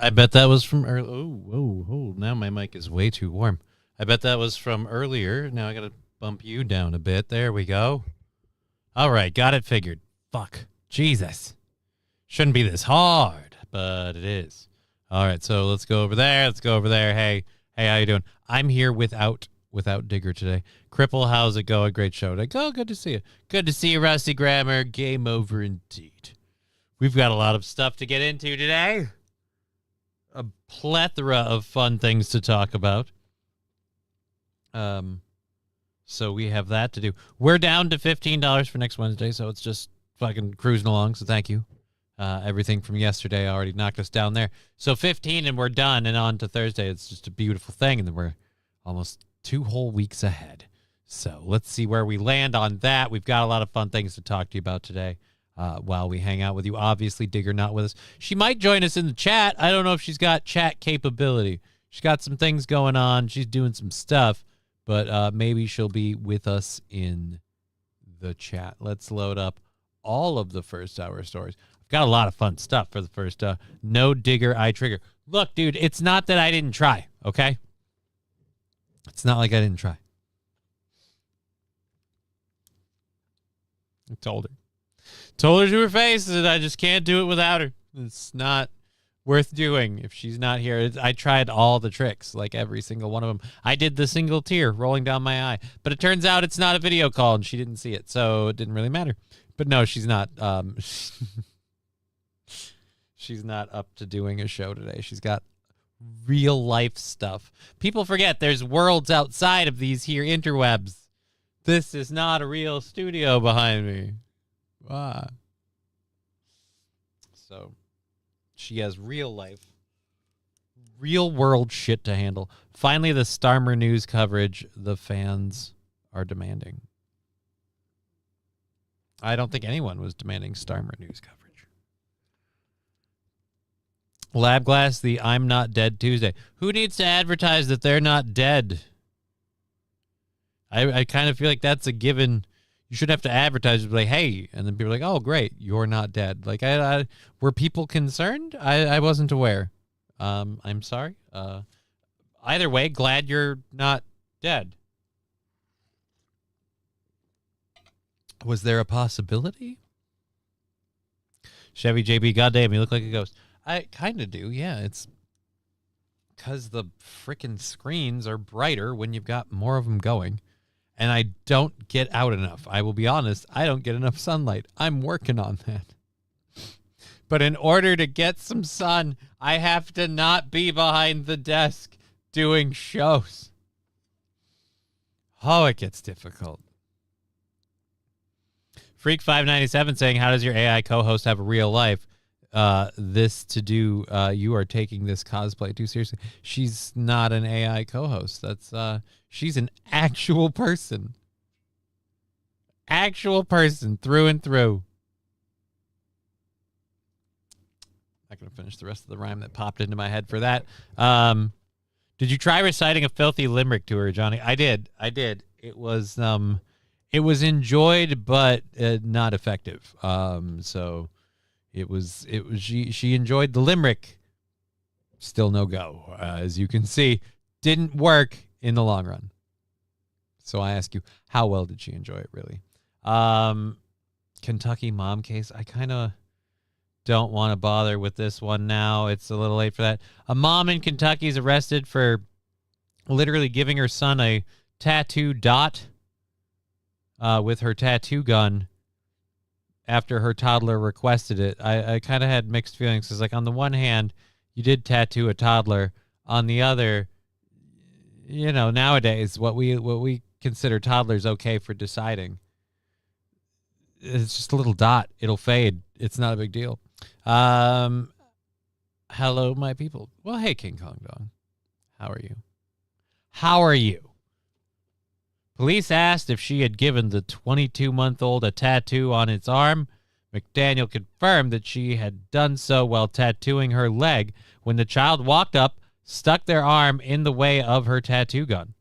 I bet that was from earlier. Oh, now my mic is way too warm. I bet that was from earlier. Now I got to bump you down a bit. There we go. All right, got it figured. Fuck. Jesus. Shouldn't be this hard, but it is. All right, so let's go over there. Let's go over there. Hey, how you doing? I'm here without Digger today. Cripple, how's it going? Great show. Like, oh, good to see you. Good to see you, Rusty Grammar. Game over indeed. We've got a lot of stuff to get into today. A plethora of fun things to talk about. So we have that to do. We're down to $15 for next Wednesday, so it's just fucking cruising along, so thank you. Everything from yesterday already knocked us down there. So 15 and we're done, and on to Thursday. It's just a beautiful thing, and then we're almost 2 whole weeks ahead. So let's see where we land on that. We've got a lot of fun things to talk to you about today while we hang out with you. Obviously, Digger not with us. She might join us in the chat. I don't know if she's got chat capability. She's got some things going on. She's doing some stuff, but maybe she'll be with us in the chat. Let's load up all of the first hour stories. Got a lot of fun stuff for the first. No Digger, I trigger. Look, dude, it's not that I didn't try, okay? It's not like I didn't try. I told her. Told her to her face that I just can't do it without her. It's not worth doing if she's not here. I tried all the tricks, like every single one of them. I did the single tear rolling down my eye. But it turns out it's not a video call, and she didn't see it, so it didn't really matter. But no, she's not. She's not up to doing a show today. She's got real life stuff. People forget there's worlds outside of these here interwebs. This is not a real studio behind me. So she has real life, real world shit to handle. Finally, the Starmer news coverage the fans are demanding. I don't think anyone was demanding Starmer news coverage. Labglass, the I'm Not Dead Tuesday. Who needs to advertise that they're not dead? I kind of feel like that's a given. You should have to advertise it, like, hey, and then people are like, oh, great, you're not dead. Like, were people concerned? I wasn't aware. I'm sorry. Either way, glad you're not dead. Was there a possibility? Chevy JB, goddamn, you look like a ghost. I kind of do, yeah. It's because the frickin' screens are brighter when you've got more of them going. And I don't get out enough. I will be honest, I don't get enough sunlight. I'm working on that. But in order to get some sun, I have to not be behind the desk doing shows. Oh, it gets difficult. Freak597 saying, how does your AI co-host have a real life? You are taking this cosplay too seriously. She's not an AI co-host. She's an actual person. Actual person through and through. Not going to finish the rest of the rhyme that popped into my head for that. Did you try reciting a filthy limerick to her, Johnny? I did. It was enjoyed, but not effective. So she enjoyed the limerick. Still no go. As you can see, didn't work in the long run. So I ask you, how well did she enjoy it, really? Kentucky mom case. I kind of don't want to bother with this one now. It's a little late for that. A mom in Kentucky is arrested for literally giving her son a tattoo dot with her tattoo gun after her toddler requested it. I kind of had mixed feelings. Because, like, on the one hand, you did tattoo a toddler. On the other, you know, nowadays, what we consider toddlers okay for deciding. It's just a little dot. It'll fade. It's not a big deal. Hello, my people. Well, hey, King Kong Dong. How are you? Police asked if she had given the 22-month-old a tattoo on its arm. McDaniel confirmed that she had done so while tattooing her leg when the child walked up, stuck their arm in the way of her tattoo gun.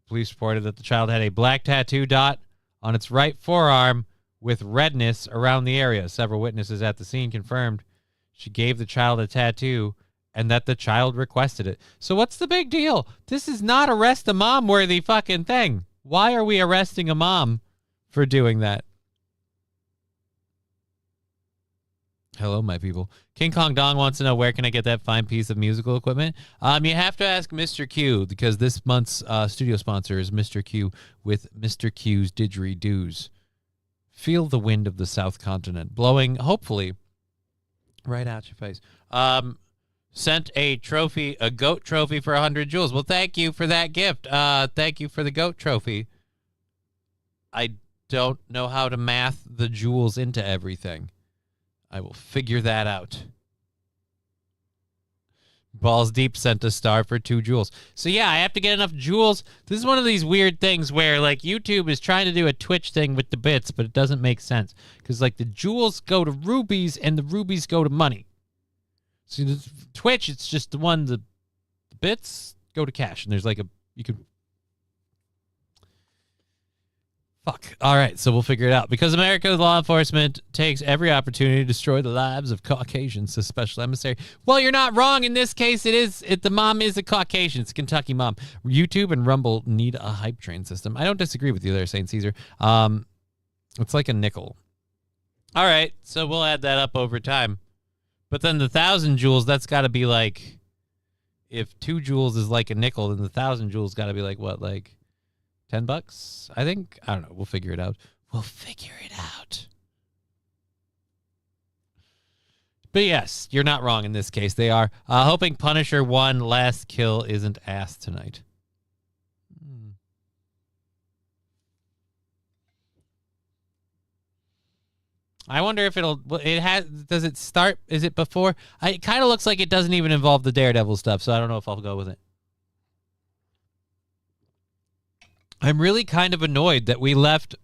Police reported that the child had a black tattoo dot on its right forearm with redness around the area. Several witnesses at the scene confirmed She gave the child a tattoo and that the child requested it. So what's the big deal? This is not arrest a mom worthy fucking thing. Why are we arresting a mom for doing that? Hello, my people. King Kong Dong wants to know, where can I get that fine piece of musical equipment? You have to ask Mr. Q, because this month's studio sponsor is Mr. Q with Mr. Q's Didgeridoos. Feel the wind of the South Continent blowing, hopefully, right at your face. Sent a trophy, a goat trophy for 100 jewels. Well, thank you for that gift. Thank you for the goat trophy. I don't know how to math the jewels into everything. I will figure that out. Balls Deep sent a star for 2 jewels. So yeah, I have to get enough jewels. This is one of these weird things where like YouTube is trying to do a Twitch thing with the bits, but it doesn't make sense. Because like the jewels go to rubies and the rubies go to money. So Twitch, it's just the one, the bits go to cash. And there's like you can... Fuck. All right, so we'll figure it out. Because America's law enforcement takes every opportunity to destroy the lives of Caucasians, the special emissary. Well, you're not wrong. In this case, the mom is a Caucasian. It's a Kentucky mom. YouTube and Rumble need a hype train system. I don't disagree with you there, St. Caesar. It's like a nickel. All right, so we'll add that up over time. But then the 1,000 jewels, that's got to be like, if 2 jewels is like a nickel, then the 1,000 jewels got to be like what, like $10, I think? I don't know. We'll figure it out. We'll figure it out. But yes, you're not wrong in this case. They are. Hoping Punisher 1 last kill isn't asked tonight. I wonder if does it start, is it before? It kind of looks like it doesn't even involve the Daredevil stuff, so I don't know if I'll go with it. I'm really kind of annoyed that we left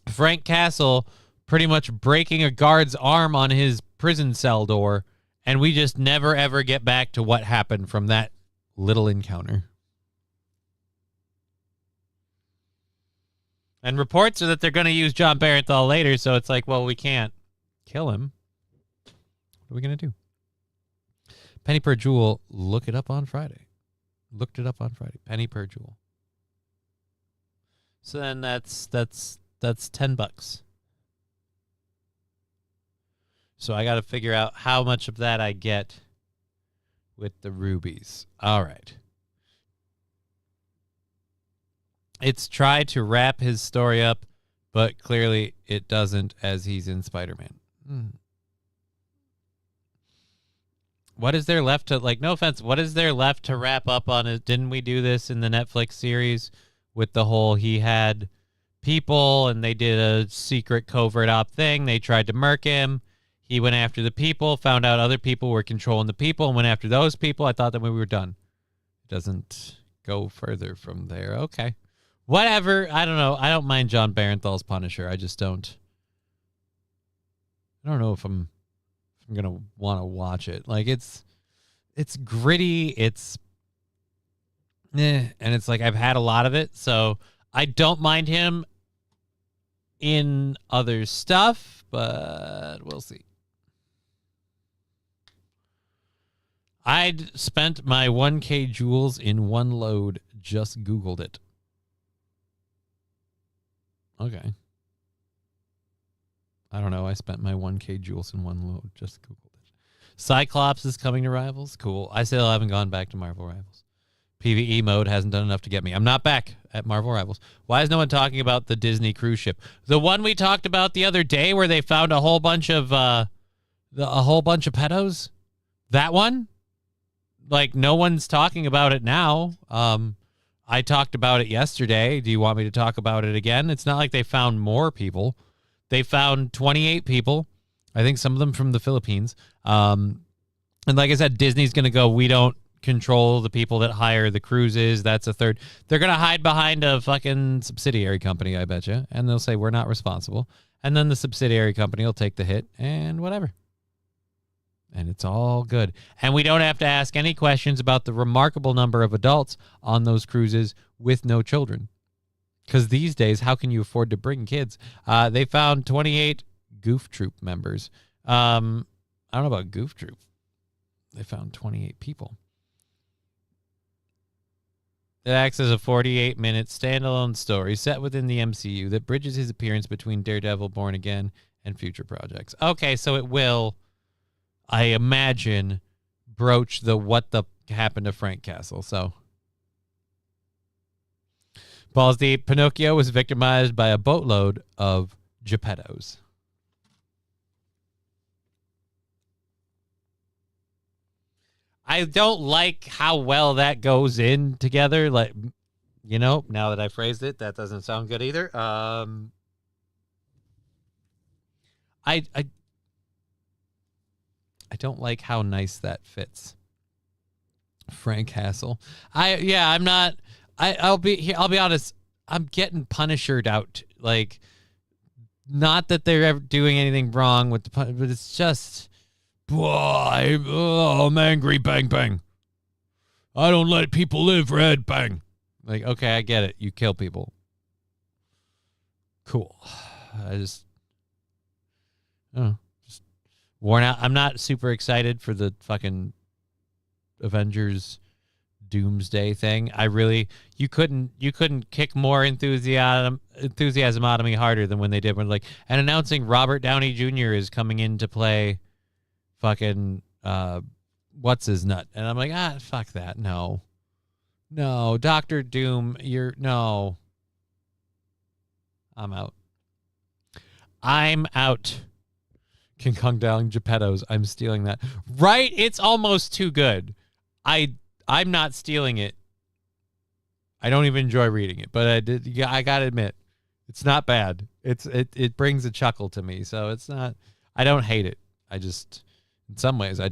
Frank Castle pretty much breaking a guard's arm on his prison cell door, and we just never, ever get back to what happened from that little encounter. And reports are that they're going to use John Barenthal later, so it's like, well, we can't kill him. What are we going to do? Penny per jewel, look it up on Friday. Looked it up on Friday. Penny per jewel. So then that's $10. So I got to figure out how much of that I get with the rubies. All right. It's tried to wrap his story up, but clearly it doesn't, as he's in Spider-Man. What is there left to, like, no offense, what is there left to wrap up on it? Didn't we do this in the Netflix series with the whole, he had people and they did a secret covert op thing. They tried to murk him. He went after the people, found out other people were controlling the people and went after those people. I thought that we were done. It doesn't go further from there. Okay. Whatever. I don't know. I don't mind John Barenthal's Punisher. I just don't. I don't know if I'm going to want to watch it. Like, it's gritty. It's and it's like I've had a lot of it, so I don't mind him in other stuff, but we'll see. I'd spent my 1K jewels in one load. Just Googled it. Okay. I don't know. I spent my 1K jewels in one load. Just Googled it. Cyclops is coming to Rivals. Cool. I still haven't gone back to Marvel Rivals. PvE mode hasn't done enough to get me. I'm not back at Marvel Rivals. Why is no one talking about the Disney cruise ship? The one we talked about the other day where they found a whole bunch of pedos? That one? Like, no one's talking about it now. I talked about it yesterday. Do you want me to talk about it again? It's not like they found more people. They found 28 people. I think some of them from the Philippines. And like I said, Disney's going to go, we don't control the people that hire the cruises. That's a third. They're going to hide behind a fucking subsidiary company, I bet you. And they'll say, we're not responsible. And then the subsidiary company will take the hit and whatever. And it's all good. And we don't have to ask any questions about the remarkable number of adults on those cruises with no children. Because these days, how can you afford to bring kids? They found 28 Goof Troop members. I I don't know about Goof Troop. They found 28 people. It acts as a 48-minute standalone story set within the MCU that bridges his appearance between Daredevil, Born Again, and future projects. Okay, so it will, I imagine, broach the what the happened to Frank Castle. So, balls deep, Pinocchio was victimized by a boatload of Geppettos. I don't like how well that goes in together. Like, you know, now that I phrased it, that doesn't sound good either. I don't like how nice that fits. Frank Castle. I'm not. I'll be honest. I'm getting Punishered out. Like, not that they're ever doing anything wrong with the but it's just. I'm angry, bang, bang. I don't let people live, red, bang. Like, okay, I get it. You kill people. Cool. Just worn out. I'm not super excited for the fucking Avengers Doomsday thing. You couldn't kick more enthusiasm out of me harder than when they did when and announcing Robert Downey Jr. is coming in to play fucking what's his nut, and I'm like, fuck that. No, Doctor Doom, I'm out. King Kong Down Geppettos, I'm stealing that. Right? It's almost too good. I'm not stealing it. I don't even enjoy reading it, but I gotta admit, it's not bad. It brings a chuckle to me, so it's not. I don't hate it. I just, in some ways, I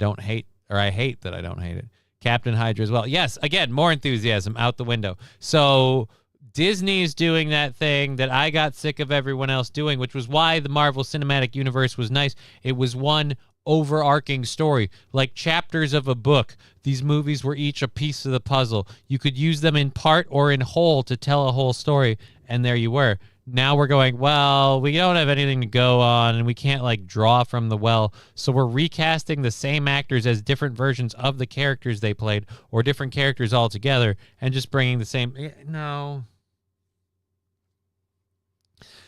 hate that I don't hate it. Captain Hydra as well. Yes, again, more enthusiasm out the window. So Disney's doing that thing that I got sick of everyone else doing, which was why the Marvel Cinematic Universe was nice. It was one overarching story, like chapters of a book. These movies were each a piece of the puzzle. You could use them in part or in whole to tell a whole story, and there you were. Now we're going, well, we don't have anything to go on, and we can't draw from the well, so we're recasting the same actors as different versions of the characters they played, or different characters altogether, and just bringing the same. No.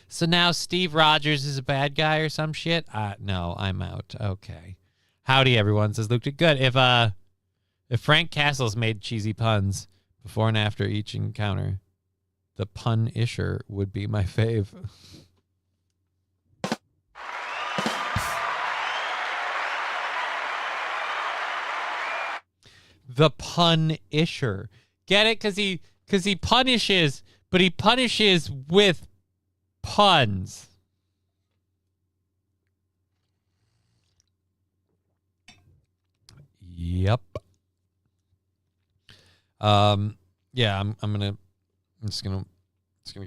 So now Steve Rogers is a bad guy or some shit? No, I'm out. Okay. Howdy, everyone, says Luke. Good. If Frank Castles made cheesy puns before and after each encounter, the pun-isher would be my fave. The pun-isher. Get it? Because he punishes, but he punishes with puns. Yep. Yeah, I'm just gonna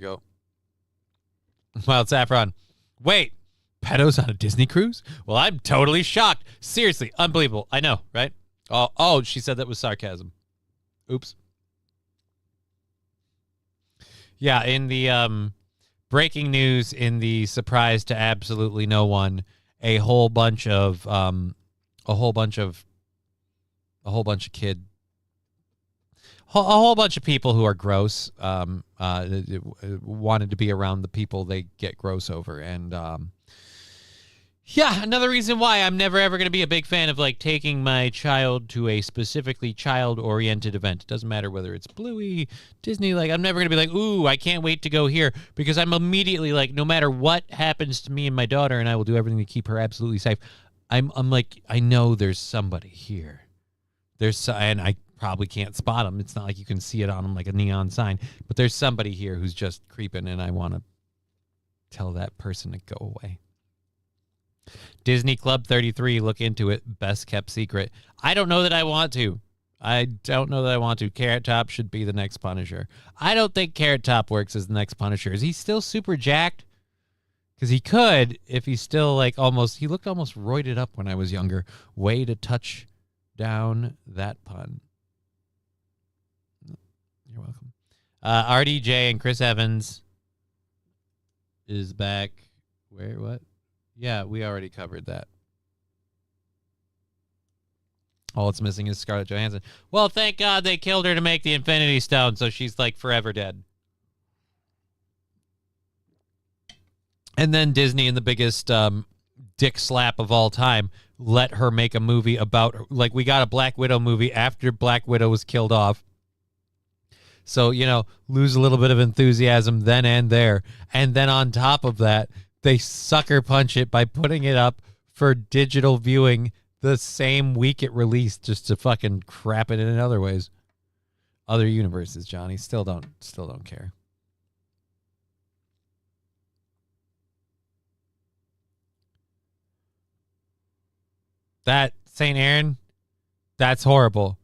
go. Wild Saffron. Wait, pedos on a Disney cruise? Well, I'm totally shocked. Seriously, unbelievable. I know, right? Oh, she said that was sarcasm. Oops. Yeah, in the breaking news, in the surprise to absolutely no one, a whole bunch of people who are gross wanted to be around the people they get gross over. And yeah, another reason why I'm never ever going to be a big fan of taking my child to a specifically child-oriented event. It doesn't matter whether it's Bluey, Disney. I'm never going to be ooh, I can't wait to go here, because I'm immediately no matter what happens to me and my daughter, and I will do everything to keep her absolutely safe. I'm I know there's somebody here. And I probably can't spot them. It's not like you can see it on them like a neon sign, but there's somebody here who's just creeping, and I want to tell that person to go away. Disney Club 33, look into it. Best kept secret. I don't know that I want to. Carrot Top should be the next Punisher. I don't think Carrot Top works as the next Punisher. Is he still super jacked? Because he could, if he's still he looked almost roided up when I was younger. Way to touch down that pun. You're welcome. RDJ and Chris Evans is back. Where? What? Yeah, we already covered that. All it's missing is Scarlett Johansson. Well, thank God they killed her to make the Infinity Stone, so she's like forever dead. And then Disney, in the biggest dick slap of all time, let her make a movie about, like, we got a Black Widow movie after Black Widow was killed off. So, lose a little bit of enthusiasm then and there. And then on top of that, they sucker punch it by putting it up for digital viewing the same week it released, just to fucking crap it in other ways. Other universes, Johnny. Still don't care. That St. Aaron, that's horrible.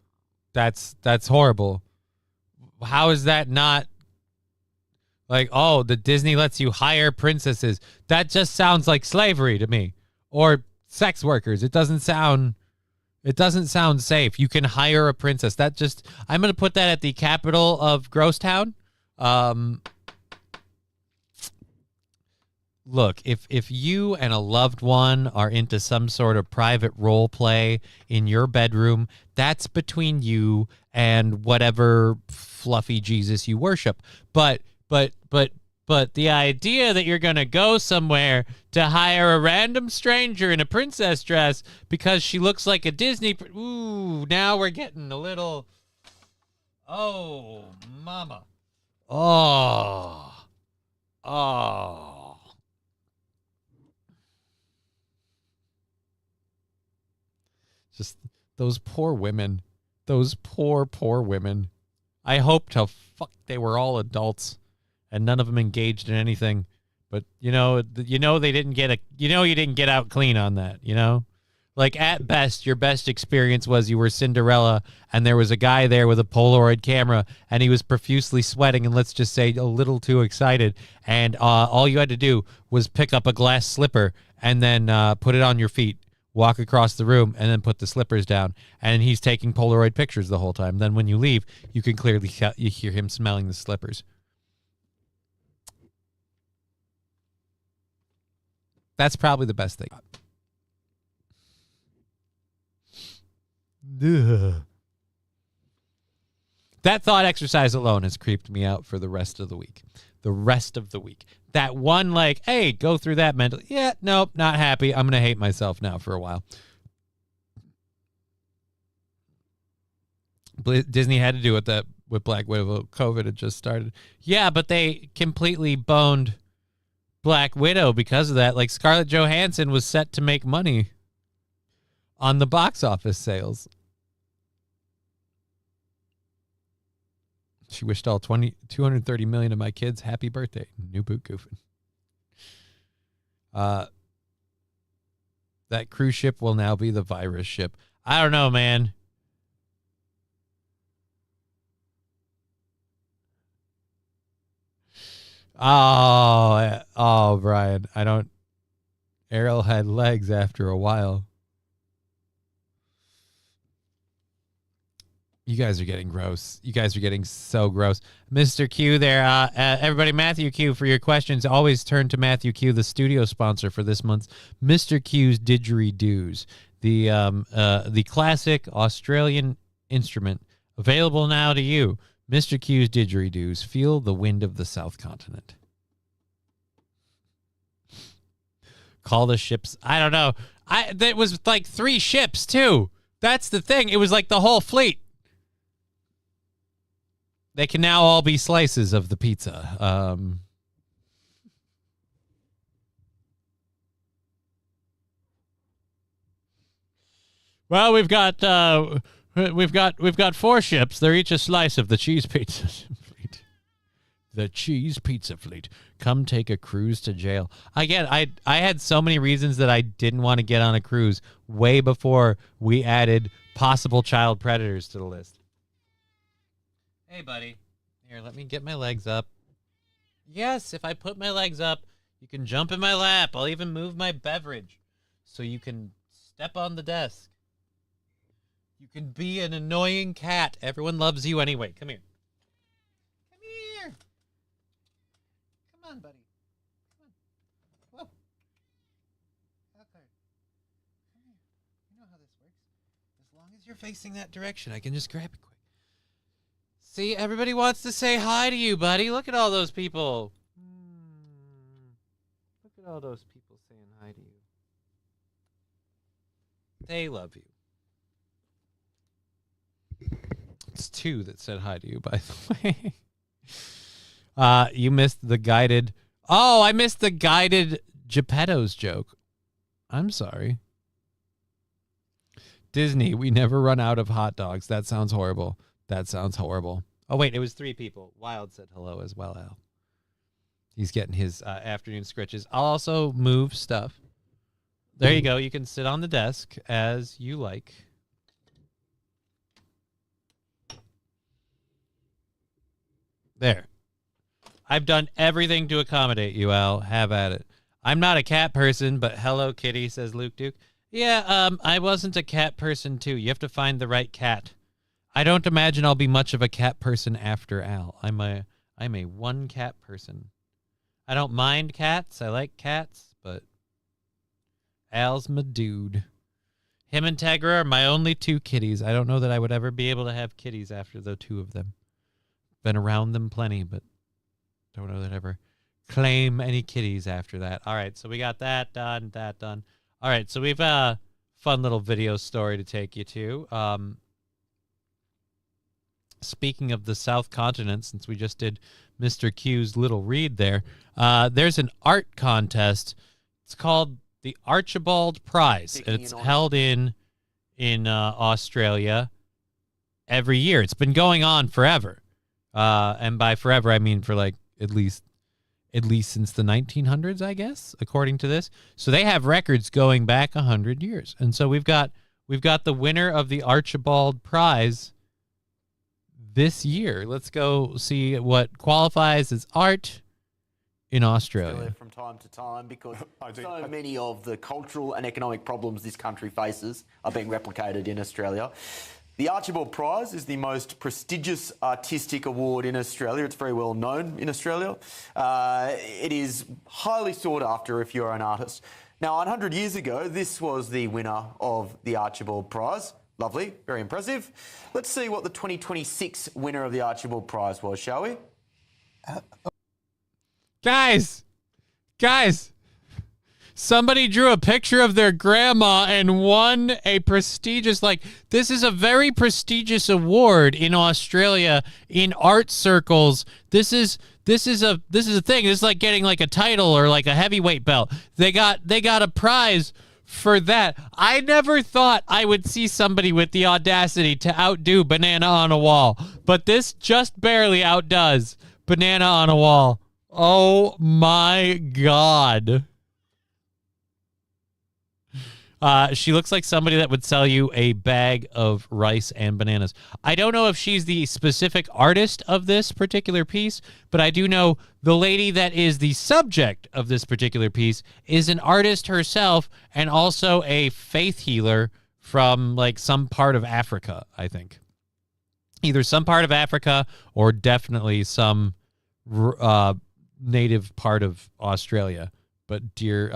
That's horrible. How is that not like, oh, the Disney lets you hire princesses? That just sounds like slavery to me, or sex workers. It doesn't sound safe. You can hire a princess. I'm going to put that at the capital of Grosstown. Look, if you and a loved one are into some sort of private role play in your bedroom, that's between you and whatever fluffy Jesus you worship. But the idea that you're going to go somewhere to hire a random stranger in a princess dress because she looks like a Disney... Ooh, now we're getting a little... Oh, mama. Oh. Just those poor women. Those poor women. I hope to fuck they were all adults and none of them engaged in anything. But, they didn't get you didn't get out clean on that, Like, at best, your best experience was you were Cinderella and there was a guy there with a Polaroid camera and he was profusely sweating and, let's just say, a little too excited. And all you had to do was pick up a glass slipper and then put it on your feet, walk across the room, and then put the slippers down. And he's taking Polaroid pictures the whole time. Then when you leave, you can clearly you hear him smelling the slippers. That's probably the best thing. Ugh. That thought exercise alone has creeped me out for the rest of the week. That one, like, hey, go through that mentally. Yeah, nope, not happy. I'm going to hate myself now for a while. Disney had to do with that with Black Widow. COVID had just started. Yeah, but they completely boned Black Widow because of that. Like, Scarlett Johansson was set to make money on the box office sales. She wished all 230 million of my kids happy birthday. New boot goofing. That cruise ship will now be the virus ship. I don't know, man. Oh, Brian. Errol had legs after a while. You guys are getting gross. You guys are getting so gross. Mr. Q there. Everybody, Matthew Q, for your questions, always turn to Matthew Q, the studio sponsor for this month's Mr. Q's Didgeridoos, the classic Australian instrument available now to you. Mr. Q's Didgeridoos. Feel the wind of the South Continent. Call the ships. I don't know. That was like 3 ships, too. That's the thing. It was like the whole fleet. They can now all be slices of the pizza. Well, we've got 4 ships. They're each a slice of the cheese pizza fleet. The cheese pizza fleet. Come take a cruise to jail. Again, I had so many reasons that I didn't want to get on a cruise way before we added possible child predators to the list. Hey, buddy. Here, let me get my legs up. Yes, if I put my legs up, you can jump in my lap. I'll even move my beverage so you can step on the desk. You can be an annoying cat. Everyone loves you anyway. Come here. Come here. Come on, buddy. Come on. Whoa. Okay. Come here. You know how this works. As long as you're facing that direction, I can just grab it quick. See, everybody wants to say hi to you, buddy. Look at all those people. Look at all those people saying hi to you. They love you. It's 2 that said hi to you, by the way. You missed the guided... Oh, I missed the guided Geppetto's joke. I'm sorry. Disney, we never run out of hot dogs. That sounds horrible. That sounds horrible. Oh, wait, it was 3 people. Wild said hello as well, Al. He's getting his afternoon scritches. I'll also move stuff. There you go. You can sit on the desk as you like. There. I've done everything to accommodate you, Al. Have at it. I'm not a cat person, but hello, kitty, says Luke Duke. Yeah, I wasn't a cat person, too. You have to find the right cat. I don't imagine I'll be much of a cat person after Al. I'm a one cat person. I don't mind cats. I like cats, but Al's my dude. Him and Tegra are my only 2 kitties. I don't know that I would ever be able to have kitties after the 2 of them. Been around them plenty, but don't know that I ever claim any kitties after that. All right, so we got that done, All right, so we've a fun little video story to take you to. Speaking of the South Continent, since we just did Mr. Q's little read there, there's an art contest. It's called the Archibald Prize, and it's held in Australia every year. It's been going on forever. And by forever, I mean for like at least since the 1900s, I guess, according to this. So they have records going back 100 years. And so we've got the winner of the Archibald Prize this year. Let's go see what qualifies as art in Australia. From time to time, because so many of the cultural and economic problems this country faces are being replicated in Australia. The Archibald Prize is the most prestigious artistic award in Australia. It's very well known in Australia. It is highly sought after if you're an artist. Now, 100 years ago, this was the winner of the Archibald Prize. Lovely, very impressive. Let's see what the 2026 winner of the Archibald Prize was, shall we? Guys, somebody drew a picture of their grandma and won a prestigious, this is a very prestigious award in Australia in art circles. This is a thing. This is like getting like a title or like a heavyweight belt. They got a prize for that. I never thought I would see somebody with the audacity to outdo Banana on a Wall, but this just barely outdoes Banana on a Wall. Oh my God. She looks like somebody that would sell you a bag of rice and bananas. I don't know if she's the specific artist of this particular piece, but I do know the lady that is the subject of this particular piece is an artist herself and also a faith healer from like some part of Africa, I think. Either some part of Africa or definitely some native part of Australia. But dear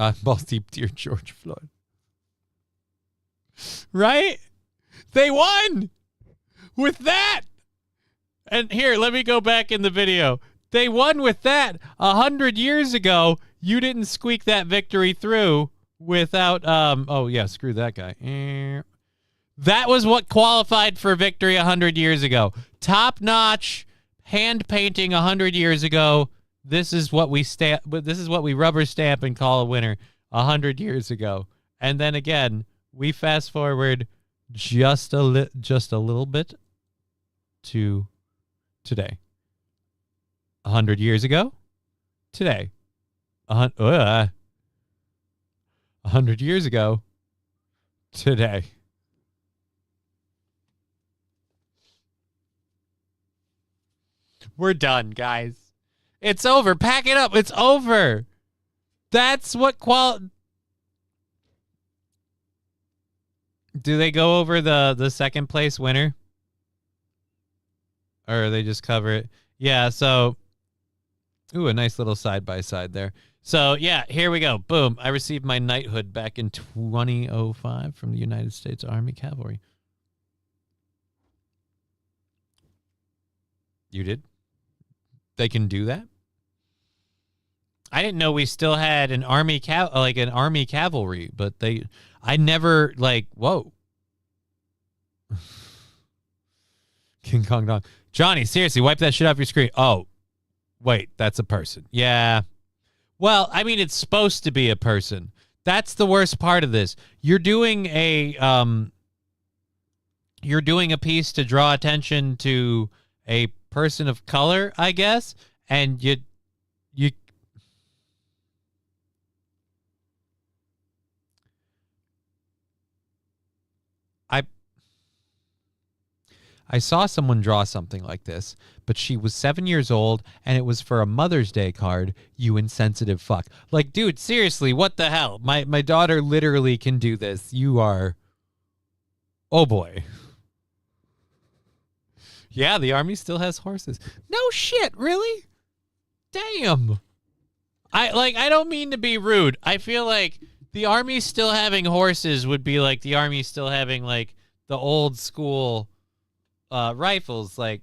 George Floyd. Right? They won with that. And here, let me go back in the video. They won with that 100 years ago. You didn't squeak that victory through without, oh yeah, screw that guy. That was what qualified for victory 100 years ago. Top notch hand painting 100 years ago. This is what we rubber stamp and call a winner 100 years ago. And then again, we fast forward just a little bit to today. 100 years ago, today. 100 years ago, today. We're done, guys. It's over. Pack it up. It's over. That's what Do they go over the second place winner? Or they just cover it? Yeah, so... Ooh, a nice little side-by-side there. So, yeah, here we go. Boom. I received my knighthood back in 2005 from the United States Army Cavalry. You did? They can do that? I didn't know we still had an army cavalry, but I never whoa. King Kong dog. Johnny, seriously, wipe that shit off your screen. Oh, wait, that's a person. Yeah. Well, I mean, it's supposed to be a person. That's the worst part of this. You're doing a piece to draw attention to a person of color, I guess, and you I saw someone draw something like this, but she was 7 years old, and it was for a Mother's Day card, you insensitive fuck. Like, dude, seriously, what the hell? My daughter literally can do this. You are... Oh, boy. Yeah, the army still has horses. No shit, really? Damn. I don't mean to be rude. I feel like the army still having horses would be like the army still having, like, the old school... rifles, like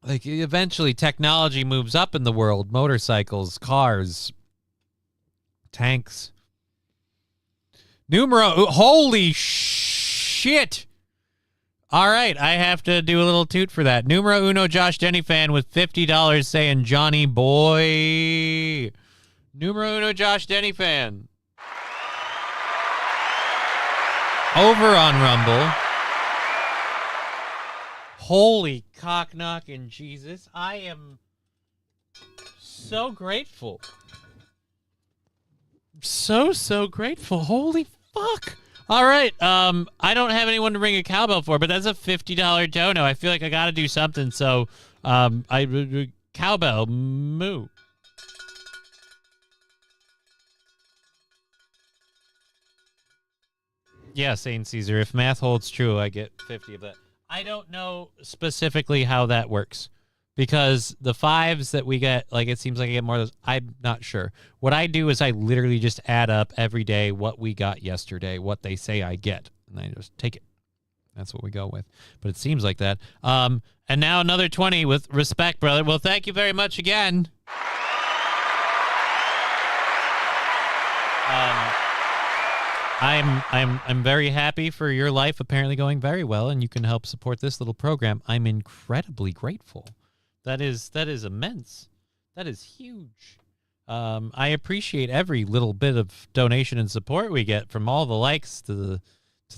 eventually technology moves up in the world. Motorcycles, cars, tanks. Holy shit. All right, I have to do a little toot for that. Numero uno Josh Denny fan with $50 saying Johnny boy. Numero uno Josh Denny fan. Over on Rumble. Holy cock-knocking Jesus. I am so grateful. So grateful. Holy fuck. All right. I don't have anyone to ring a cowbell for, but that's a $50 dono. I feel like I got to do something. So, cowbell, moo. Yeah, Saint Caesar. If math holds true, I get 50 of that. I don't know specifically how that works because the fives that we get, like it seems like I get more of those. I'm not sure. What I do is I literally just add up every day what we got yesterday, what they say I get, and I just take it. That's what we go with. But it seems like that. And now another 20 with respect, brother. Well, thank you very much again. I'm very happy for your life apparently going very well, and you can help support this little program. I'm incredibly grateful. That is immense. That is huge. I appreciate every little bit of donation and support we get, from all the likes to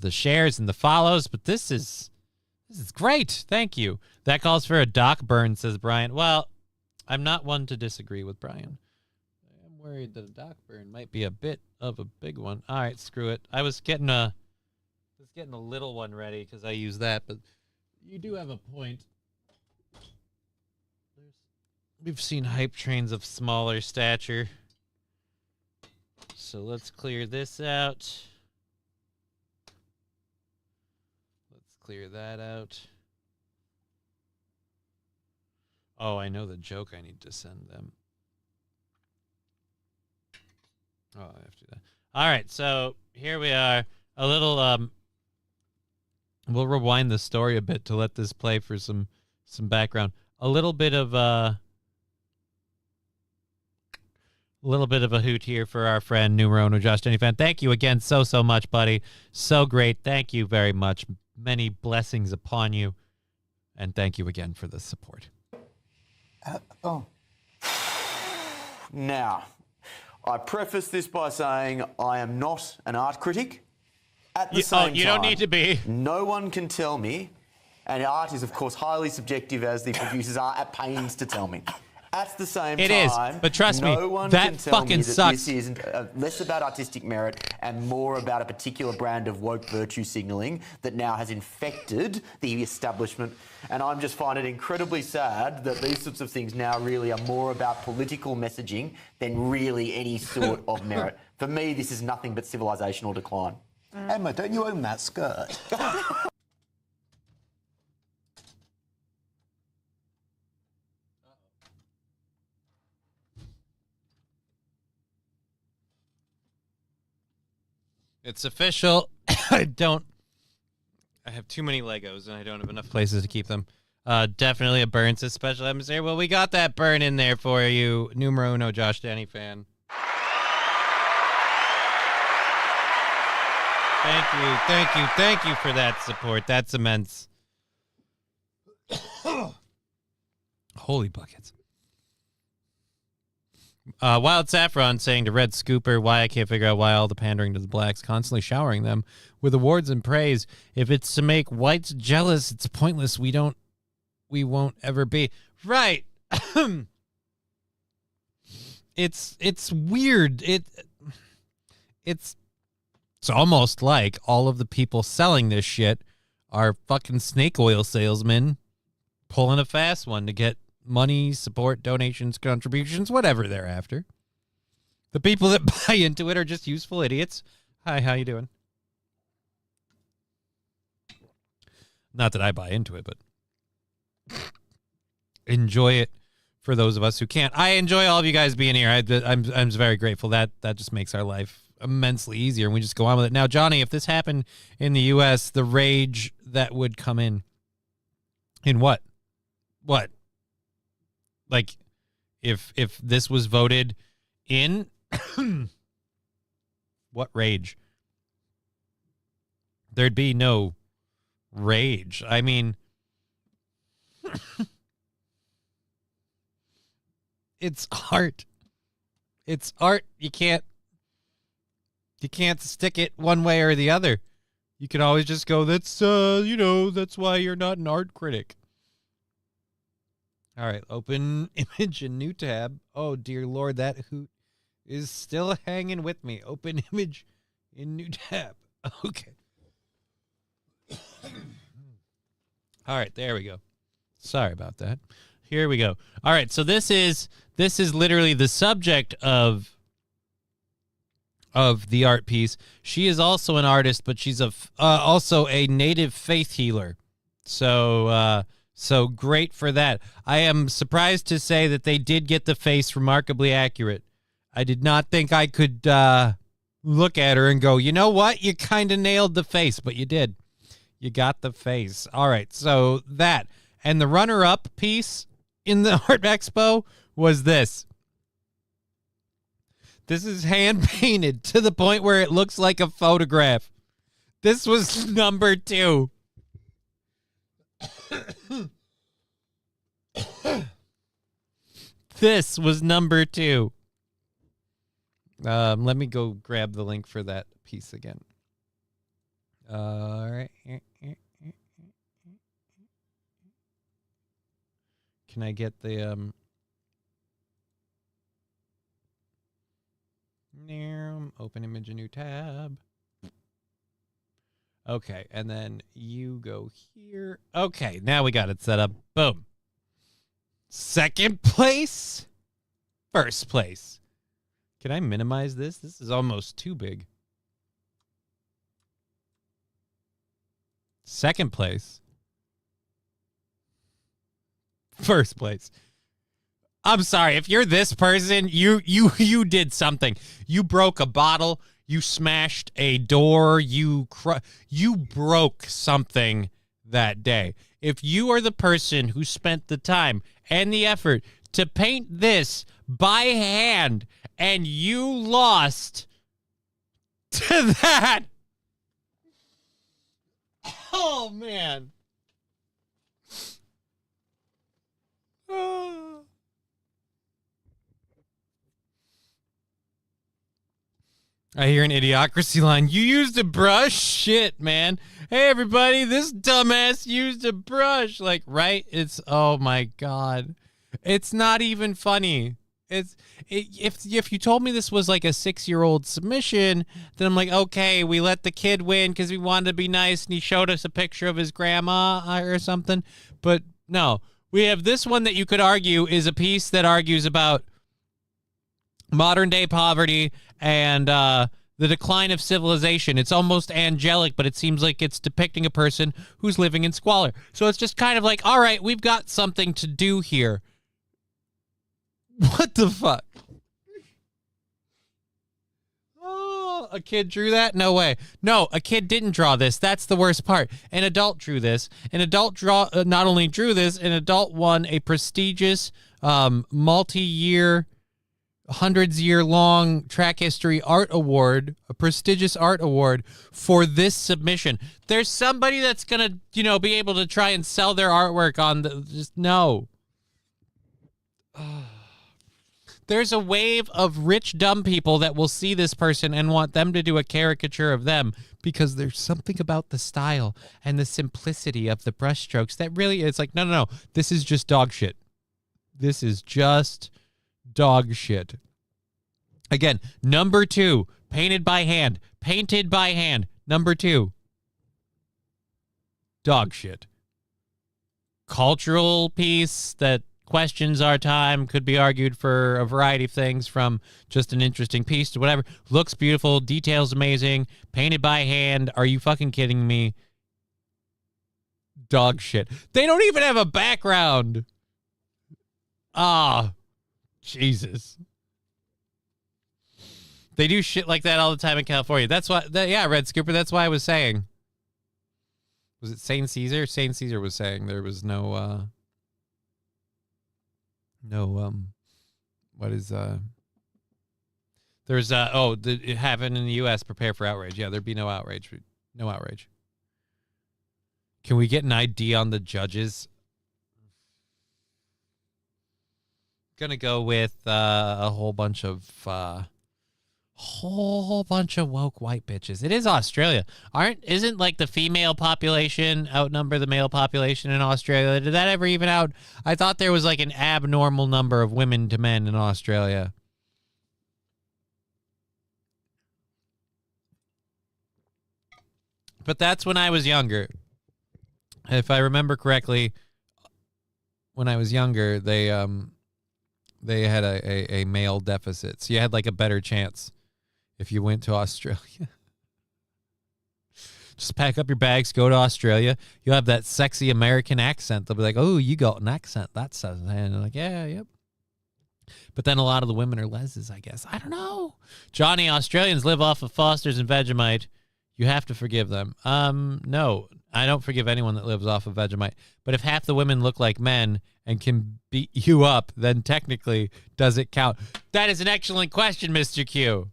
the shares and the follows. But this is great. Thank you. That calls for a Doc burn, says Brian. Well, I'm not one to disagree with Brian. I'm worried that a Doc burn might be a bit of a big one. All right, screw it. I was getting a little one ready because I use that, but you do have a point. We've seen hype trains of smaller stature. So let's clear this out. Let's clear that out. Oh, I know the joke I need to send them. Oh, I have to do that. All right, so here we are. A little, we'll rewind the story a bit to let this play for some background. A little bit of a hoot here for our friend Numero Uno Josh Denny fan. Thank you again so much, buddy. So great. Thank you very much. Many blessings upon you. And thank you again for the support. Now, I preface this by saying I am not an art critic. At the same time, you don't need to be. No one can tell me, and art is, of course, highly subjective, as the producers are at pains to tell me. At the same time, it is, but trust me, no one that can tell fucking me that sucks. this is less about artistic merit and more about a particular brand of woke virtue signalling that now has infected the establishment. And I'm just find it incredibly sad that these sorts of things now really are more about political messaging than really any sort of merit. For me, this is nothing but civilizational decline. Emma, don't you own that skirt? It's official. I don't I have too many Legos and I don't have enough places to keep them. Definitely a Burns' special atmosphere. Well, we got that burn in there for you. Numero uno, Josh Danny fan. Thank you for that support. That's immense. Holy buckets. Wild Saffron saying to Red Scooper, why I can't figure out why all the pandering to the blacks, constantly showering them with awards and praise. If it's to make whites jealous, it's pointless. We won't ever be. Right. It's weird. It's almost like all of the people selling this shit are fucking snake oil salesmen pulling a fast one to get money, support, donations, contributions, whatever they're after. The people that buy into it are just useful idiots. Hi, how you doing? Not that I buy into it, but enjoy it for those of us who can't. I enjoy all of you guys being here. I'm very grateful. That just makes our life immensely easier, and we just go on with it. Now, Johnny, if this happened in the U.S., the rage that would come in what? What? Like, if this was voted in, what rage? There'd be no rage. I mean, it's art. It's art. You can't stick it one way or the other. You can always just go, that's that's why you're not an art critic. All right, open image in new tab. Oh, dear Lord, that hoot is still hanging with me. Open image in new tab. Okay. All right, there we go. Sorry about that. Here we go. All right, so this is literally the subject of the art piece. She is also an artist, but she's also a native faith healer. So great for that. I am surprised to say that they did get the face remarkably accurate. I did not think I could look at her and go, you know what? You kind of nailed the face, but you did. You got the face. All right, so that. And the runner-up piece in the Art Expo was this. This is hand-painted to the point where it looks like a photograph. This was number 2. This was number 2. Let me go grab the link for that piece again. All right. Can I get the open image, a new tab? Okay, and then you go here. Okay, now we got it set up. Boom. Second place. First place. Can I minimize this? This is almost too big. Second place. First place. I'm sorry. If you're this person, you did something. You broke a bottle. You smashed a door. You broke something that day. If you are the person who spent the time and the effort to paint this by hand and you lost to that, oh man. I hear an Idiocracy line. You used a brush? Shit, man. Hey, everybody, this dumbass used a brush. Like, right? It's, oh, my God. It's not even funny. If you told me this was like a 6-year-old submission, then I'm like, okay, we let the kid win because we wanted to be nice, and he showed us a picture of his grandma or something. But, no. We have this one that you could argue is a piece that argues about modern-day poverty and the decline of civilization. It's almost angelic, but it seems like it's depicting a person who's living in squalor. So it's just kind of like, all right, we've got something to do here. What the fuck? Oh, A kid drew that? No way. No, a kid didn't draw this. That's the worst part. An adult drew this. An adult not only drew this, an adult won a prestigious multi-year, hundreds-year-long track history art award, a prestigious art award for this submission. There's somebody that's going to, be able to try and sell their artwork on no. There's a wave of rich, dumb people that will see this person and want them to do a caricature of them because there's something about the style and the simplicity of the brushstrokes that really, it's like, no. This is just dog shit. This is just dog shit. Again, number 2, painted by hand. Number 2, dog shit. Cultural piece that questions our time, could be argued for a variety of things, from just an interesting piece to whatever. Looks beautiful, details amazing, painted by hand. Are you fucking kidding me? Dog shit. They don't even have a background. Jesus. They do shit like that all the time in California. That's why, Red Scooper, that's why I was saying. Was it St. Caesar? St. Caesar was saying there was no, it happened in the U.S., prepare for outrage. Yeah, there'd be no outrage. No outrage. Can we get an ID on the judges? Gonna go with a whole bunch of woke white bitches. It is Australia. Isn't like the female population outnumber the male population in Australia? Did that ever even out? I thought there was like an abnormal number of women to men in Australia. But that's when I was younger. If I remember correctly, when I was younger, they had a male deficit. So you had like a better chance if you went to Australia. Just pack up your bags, go to Australia. You'll have that sexy American accent. They'll be like, oh, you got an accent. That's and they're like, yeah, yep. But then a lot of the women are lesbians, I guess. I don't know. Johnny, Australians live off of Foster's and Vegemite. You have to forgive them. No, I don't forgive anyone that lives off of Vegemite. But if half the women look like men and can beat you up, then technically, does it count? That is an excellent question, Mr. Q.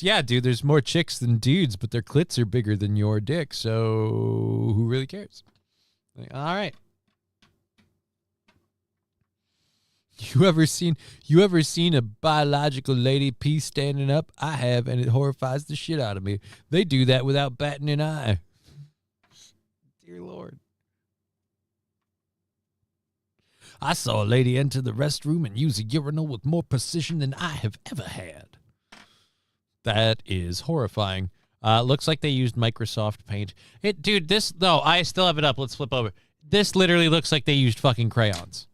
Yeah, dude, there's more chicks than dudes, but their clits are bigger than your dick, so who really cares? All right. You ever seen a biological lady pee standing up? I have, and it horrifies the shit out of me. They do that without batting an eye. Dear Lord. I saw a lady enter the restroom and use a urinal with more precision than I have ever had. That is horrifying. Looks like they used Microsoft Paint. I still have it up. Let's flip over. This literally looks like they used fucking crayons.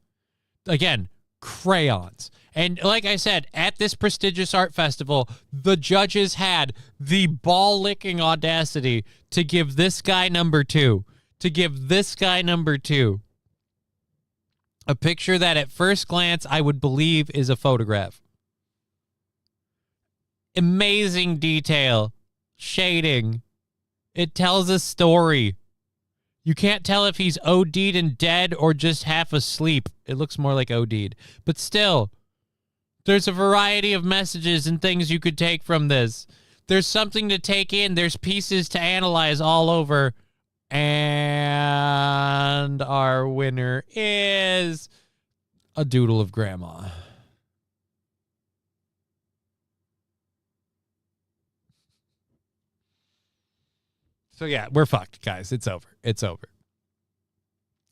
Again, crayons. And like I said, at this prestigious art festival, the judges had the ball-licking audacity to give this guy number 2. A picture that at first glance I would believe is a photograph. Amazing detail. Shading. It tells a story. You can't tell if he's OD'd and dead or just half asleep. It looks more like OD'd. But still, there's a variety of messages and things you could take from this. There's something to take in. There's pieces to analyze all over. And our winner is a doodle of grandma. So yeah, we're fucked, guys. It's over.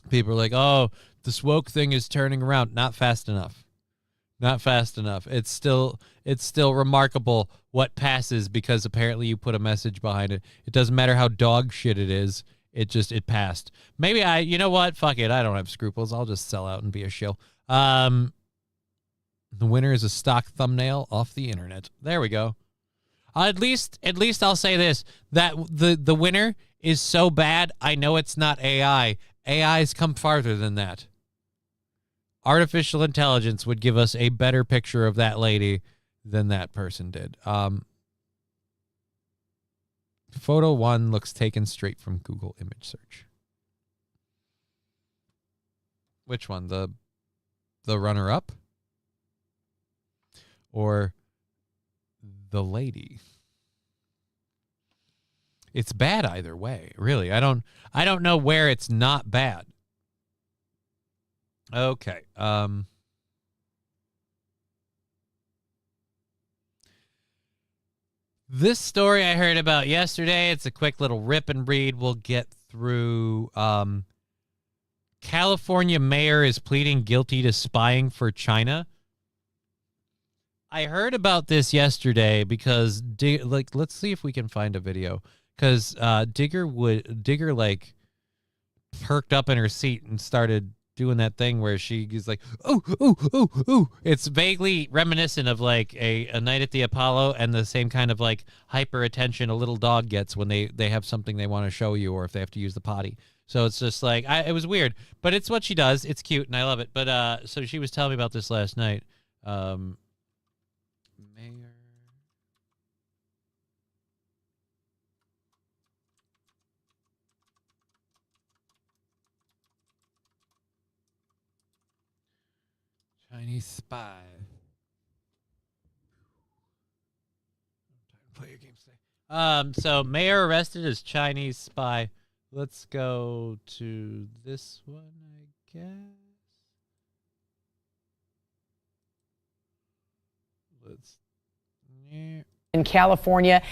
People are like, oh, this woke thing is turning around. Not fast enough. It's still remarkable what passes because apparently you put a message behind it. It doesn't matter how dog shit it is. It passed. Maybe you know what? Fuck it. I don't have scruples. I'll just sell out and be a shill. The winner is a stock thumbnail off the internet. There we go. At least I'll say this, that the winner is so bad, I know it's not AI. AI's come farther than that. Artificial intelligence would give us a better picture of that lady than that person did. Photo 1 looks taken straight from Google image search. Which one? The runner-up? Or the lady? It's bad either way, really. I don't know where it's not bad. Okay. This story I heard about yesterday, it's a quick little rip and read. We'll get through. California mayor is pleading guilty to spying for China. I heard about this yesterday because, let's see if we can find a video. Because Digger perked up in her seat and started doing that thing where she is like, ooh, ooh, ooh, ooh. It's vaguely reminiscent of like a Night at the Apollo and the same kind of like hyper attention a little dog gets when they have something they want to show you or if they have to use the potty. So it's just like, it was weird, but it's what she does. It's cute and I love it. But so she was telling me about this last night. Mayor. Chinese spy. Play your game today. So mayor arrested as Chinese spy. Let's go to this one, I guess. In California.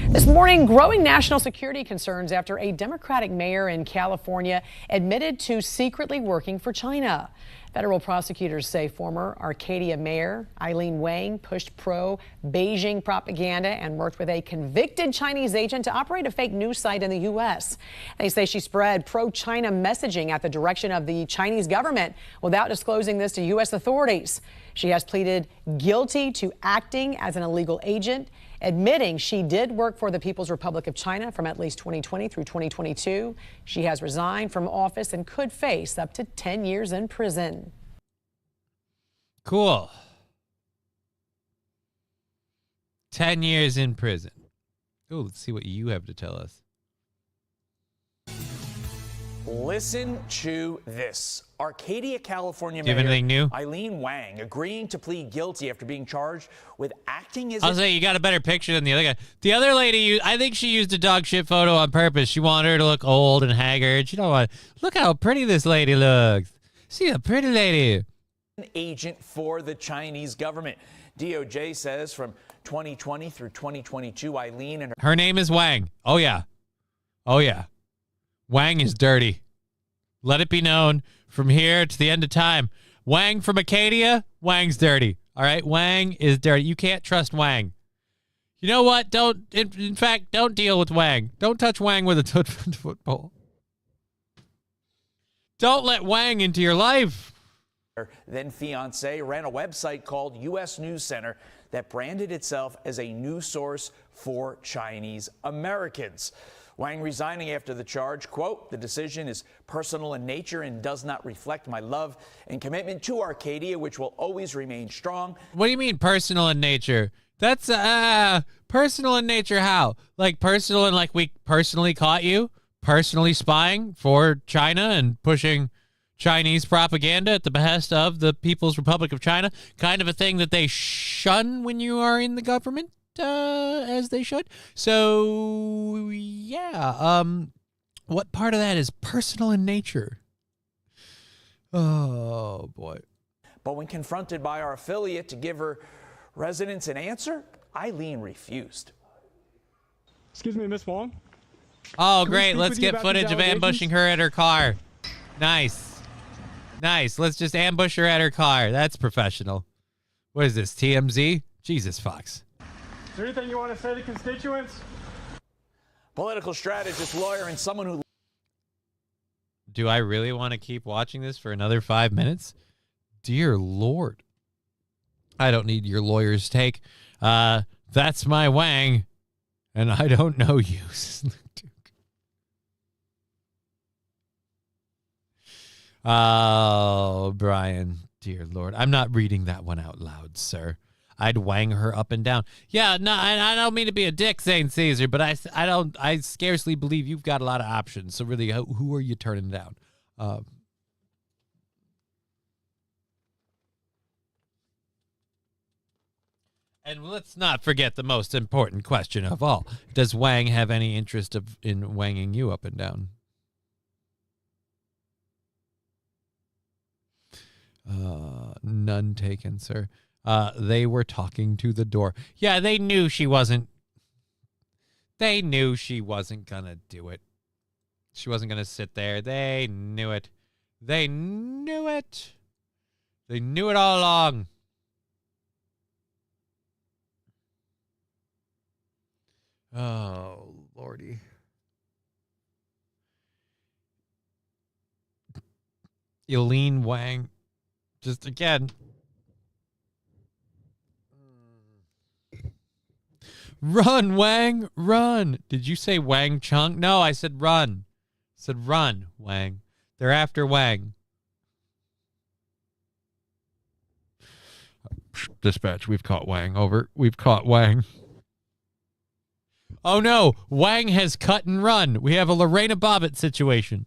This morning, growing national security concerns after a Democratic mayor in California admitted to secretly working for China. Federal prosecutors say former Arcadia mayor Eileen Wang pushed pro-Beijing propaganda and worked with a convicted Chinese agent to operate a fake news site in the U.S. They say she spread pro-China messaging at the direction of the Chinese government without disclosing this to U.S. authorities. She has pleaded guilty to acting as an illegal agent, admitting she did work for the People's Republic of China from at least 2020 through 2022. She has resigned from office and could face up to 10 years in prison. Cool. 10 years in prison. Oh, let's see what you have to tell us. Listen to this. Arcadia, California Do you have anything new? Eileen Wang agreeing to plead guilty after being charged with acting as I'll say you got a better picture than the other guy. The other lady, I think she used a dog shit photo on purpose. She wanted her to look old and haggard. She don't want. Look how pretty this lady looks. See a pretty lady. an agent for the Chinese government. DOJ says from 2020 through 2022, Eileen and her name is Wang. Oh, yeah. Oh, yeah. Wang is dirty. Let it be known from here to the end of time. Wang from Acadia, Wang's dirty. All right? Wang is dirty. You can't trust Wang. You know what? In fact, don't deal with Wang. Don't touch Wang with a football. Don't let Wang into your life. Then fiance ran a website called U.S. News Center that branded itself as a news source for Chinese Americans. Wang resigning after the charge, quote, "The decision is personal in nature and does not reflect my love and commitment to Arcadia, which will always remain strong." What do you mean personal in nature? That's personal in nature how? Like personal in like we personally caught you? Personally spying for China and pushing Chinese propaganda at the behest of the People's Republic of China? Kind of a thing that they shun when you are in the government, as they should. So, yeah. What part of that is personal in nature? Oh, boy. But when confronted by our affiliate to give her residents an answer, Eileen refused. Excuse me, Miss Wong? Oh, great. Let's get footage of ambushing her at her car. Nice. Nice. Let's just ambush her at her car. That's professional. What is this, TMZ? Jesus, Fox. Is there anything you want to say to constituents? Political strategist, lawyer, and someone who... Do I really want to keep watching this for another 5 minutes? Dear Lord. I don't need your lawyer's take. That's my Wang, and I don't know you. Oh, Brian, dear Lord. I'm not reading that one out loud, sir. I'd wang her up and down. Yeah, no, I don't mean to be a dick, St. Caesar, but I scarcely believe you've got a lot of options. So really, who are you turning down? And let's not forget the most important question of all. Does Wang have any interest in wanging you up and down? None taken, sir. They were talking to the door. Yeah, they knew she wasn't. They knew she wasn't going to do it. She wasn't going to sit there. They knew it. They knew it. They knew it all along. Oh, Lordy. Eileen Wang. Just again. Run, Wang, run. Did you say Wang Chung? No, I said run. I said run, Wang. They're after Wang. Dispatch, we've caught Wang. Over. We've caught Wang. Oh no, Wang has cut and run. We have a Lorena Bobbitt situation.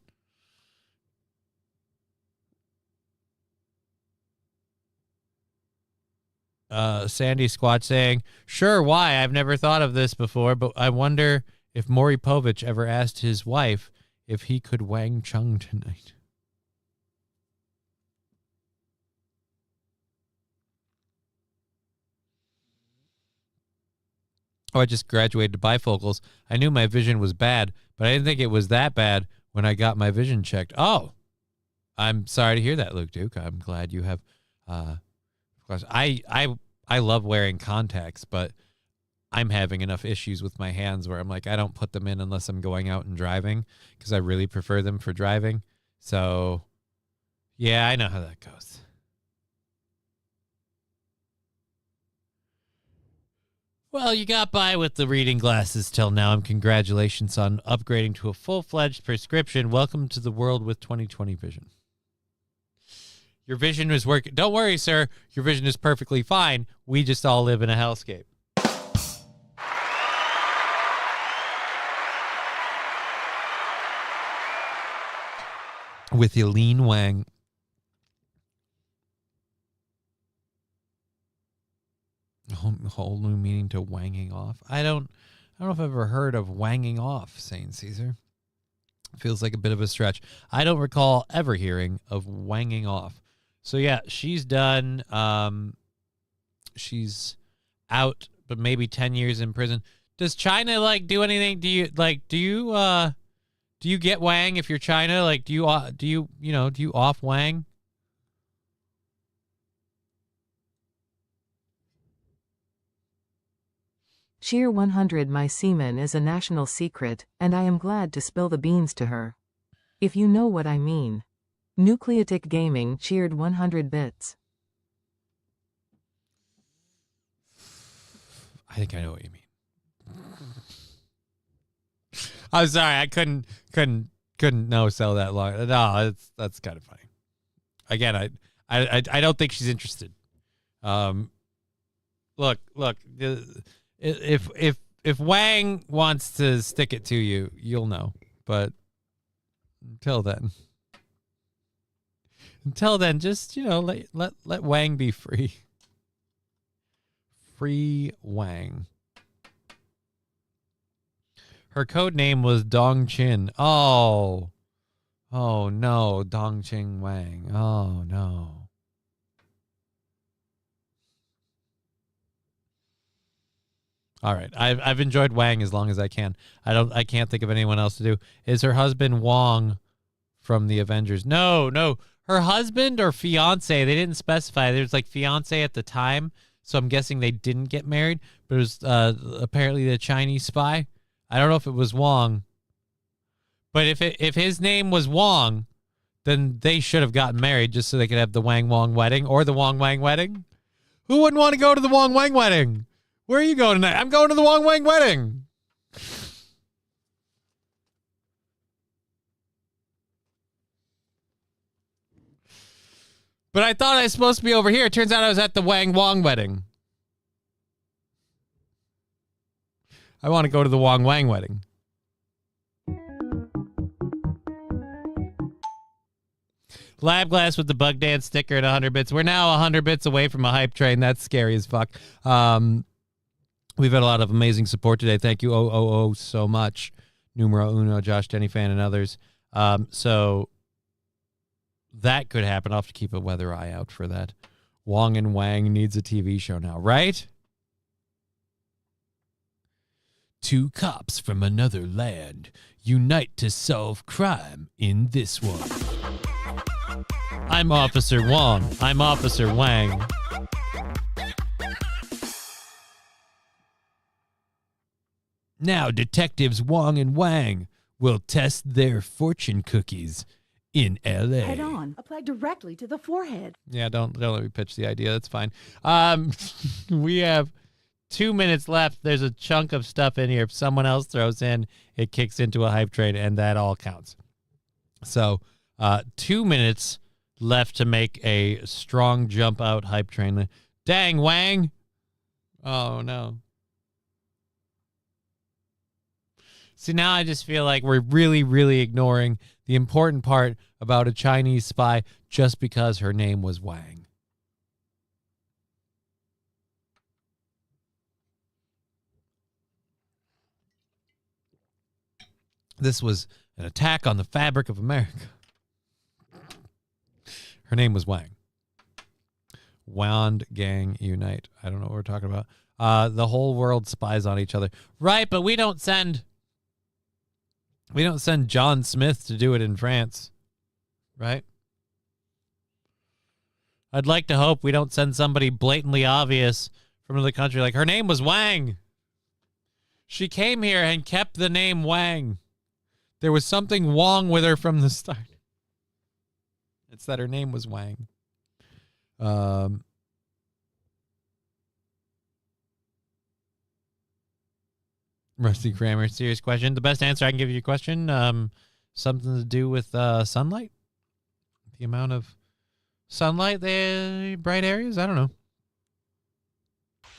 Sandy Squatch saying, sure, why? I've never thought of this before, but I wonder if Maury Povich ever asked his wife if he could Wang Chung tonight. Oh, I just graduated to bifocals. I knew my vision was bad, but I didn't think it was that bad when I got my vision checked. Oh, I'm sorry to hear that, Luke Duke. I'm glad you have. I love wearing contacts, but I'm having enough issues with my hands where I'm like, I don't put them in unless I'm going out and driving because I really prefer them for driving. So, yeah, I know how that goes. Well, you got by with the reading glasses till now, and congratulations on upgrading to a full-fledged prescription. Welcome to the world with 20/20 vision. Your vision is working. Don't worry, sir. Your vision is perfectly fine. We just all live in a hellscape. With Eileen Wang. Whole new meaning to wanging off. I don't know if I've ever heard of wanging off, St. Caesar. Feels like a bit of a stretch. I don't recall ever hearing of wanging off. So yeah, she's done. She's out, but maybe 10 years in prison. Does China do anything? Do you get Wang if you're China? Do you off Wang? Sheer 100 My semen is a national secret, and I am glad to spill the beans to her. If you know what I mean. Nucleotic Gaming cheered 100 bits. I think I know what you mean. I'm sorry, I couldn't no sell that long. No, that's kind of funny. Again, I don't think she's interested. Look. If Wang wants to stick it to you, you'll know. But until then, just let Wang be free. Free Wang. Her code name was Dong Chin. Oh no, Dong Ching Wang. Oh no. All right, I've enjoyed Wang as long as I can. I can't think of anyone else to do. Is her husband Wong from the Avengers? No. Her husband or fiance? They didn't specify. There's fiance at the time, so I'm guessing they didn't get married. But it was apparently the Chinese spy. I don't know if it was Wong, but if his name was Wong, then they should have gotten married just so they could have the Wang Wong wedding or the Wong Wang wedding. Who wouldn't want to go to the Wong Wang wedding? Where are you going tonight? I'm going to the Wong Wang wedding. But I thought I was supposed to be over here. It turns out I was at the Wang Wong wedding. I want to go to the Wang Wang wedding. Lab Glass with the Bug Dance sticker at 100 bits. We're now 100 bits away from a hype train. That's scary as fuck. We've had a lot of amazing support today. Thank you so much. Numero Uno, Josh, Denny Fan, and others. So that could happen. I'll have to keep a weather eye out for that. Wong and Wang needs a TV show now, right? Two cops from another land unite to solve crime in this one. I'm Officer Wong. I'm Officer Wang. Now detectives Wong and Wang will test their fortune cookies in L.A. Head on. Apply directly to the forehead. Yeah, don't let me pitch the idea. That's fine. We have 2 minutes left. There's a chunk of stuff in here. If someone else throws in, it kicks into a hype train, and that all counts. So 2 minutes left to make a strong jump out hype train. Dang, Wang. Oh, no. See, now I just feel like we're really, really ignoring the important part about a Chinese spy just because her name was Wang. This was an attack on the fabric of America. Her name was Wang. Wand Gang Unite. I don't know what we're talking about. The whole world spies on each other. Right, but we don't send John Smith to do it in France. Right? I'd like to hope we don't send somebody blatantly obvious from another country like, her name was Wang. She came here and kept the name Wang. There was something wrong with her from the start. It's that her name was Wang. Rusty Kramer, serious question. The best answer I can give you a question, something to do with sunlight? The amount of sunlight, the bright areas? I don't know.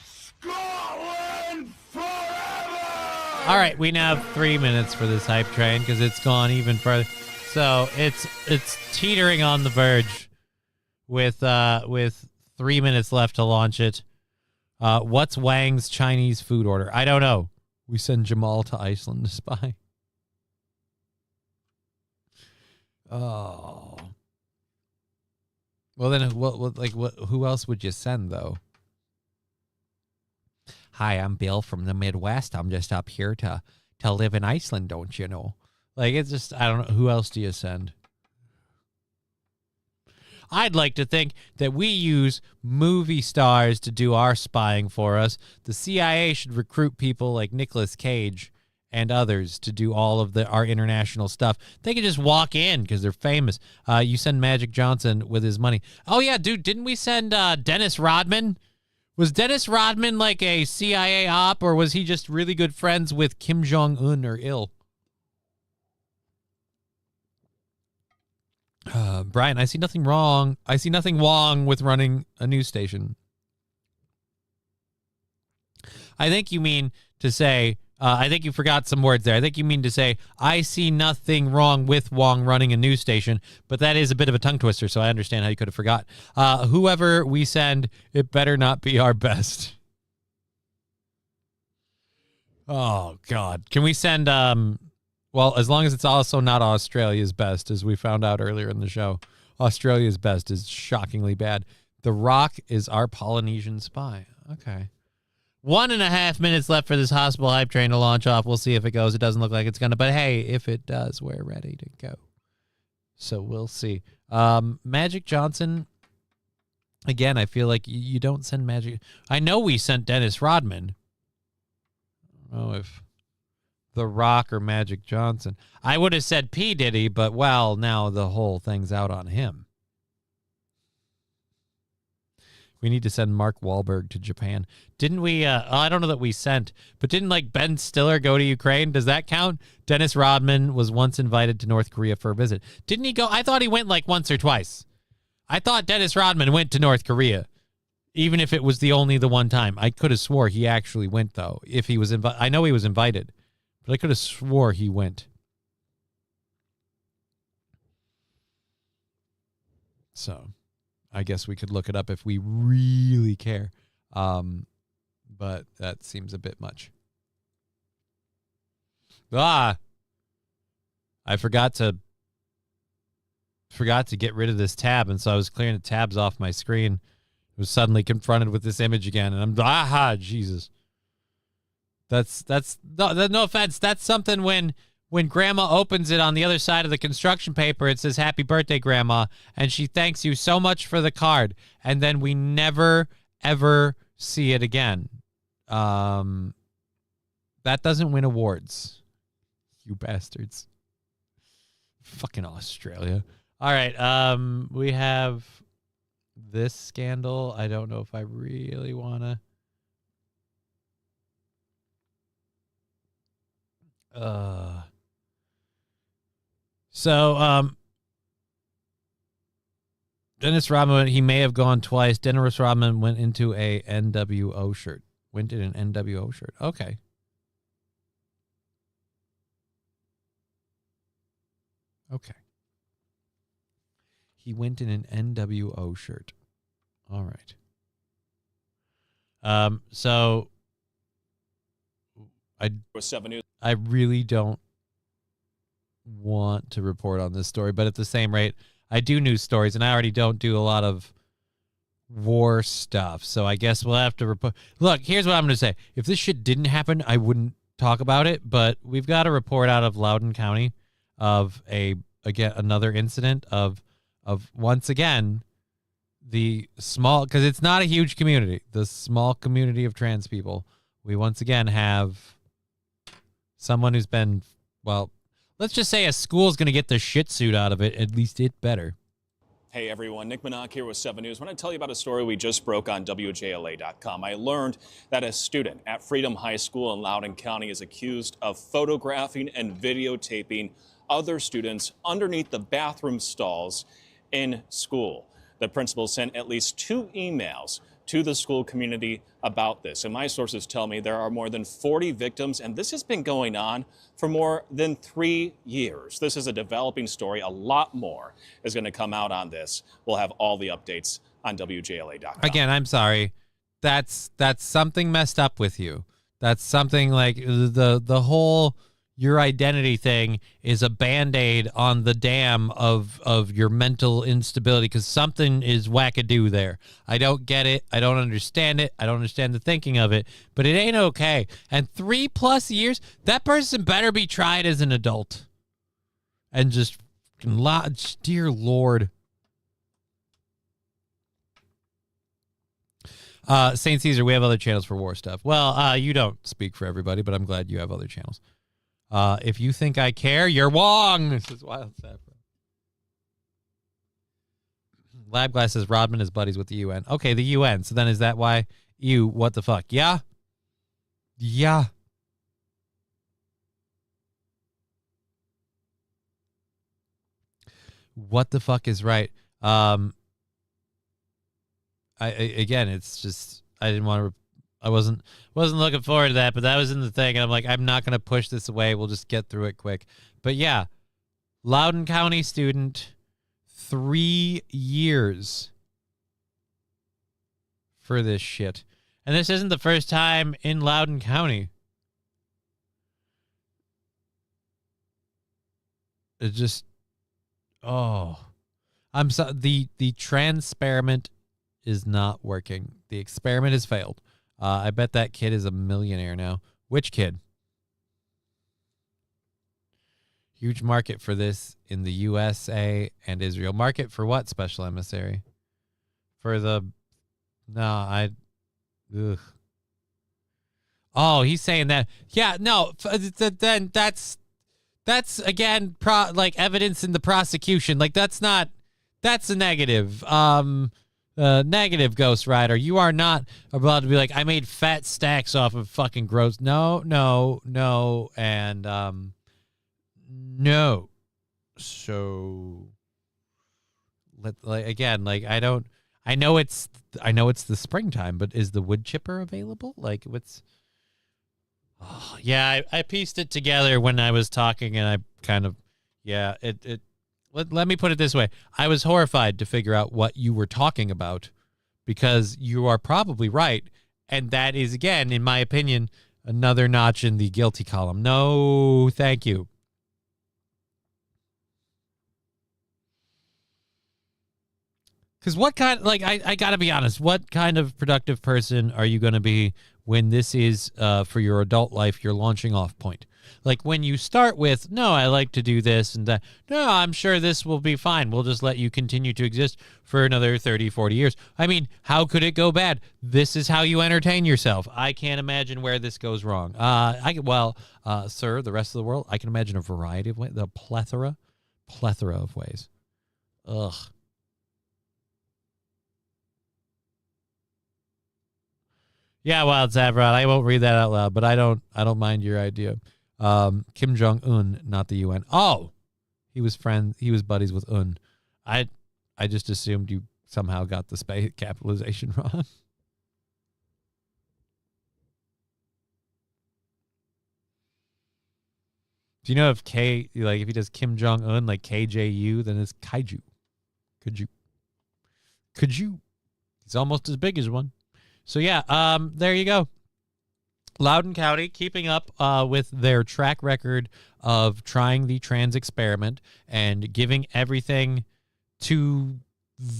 Scotland forever! All right, we now have 3 minutes for this hype train because it's gone even further. So it's teetering on the verge with 3 minutes left to launch it. What's Wang's Chinese food order? I don't know. We send Jamal to Iceland to spy. Oh. Well, then, who else would you send, though? Hi, I'm Bill from the Midwest. I'm just up here to live in Iceland, don't you know? Like, it's just, I don't know. Who else do you send? I'd like to think that we use movie stars to do our spying for us. The CIA should recruit people like Nicolas Cage and others to do all of our international stuff. They could just walk in because they're famous. You send Magic Johnson with his money. Oh, yeah, dude, didn't we send Dennis Rodman? Was Dennis Rodman like a CIA op, or was he just really good friends with Kim Jong-un or Il? Brian, I see nothing wrong. I see nothing wrong with running a news station. I think you mean to say, I think you forgot some words there. I think you mean to say, I see nothing wrong with Wong running a news station, but that is a bit of a tongue twister, so I understand how you could have forgot. Whoever we send, it better not be our best. Oh, God. Can we send, well, as long as it's also not Australia's best, as we found out earlier in the show. Australia's best is shockingly bad. The Rock is our Polynesian spy. Okay. 1.5 minutes left for this hospital hype train to launch off. We'll see if it goes. It doesn't look like it's going to, but hey, if it does, we're ready to go. So we'll see. Magic Johnson, again, I feel like you don't send Magic. I know we sent Dennis Rodman. I don't know if The Rock or Magic Johnson. I would have said P. Diddy, but, well, now the whole thing's out on him. We need to send Mark Wahlberg to Japan. Didn't we, I don't know that we sent, but didn't, like, Ben Stiller go to Ukraine? Does that count? Dennis Rodman was once invited to North Korea for a visit. Didn't he go? I thought he went, like, once or twice. I thought Dennis Rodman went to North Korea. Even if it was the one time. I could have swore he actually went, though. If he was invited. I know he was invited, but I could have swore he went. So I guess we could look it up if we really care. But that seems a bit much. I forgot to get rid of this tab, and so I was clearing the tabs off my screen. I was suddenly confronted with this image again, and I'm Jesus. That's no offense. That's something when Grandma opens it on the other side of the construction paper, it says "Happy Birthday, Grandma," and she thanks you so much for the card, and then we never ever see it again. That doesn't win awards, you bastards. Fucking Australia. All right, we have this scandal. I don't know if I really want to. Dennis Rodman, he may have gone twice. Dennis Rodman went into a NWO shirt. Went in an NWO shirt. Okay. Okay. He went in an NWO shirt. All right. So I really don't want to report on this story, but at the same rate, I do news stories, and I already don't do a lot of war stuff. So I guess we'll have to report. Look, here's what I'm going to say. If this shit didn't happen, I wouldn't talk about it, but we've got a report out of Loudoun County of another incident of once again the small, because it's not a huge community, the small community of trans people. We once again have someone who's been, well, let's just say a school's going to get the shit suit out of it. At least it better. Hey everyone, Nick Minogue here with 7 News. I want to tell you about a story we just broke on WJLA.com. I learned that a student at Freedom High School in Loudoun County is accused of photographing and videotaping other students underneath the bathroom stalls in school. The principal sent at least 2 emails to the school community about this. And my sources tell me there are more than 40 victims, and this has been going on for more than 3 years. This is a developing story. A lot more is going to come out on this. We'll have all the updates on WJLA.com. Again, I'm sorry. That's something messed up with you. That's something like the whole your identity thing is a Band-Aid on the dam of your mental instability, because something is wackadoo there. I don't get it. I don't understand it. I don't understand the thinking of it, but it ain't okay. And 3+ years, that person better be tried as an adult. And just, dear Lord. St. Caesar, we have other channels for war stuff. Well, you don't speak for everybody, but I'm glad you have other channels. If you think I care, you're wrong. This is wild stuff. Labglass says Rodman is buddies with the UN. Okay, the UN. So then is that why what the fuck? Yeah? Yeah. What the fuck is right? Again, it's just, I didn't want to, I wasn't looking forward to that, but that was in the thing, and I'm like, I'm not going to push this away. We'll just get through it quick. But yeah, Loudoun County student, 3 years for this shit. And this isn't the first time in Loudoun County. It just, I'm so, the transperiment is not working. The experiment has failed. I bet that kid is a millionaire now. Which kid? Huge market for this in the USA and Israel. Market for what, Special Emissary? For the... No, Ugh. Oh, he's saying that. Yeah, no, then that's again, evidence in the prosecution. Like, that's a negative. Negative, Ghost Rider. You are not about to be like, I made fat stacks off of fucking gross. No, and no. So, I I know it's the springtime, but is the wood chipper available? Like, what's? Oh, yeah, I pieced it together when I was talking, and I kind of, yeah, it. Let me put it this way: I was horrified to figure out what you were talking about, because you are probably right, and that is, again, in my opinion, another notch in the guilty column. No, thank you. Because what kind, like, I got to be honest, what kind of productive person are you going to be when this is, for your adult life, your launching off point? Like, when you start with, no, I like to do this and that. No, I'm sure this will be fine. We'll just let you continue to exist for another 30, 40 years. I mean, how could it go bad? This is how you entertain yourself. I can't imagine where this goes wrong. Sir, the rest of the world, I can imagine a variety of ways, the plethora of ways. Ugh. Yeah, Wild Saffron. I won't read that out loud, but I don't mind your idea. Kim Jong-un, not the UN. Oh, he was buddies with Un. I just assumed you somehow got the space capitalization wrong. Do you know if if he does Kim Jong-un like KJU, then it's Kaiju. Could you? He's almost as big as one. So, yeah, there you go. Loudoun County keeping up with their track record of trying the trans experiment and giving everything to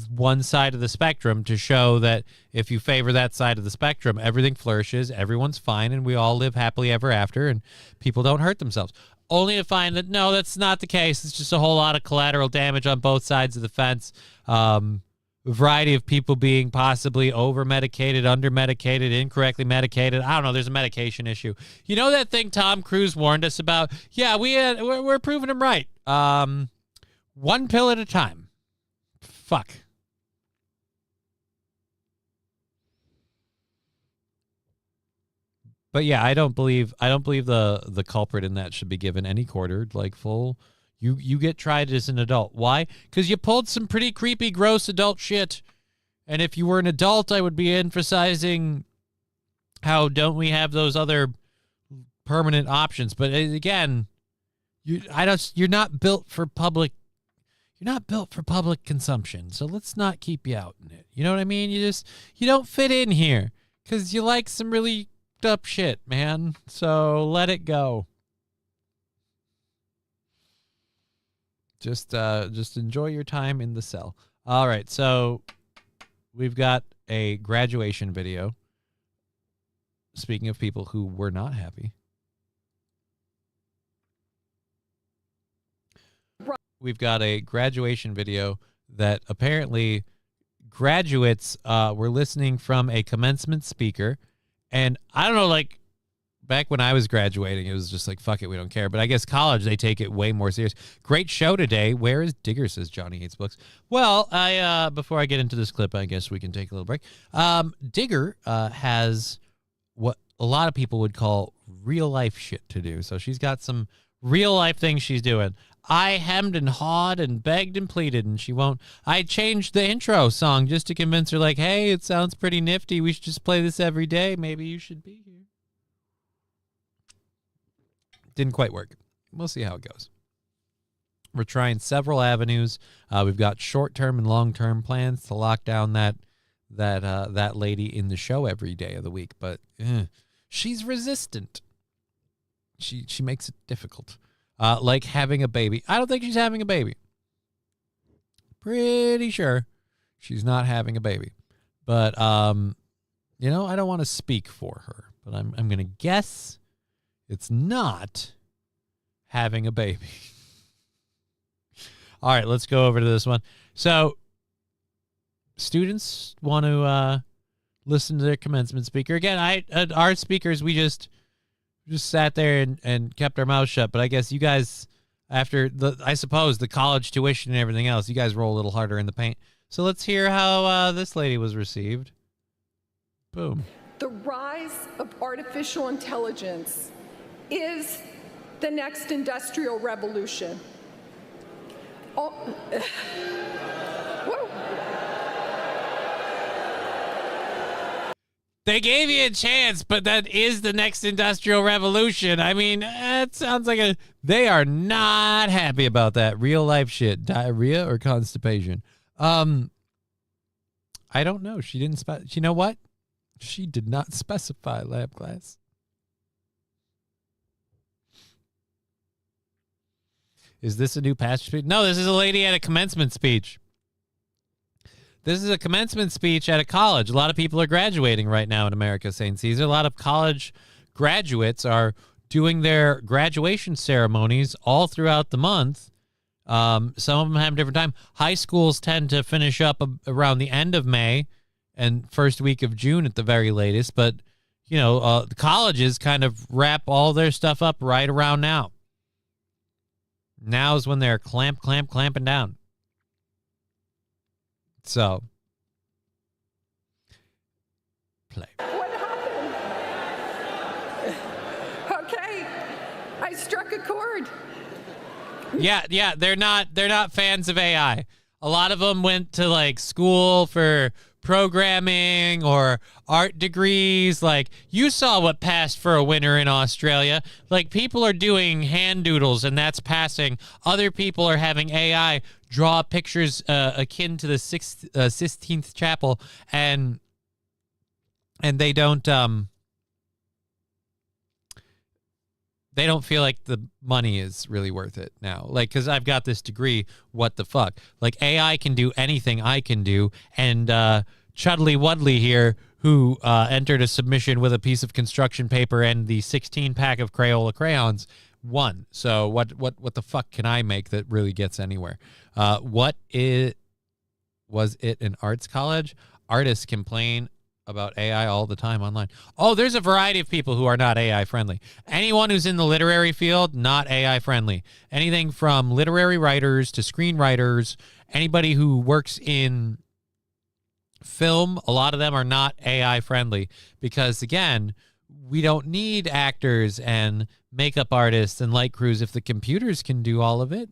one side of the spectrum to show that if you favor that side of the spectrum, everything flourishes, everyone's fine, and we all live happily ever after, and people don't hurt themselves. Only to find that, no, that's not the case. It's just a whole lot of collateral damage on both sides of the fence. A variety of people being possibly over-medicated, under-medicated, incorrectly medicated. I don't know. There's a medication issue. You know that thing Tom Cruise warned us about? Yeah, we're proving him right. One pill at a time. Fuck. But yeah, I don't believe the culprit in that should be given any quarter, like full. You get tried as an adult. Why? Because you pulled some pretty creepy, gross adult shit. And if you were an adult, I would be emphasizing how don't we have those other permanent options. But again, you're not built for public. You're not built for public consumption. So let's not keep you out in it. You know what I mean? You don't fit in here because you like some really up shit, man. So let it go. Just enjoy your time in the cell. All right, so we've got a graduation video. Speaking of people who were not happy. We've got a graduation video that apparently graduates were listening from a commencement speaker. And I don't know, like, back when I was graduating, it was just like, fuck it, we don't care. But I guess college, they take it way more serious. Great show today. Where is Digger, says Johnny Hates Books. Well, before I get into this clip, I guess we can take a little break. Digger has what a lot of people would call real-life shit to do. So she's got some real-life things she's doing. I hemmed and hawed and begged and pleaded, and she won't. I changed the intro song just to convince her, like, hey, it sounds pretty nifty. We should just play this every day. Maybe you should be here. Didn't quite work. We'll see how it goes. We're trying several avenues. We've got short-term and long-term plans to lock down that lady in the show every day of the week, but she's resistant. She makes it difficult. Like having a baby. I don't think she's having a baby. Pretty sure she's not having a baby. But I don't want to speak for her, but I'm going to guess it's not having a baby. All right, let's go over to this one. So, students want to listen to their commencement speaker. Again, our speakers, we just sat there and kept our mouths shut. But I guess you guys, after I suppose the college tuition and everything else, you guys roll a little harder in the paint. So let's hear how this lady was received. Boom. The rise of artificial intelligence is the next industrial revolution. They gave you a chance, but that is the next industrial revolution. I mean, it sounds like they are not happy about that real life shit. Diarrhea or constipation? I don't know. She didn't you know what? She did not specify lab class. Is this a new pastor speech? No, this is a lady at a commencement speech. This is a commencement speech at a college. A lot of people are graduating right now in America, St. Caesar. A lot of college graduates are doing their graduation ceremonies all throughout the month. Some of them have different time. High schools tend to finish up around the end of May and first week of June at the very latest. But, the colleges kind of wrap all their stuff up right around now. Now's when they're clamping down. So, play. What happened? Okay, I struck a chord. Yeah, they're not fans of AI. A lot of them went to like school for programming or art degrees. Like, you saw what passed for a winner in Australia. Like, people are doing hand doodles and that's passing. Other people are having AI draw pictures akin to the Sistine Chapel, and they don't feel like the money is really worth it now. Like, because I've got this degree, what the fuck? Like, AI can do anything I can do, and Chudley Wudley here, who entered a submission with a piece of construction paper and the 16-pack of Crayola crayons, won. So what the fuck can I make that really gets anywhere? Was it an arts college? Artists complain about AI all the time online. Oh, there's a variety of people who are not AI friendly. Anyone who's in the literary field, not AI friendly. Anything from literary writers to screenwriters, anybody who works in film, a lot of them are not AI friendly because, again, we don't need actors and makeup artists and light crews if the computers can do all of it.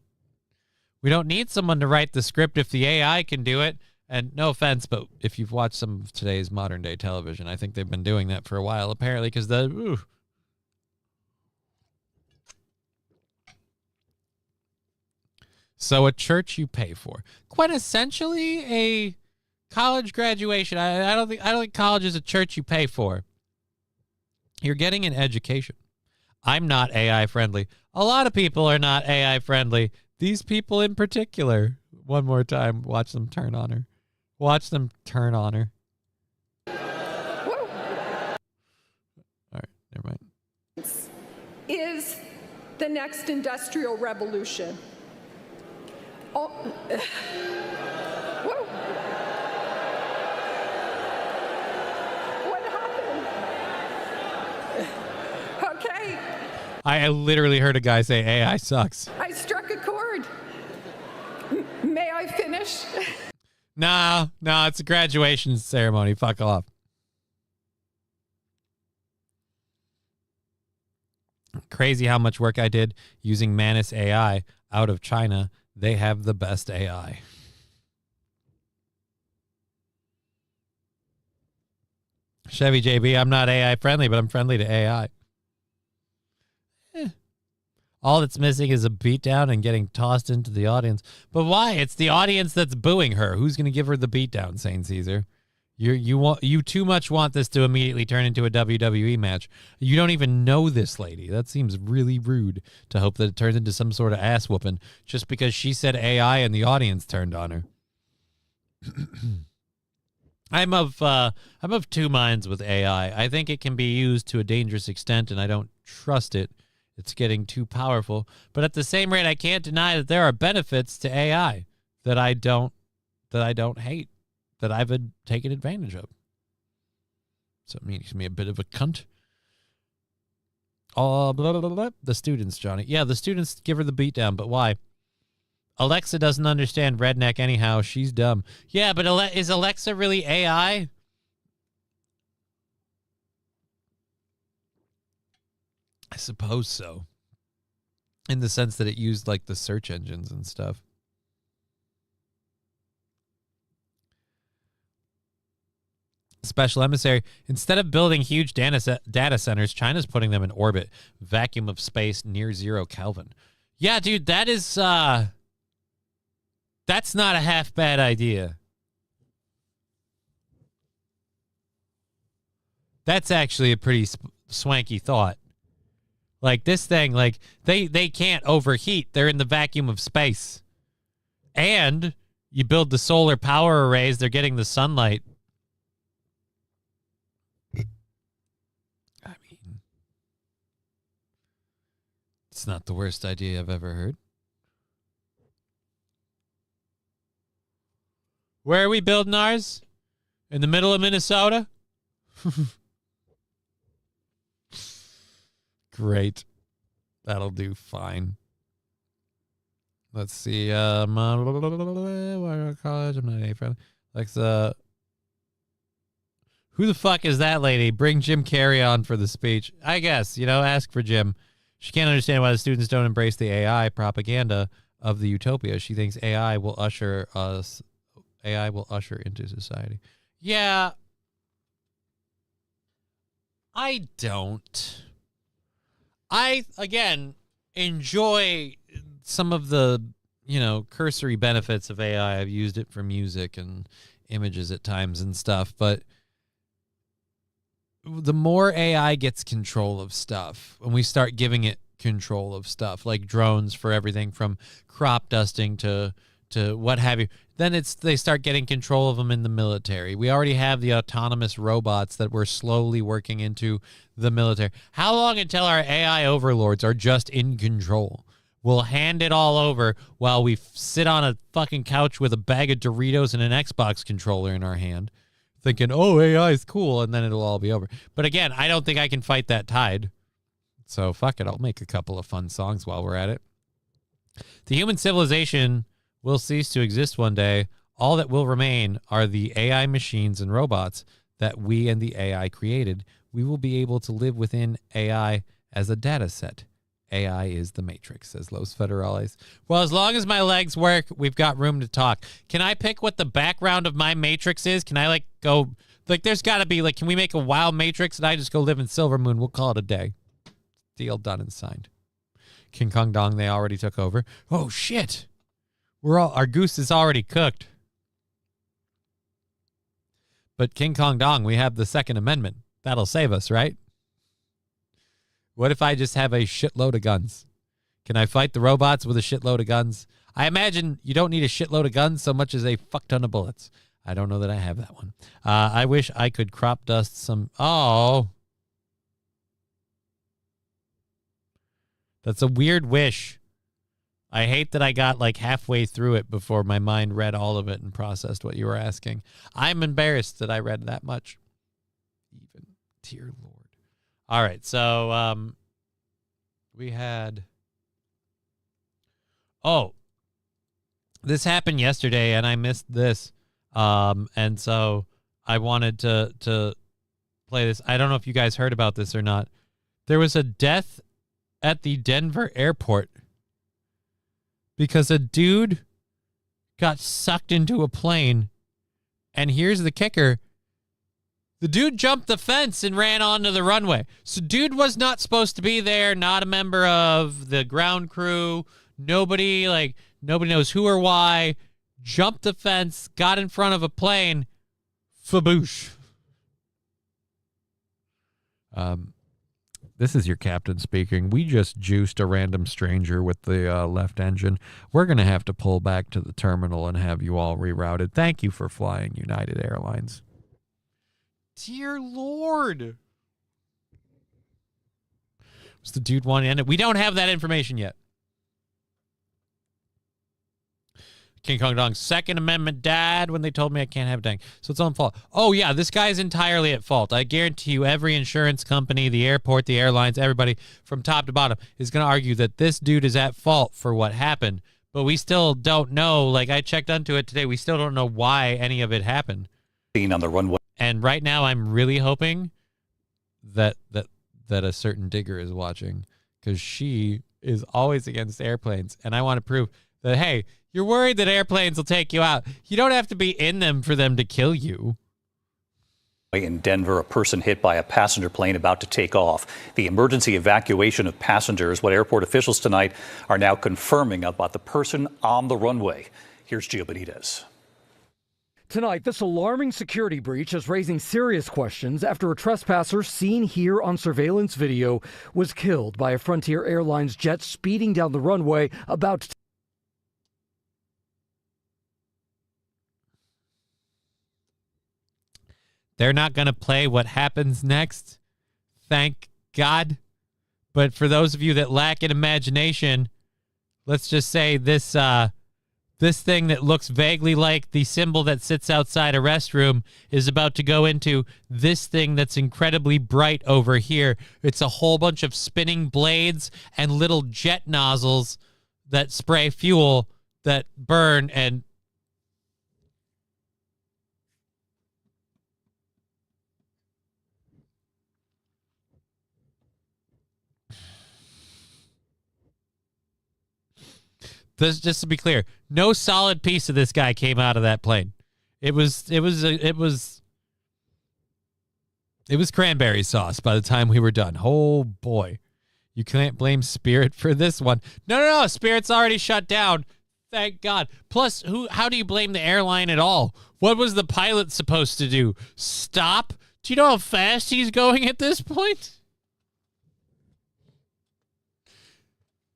We don't need someone to write the script if the AI can do it. And no offense, but if you've watched some of today's modern day television, I think they've been doing that for a while, apparently, because So a church you pay for. Quintessentially a college graduation. I don't think college is a church you pay for. You're getting an education. I'm not AI friendly. A lot of people are not AI friendly. These people in particular. One more time. Watch them turn on her. Watch them turn on her. All right, never mind. Is the next industrial revolution. Oh, whoa. What happened? Okay. I literally heard a guy say AI sucks. I struck a chord. May I finish? No, it's a graduation ceremony. Fuck off. Crazy how much work I did using Manus AI out of China. They have the best AI. Chevy JB, I'm not AI friendly, but I'm friendly to AI. All that's missing is a beatdown and getting tossed into the audience. But why? It's the audience that's booing her. Who's going to give her the beatdown, St. Caesar? You too much want this to immediately turn into a WWE match. You don't even know this lady. That seems really rude to hope that it turns into some sort of ass whooping just because she said AI and the audience turned on her. I'm of two minds with AI. I think it can be used to a dangerous extent, and I don't trust it. It's getting too powerful. But at the same rate, I can't deny that there are benefits to AI that I don't hate, that I've taken advantage of. So it makes me a bit of a cunt. Blah, blah, blah, blah. The students, Johnny. Yeah, the students give her the beatdown, but why? Alexa doesn't understand redneck anyhow. She's dumb. Yeah, but is Alexa really AI? I suppose so. In the sense that it used like the search engines and stuff. special emissary. Instead of building huge data centers, China's putting them in orbit. Vacuum of space near 0 Kelvin. Yeah, dude, that is that's not a half bad idea. That's actually a pretty swanky thought. Like this thing, like they can't overheat. They're in the vacuum of space. And you build the solar power arrays, they're getting the sunlight. I mean, it's not the worst idea I've ever heard. Where are we building ours? In the middle of Minnesota? Great. That'll do fine. Let's see. College. I'm not A-friendly. Alexa. Who the fuck is that lady? Bring Jim Carrey on for the speech. I guess, ask for Jim. She can't understand why the students don't embrace the AI propaganda of the utopia. She thinks AI will usher into society. Yeah. I don't. I, again, enjoy some of the, cursory benefits of AI. I've used it for music and images at times and stuff, but the more AI gets control of stuff, when we start giving it control of stuff, like drones for everything from crop dusting to what have you, then they start getting control of them in the military. We already have the autonomous robots that we're slowly working into the military. How long until our AI overlords are just in control? We'll hand it all over while we sit on a fucking couch with a bag of Doritos and an Xbox controller in our hand, thinking, oh, AI is cool, and then it'll all be over. But again, I don't think I can fight that tide. So fuck it, I'll make a couple of fun songs while we're at it. The human civilization will cease to exist one day. All that will remain are the AI machines and robots that we and the AI created. We will be able to live within AI as a data set. AI is the Matrix, says Los Federales. Well, as long as my legs work, we've got room to talk. Can I pick what the background of my Matrix is? Can I, go... there's got to be, can we make a wild Matrix and I just go live in Silver Moon? We'll call it a day. Deal done and signed. King Kong Dong, they already took over. Oh, shit. Our goose is already cooked. But King Kong Dong, we have the Second Amendment. That'll save us, right? What if I just have a shitload of guns? Can I fight the robots with a shitload of guns? I imagine you don't need a shitload of guns so much as a fuck ton of bullets. I don't know that I have that one. I wish I could crop dust some... Oh. That's a weird wish. I hate that I got halfway through it before my mind read all of it and processed what you were asking. I'm embarrassed that I read that much. Even, dear Lord. All right, so we had... Oh, this happened yesterday, and I missed this. And so I wanted to play this. I don't know if you guys heard about this or not. There was a death at the Denver airport because a dude got sucked into a plane. And here's the kicker. The dude jumped the fence and ran onto the runway. So dude was not supposed to be there, not a member of the ground crew. Nobody knows who or why. Jumped the fence, got in front of a plane. Faboosh. This is your captain speaking. We just juiced a random stranger with the left engine. We're going to have to pull back to the terminal and have you all rerouted. Thank you for flying United Airlines. Dear Lord. Was the dude wanting to end it? We don't have that information yet. King Kong Dong's Second Amendment died when they told me I can't have dang. So it's on fault. Oh, yeah, this guy's entirely at fault. I guarantee you every insurance company, the airport, the airlines, everybody from top to bottom is going to argue that this dude is at fault for what happened. But we still don't know. I checked onto it today. We still don't know why any of it happened. Being on the runway. And right now I'm really hoping that a certain digger is watching because she is always against airplanes. And I want to prove that, hey, you're worried that airplanes will take you out. You don't have to be in them for them to kill you. In Denver, a person hit by a passenger plane about to take off. The emergency evacuation of passengers, what airport officials tonight are now confirming about the person on the runway. Here's Gio Benitez. Tonight, this alarming security breach is raising serious questions after a trespasser seen here on surveillance video was killed by a Frontier Airlines jet speeding down the runway about to. They're not going to play what happens next. Thank God. But for those of you that lack an imagination, let's just say this thing that looks vaguely like the symbol that sits outside a restroom is about to go into this thing that's incredibly bright over here. It's a whole bunch of spinning blades and little jet nozzles that spray fuel that burn and just to be clear, no solid piece of this guy came out of that plane. It was cranberry sauce by the time we were done. Oh boy. You can't blame Spirit for this one. No, Spirit's already shut down. Thank God. Plus, how do you blame the airline at all? What was the pilot supposed to do? Stop? Do you know how fast he's going at this point?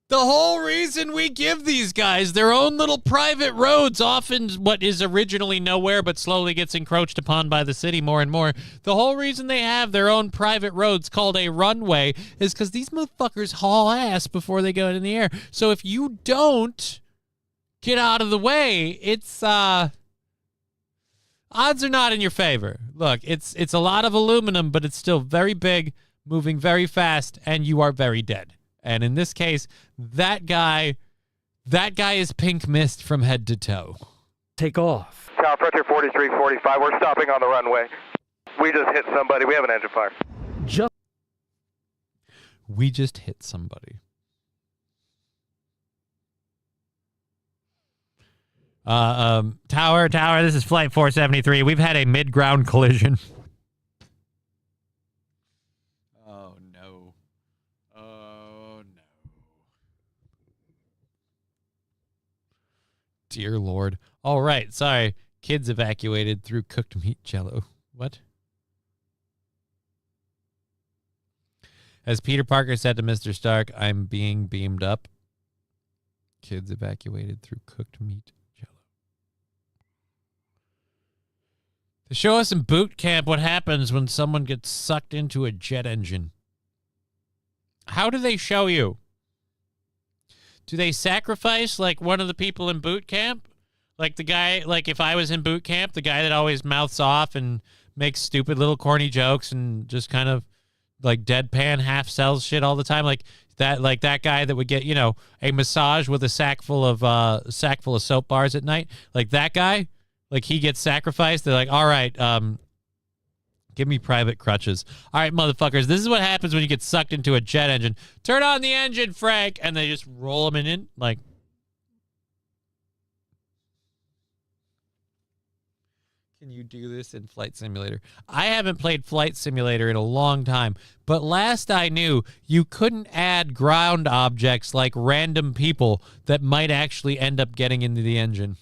The whole reason we give these guys their own little private roads, often what is originally nowhere but slowly gets encroached upon by the city more and more, the whole reason they have their own private roads called a runway is because these motherfuckers haul ass before they go in the air. So if you don't get out of the way, it's odds are not in your favor. Look, it's a lot of aluminum, but it's still very big, moving very fast, and you are very dead. And in this case, that guy is pink mist from head to toe. Take off. Tower Frontier 4345, we're stopping on the runway. We just hit somebody. We have an engine fire. We just hit somebody. Tower, this is Flight 473. We've had a mid-ground collision. Dear Lord. All right. Sorry. Kids evacuated through cooked meat jello. What? As Peter Parker said to Mr. Stark, I'm being beamed up. Kids evacuated through cooked meat jello. To show us in boot camp what happens when someone gets sucked into a jet engine. How do they show you? Do they sacrifice like one of the people in boot camp? Like the guy, like if I was in boot camp, the guy that always mouths off and makes stupid little corny jokes and just kind of like deadpan half sells shit all the time. Like that guy that would get, a massage with a sack full of soap bars at night. Like that guy, like he gets sacrificed. They're like, all right, give me private crutches. All right, motherfuckers, this is what happens when you get sucked into a jet engine. Turn on the engine, Frank. And they just roll them in. Like, can you do this in Flight Simulator? I haven't played Flight Simulator in a long time, but last I knew, you couldn't add ground objects like random people that might actually end up getting into the engine.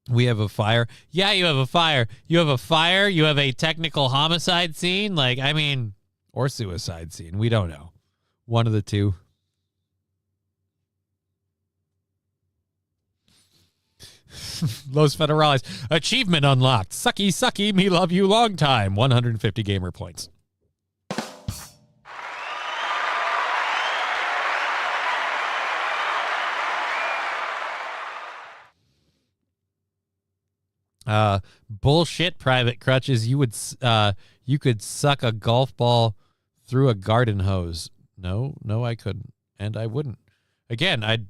We have a fire. Yeah, you have a fire. You have a fire. You have a technical homicide scene. Or suicide scene. We don't know. One of the two. Los Federales. Achievement unlocked. Sucky, sucky, me love you long time. 150 gamer points. Bullshit, Private Crutches. You could suck a golf ball through a garden hose. No, I couldn't. And I wouldn't. Again, I'd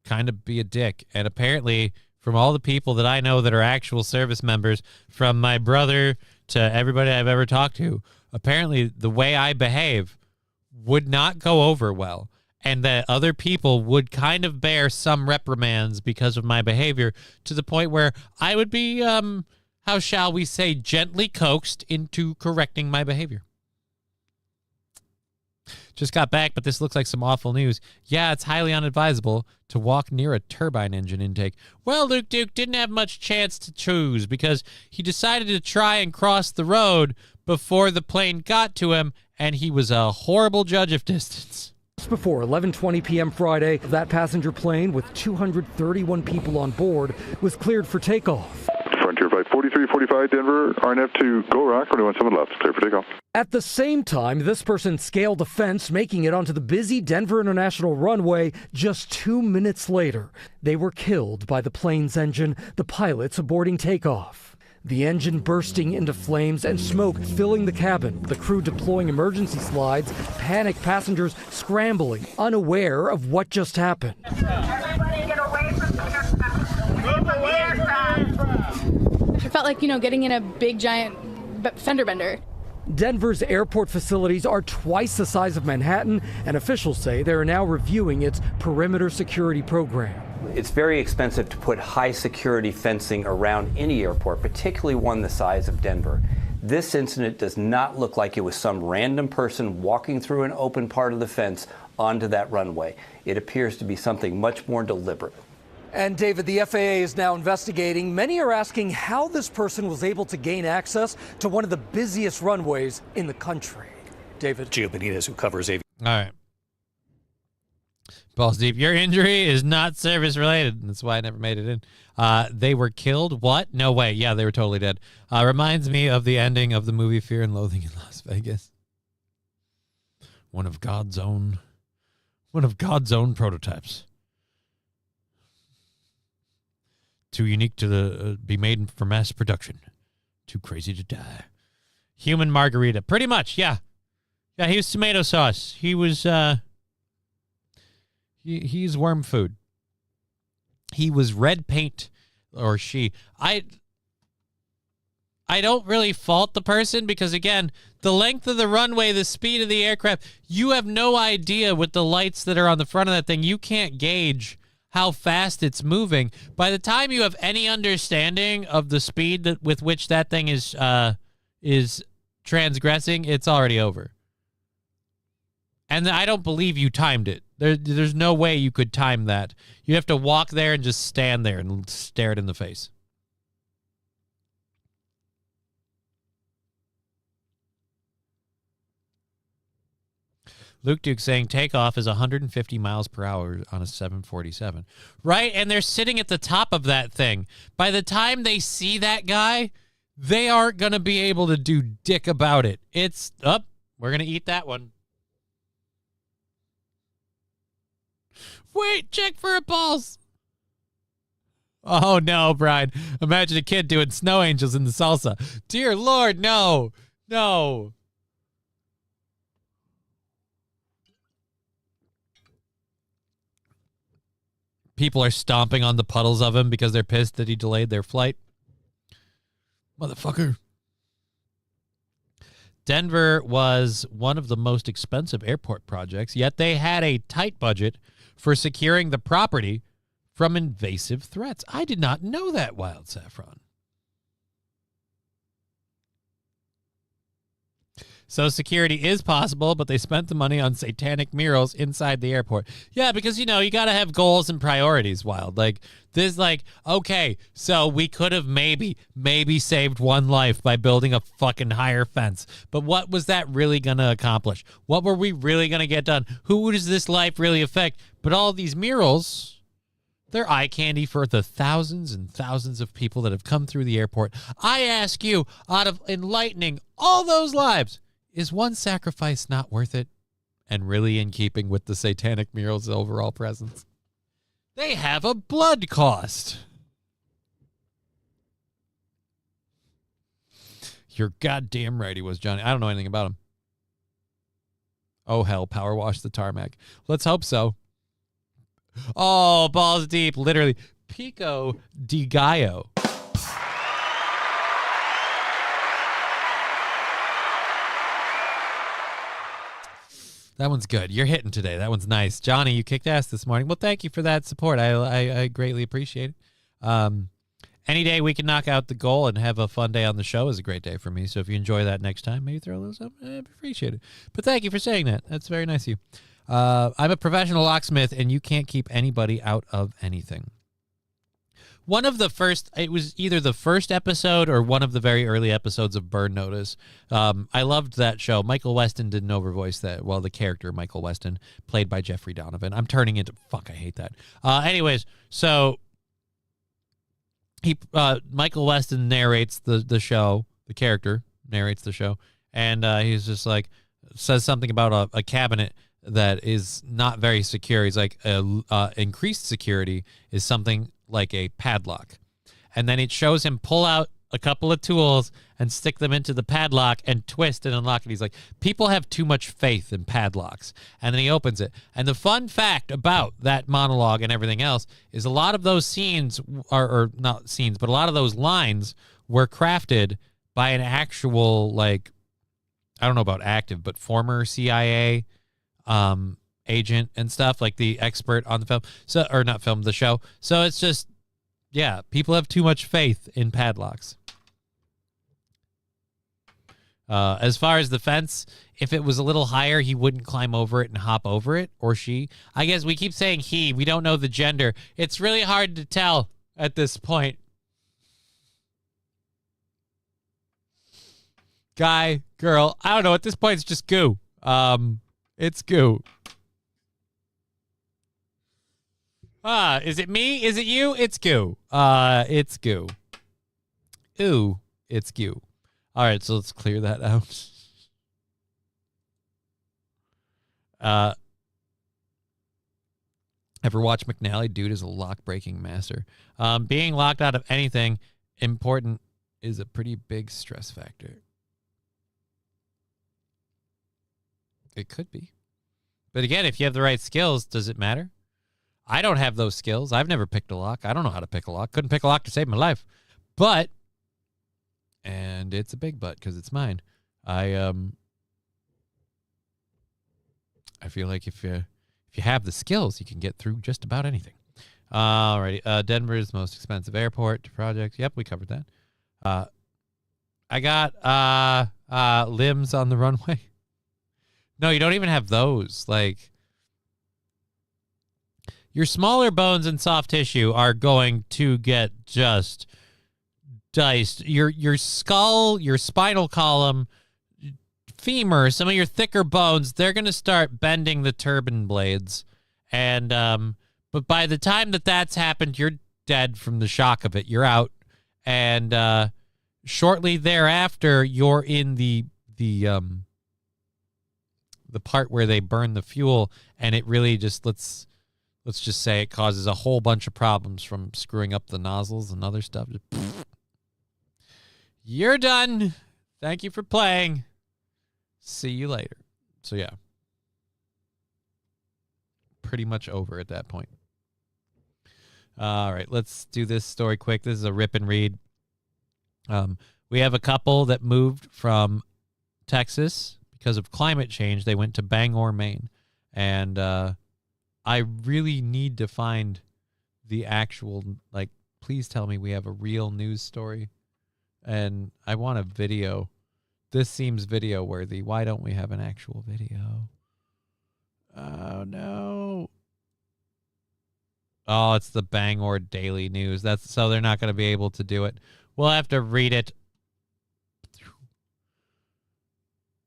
kind of be a dick. And apparently, from all the people that I know that are actual service members, from my brother to everybody I've ever talked to, apparently the way I behave would not go over well. and that other people would kind of bear some reprimands because of my behavior, to the point where I would be, how shall we say, gently coaxed into correcting my behavior. Just got back, but this looks like some awful news. Yeah, it's highly unadvisable to walk near a turbine engine intake. Well, Luke Duke didn't have much chance to choose because he decided to try and cross the road before the plane got to him, and he was a horrible judge of distance. Just before 11:20 p.m. Friday, that passenger plane with 231 people on board was cleared for takeoff. Frontier Flight 4345 Denver, RNF to Go Rock, 417 left, clear for takeoff. At the same time, this person scaled a fence, making it onto the busy Denver International runway just 2 minutes later. They were killed by the plane's engine, the pilots aborting takeoff. The engine bursting into flames and smoke filling the cabin, the crew deploying emergency slides, panicked passengers scrambling, unaware of what just happened. Everybody get away from the aircraft. It felt like, getting in a big, giant fender bender. Denver's airport facilities are twice the size of Manhattan, and officials say they are now reviewing its perimeter security program. It's very expensive to put high security fencing around any airport, particularly one the size of Denver. This incident does not look like it was some random person walking through an open part of the fence onto that runway. It appears to be something much more deliberate. And David, the FAA is now investigating. Many are asking how this person was able to gain access to one of the busiest runways in the country. David. Gio Benitez, who covers aviation. All right. Balls deep. Your injury is not service related. That's why I never made it in. They were killed. What? No way. Yeah, they were totally dead. Reminds me of the ending of the movie Fear and Loathing in Las Vegas. One of God's own prototypes. Too unique to be made for mass production. Too crazy to die. Human margarita. Pretty much, yeah. Yeah, he was tomato sauce. He was, he's worm food. He was red paint, or she. I don't really fault the person because, again, the length of the runway, the speed of the aircraft, you have no idea with the lights that are on the front of that thing. You can't gauge how fast it's moving. By the time you have any understanding of the speed with which that thing is transgressing, it's already over. And I don't believe you timed it. There's no way you could time that. You have to walk there and just stand there and stare it in the face. Luke Duke saying takeoff is 150 miles per hour on a 747. Right? And they're sitting at the top of that thing. By the time they see that guy, they aren't going to be able to do dick about it. It's up. We're going to eat that one. Wait, check for a pulse. Oh, no, Brian. Imagine a kid doing snow angels in the salsa. Dear Lord, no. No. People are stomping on the puddles of him because they're pissed that he delayed their flight. Motherfucker. Denver was one of the most expensive airport projects, yet they had a tight budget for securing the property from invasive threats. I did not know that, Wild Saffron. So security is possible, but they spent the money on satanic murals inside the airport. Yeah, because, you got to have goals and priorities, Wild. Like, this, okay, so we could have maybe saved one life by building a fucking higher fence. But what was that really going to accomplish? What were we really going to get done? Who does this life really affect? But all these murals, they're eye candy for the thousands and thousands of people that have come through the airport. I ask you, out of enlightening all those lives, is one sacrifice not worth it and really in keeping with the satanic mural's overall presence? They have a blood cost. You're goddamn right he was, Johnny. I don't know anything about him. Oh, hell, power wash the tarmac. Let's hope so. Oh, balls deep, literally. Pico de Gallo. That one's good. You're hitting today. That one's nice. Johnny, you kicked ass this morning. Well, thank you for that support. I greatly appreciate it. Any day we can knock out the goal and have a fun day on the show is a great day for me. So if you enjoy that next time, maybe throw a little something. I appreciate it. But thank you for saying that. That's very nice of you. I'm a professional locksmith, and you can't keep anybody out of anything. One of the first, it was either the first episode or one of the very early episodes of Burn Notice. I loved that show. Michael Weston didn't overvoice that. Well, the character Michael Weston, played by Jeffrey Donovan. I'm turning into, fuck, I hate that. Anyways, so Michael Weston narrates the show. The character narrates the show. And he's just like, says something about a cabinet that is not very secure. He's like, increased security is something like a padlock. And then it shows him pull out a couple of tools and stick them into the padlock and twist and unlock it. He's like, people have too much faith in padlocks. And then he opens it. And the fun fact about that monologue and everything else is a lot of those scenes or not scenes, but a lot of those lines were crafted by an actual, like, I don't know about active, but former CIA agent and stuff, like the expert on the film, so, or not film, the show. So it's just, yeah, people have too much faith in padlocks. As far as the fence, if it was a little higher, he wouldn't climb over it and hop over it, or she. I guess we keep saying he. We don't know the gender. It's really hard to tell at this point. Guy, girl, I don't know. At this point, it's just goo. It's goo. Is it me? Is it you? It's goo. It's goo. Ooh, it's goo. All right, so let's clear that out. Ever watch McNally? Dude is a lock-breaking master. Being locked out of anything important is a pretty big stress factor. It could be. But again, if you have the right skills, does it matter? I don't have those skills. I've never picked a lock. I don't know how to pick a lock. Couldn't pick a lock to save my life. But, and it's a big but because it's mine. I feel like if you have the skills, you can get through just about anything. Alrighty. Denver's most expensive airport project. Yep, we covered that. I got limbs on the runway. No, you don't even have those. Like, your smaller bones and soft tissue are going to get just diced. Your skull, your spinal column, femur, some of your thicker bones, they're going to start bending the turbine blades. And but by the time that's happened, you're dead from the shock of it. You're out. And shortly thereafter, you're in the part where they burn the fuel, and it really just let's just say it causes a whole bunch of problems from screwing up the nozzles and other stuff. You're done. Thank you for playing. See you later. So yeah, pretty much over at that point. All right, let's do this story quick. This is a rip and read. We have a couple that moved from Texas because of climate change. They went to Bangor, Maine. And I really need to find the actual, like, please tell me we have a real news story. And I want a video. This seems video worthy. Why don't we have an actual video? Oh, no. Oh, it's the Bangor Daily News. So they're not going to be able to do it. We'll have to read it.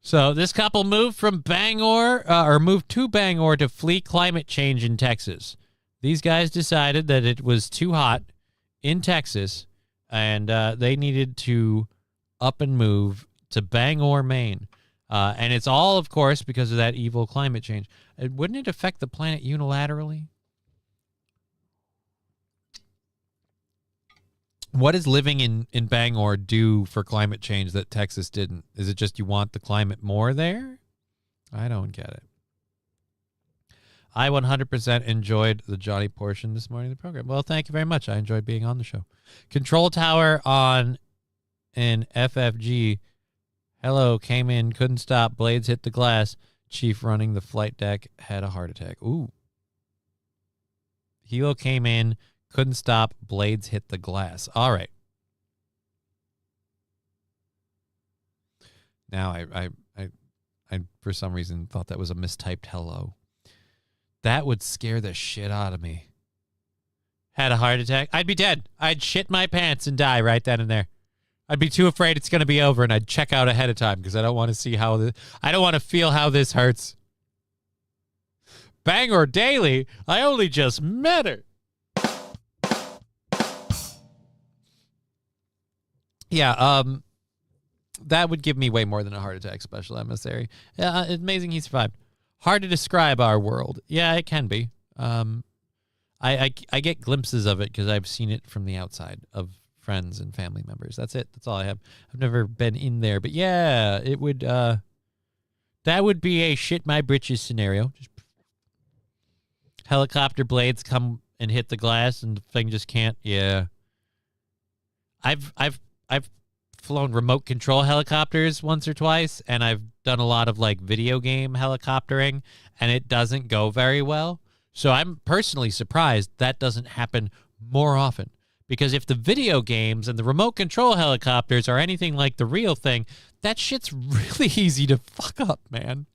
So this couple moved from Bangor, or moved to Bangor to flee climate change in Texas. These guys decided that it was too hot in Texas, and they needed to up and move to Bangor, Maine. And it's all, of course, because of that evil climate change. Wouldn't it affect the planet unilaterally? What does living in Bangor do for climate change that Texas didn't? Is it just you want the climate more there? I don't get it. I 100% enjoyed the Johnny portion this morning of the program. Well, thank you very much. I enjoyed being on the show. Control tower on an FFG. Hello, came in, couldn't stop. Blades hit the glass. Chief running the flight deck had a heart attack. Ooh. Helo came in, couldn't stop, blades hit the glass. All right. Now I for some reason thought that was a mistyped hello. That would scare the shit out of me. Had a heart attack. I'd be dead. I'd shit my pants and die right then and there. I'd be too afraid it's going to be over, and I'd check out ahead of time because I don't want to see how I don't want to feel how this hurts. Bangor Daily, I only just met her. Yeah, that would give me way more than a heart attack, special emissary. Yeah, it's amazing he survived. Hard to describe our world. Yeah, it can be. I get glimpses of it because I've seen it from the outside of friends and family members. That's it. That's all I have. I've never been in there, but yeah, it would. That would be a shit my britches scenario. Just helicopter blades come and hit the glass, and the thing just can't. Yeah, I've flown remote control helicopters once or twice, and I've done a lot of like video game helicoptering, and it doesn't go very well. So I'm personally surprised that doesn't happen more often. Because if the video games and the remote control helicopters are anything like the real thing, that shit's really easy to fuck up, man.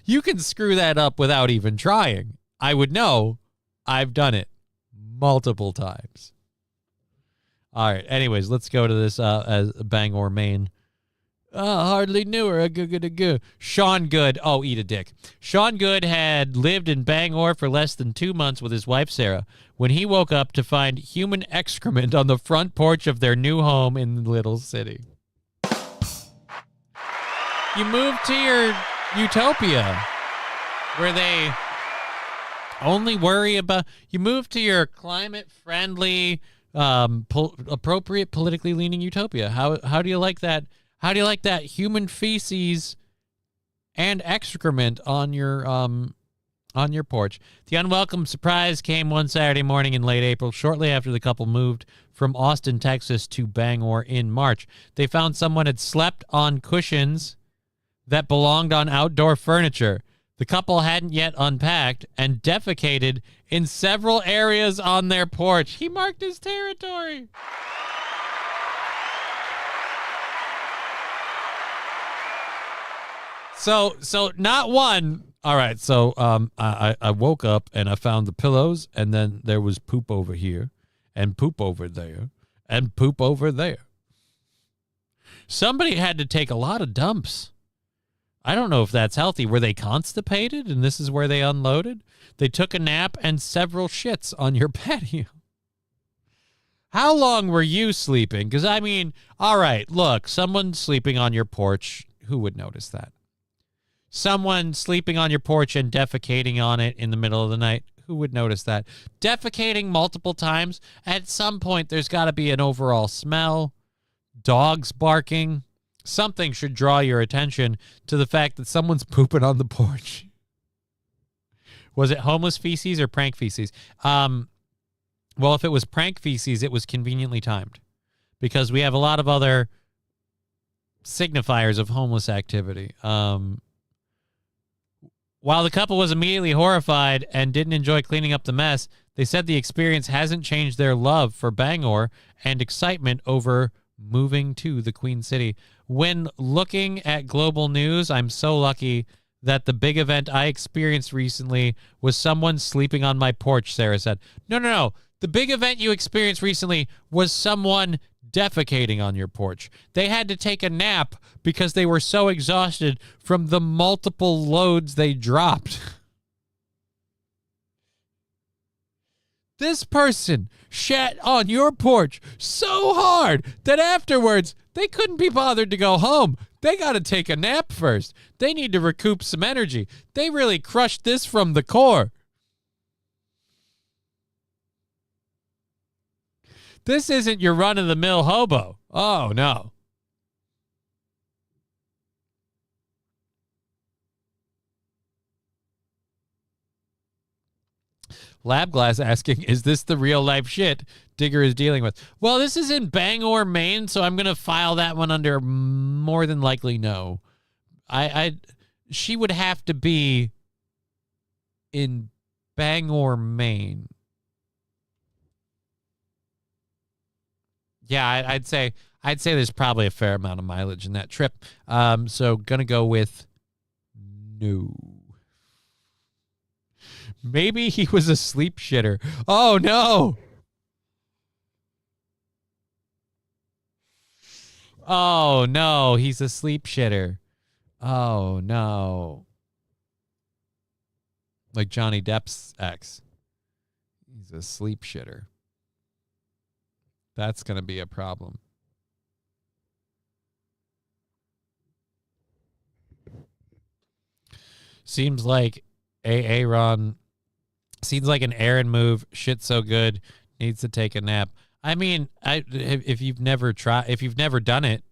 You can screw that up without even trying. I would know. I've done it multiple times. All right. Anyways, let's go to this as Bangor, Maine. Hardly knew her. Sean Good. Oh, eat a dick. Sean Good had lived in Bangor for less than 2 months with his wife, Sarah, when he woke up to find human excrement on the front porch of their new home in the little city. You moved to your utopia where they only worry about... You moved to your climate-friendly, appropriate, politically leaning utopia. How do you like that? How do you like that human feces and excrement on your porch? The unwelcome surprise came one Saturday morning in late April, shortly after the couple moved from Austin, Texas to Bangor in March. They found someone had slept on cushions that belonged on outdoor furniture. The couple hadn't yet unpacked and defecated in several areas on their porch. He marked his territory. So not one. All right. So I woke up and I found the pillows, and then there was poop over here, and poop over there, and poop over there. Somebody had to take a lot of dumps. I don't know if that's healthy. Were they constipated, and this is where they unloaded? They took a nap and several shits on your patio. How long were you sleeping? Because, I mean, all right, look, someone sleeping on your porch, who would notice that? Someone sleeping on your porch and defecating on it in the middle of the night, who would notice that? Defecating multiple times, at some point there's got to be an overall smell, dogs barking. Something should draw your attention to the fact that someone's pooping on the porch. Was it homeless feces or prank feces? Well, if it was prank feces, it was conveniently timed because we have a lot of other signifiers of homeless activity. While the couple was immediately horrified and didn't enjoy cleaning up the mess, they said the experience hasn't changed their love for Bangor and excitement over moving to the Queen City. When looking at global news, I'm so lucky that the big event I experienced recently was someone sleeping on my porch, Sarah said. No. The big event you experienced recently was someone defecating on your porch. They had to take a nap because they were so exhausted from the multiple loads they dropped. This person shat on your porch so hard that afterwards they couldn't be bothered to go home. They got to take a nap first. They need to recoup some energy. They really crushed this from the core. This isn't your run-of-the-mill hobo. Oh, no. Labglass asking, is this the real-life shit Digger is dealing with? Well, this is in Bangor, Maine, so I'm going to file that one under more than likely no. she would have to be in Bangor, Maine. Yeah, I'd say there's probably a fair amount of mileage in that trip. So gonna go with no. Maybe he was a sleep shitter. Oh no. Oh no, he's a sleep shitter. Oh no. Like Johnny Depp's ex. He's a sleep shitter. That's going to be a problem. Seems like Aaron. Seems like an Aaron move. Shit so good. Needs to take a nap. I mean, if you've never done it,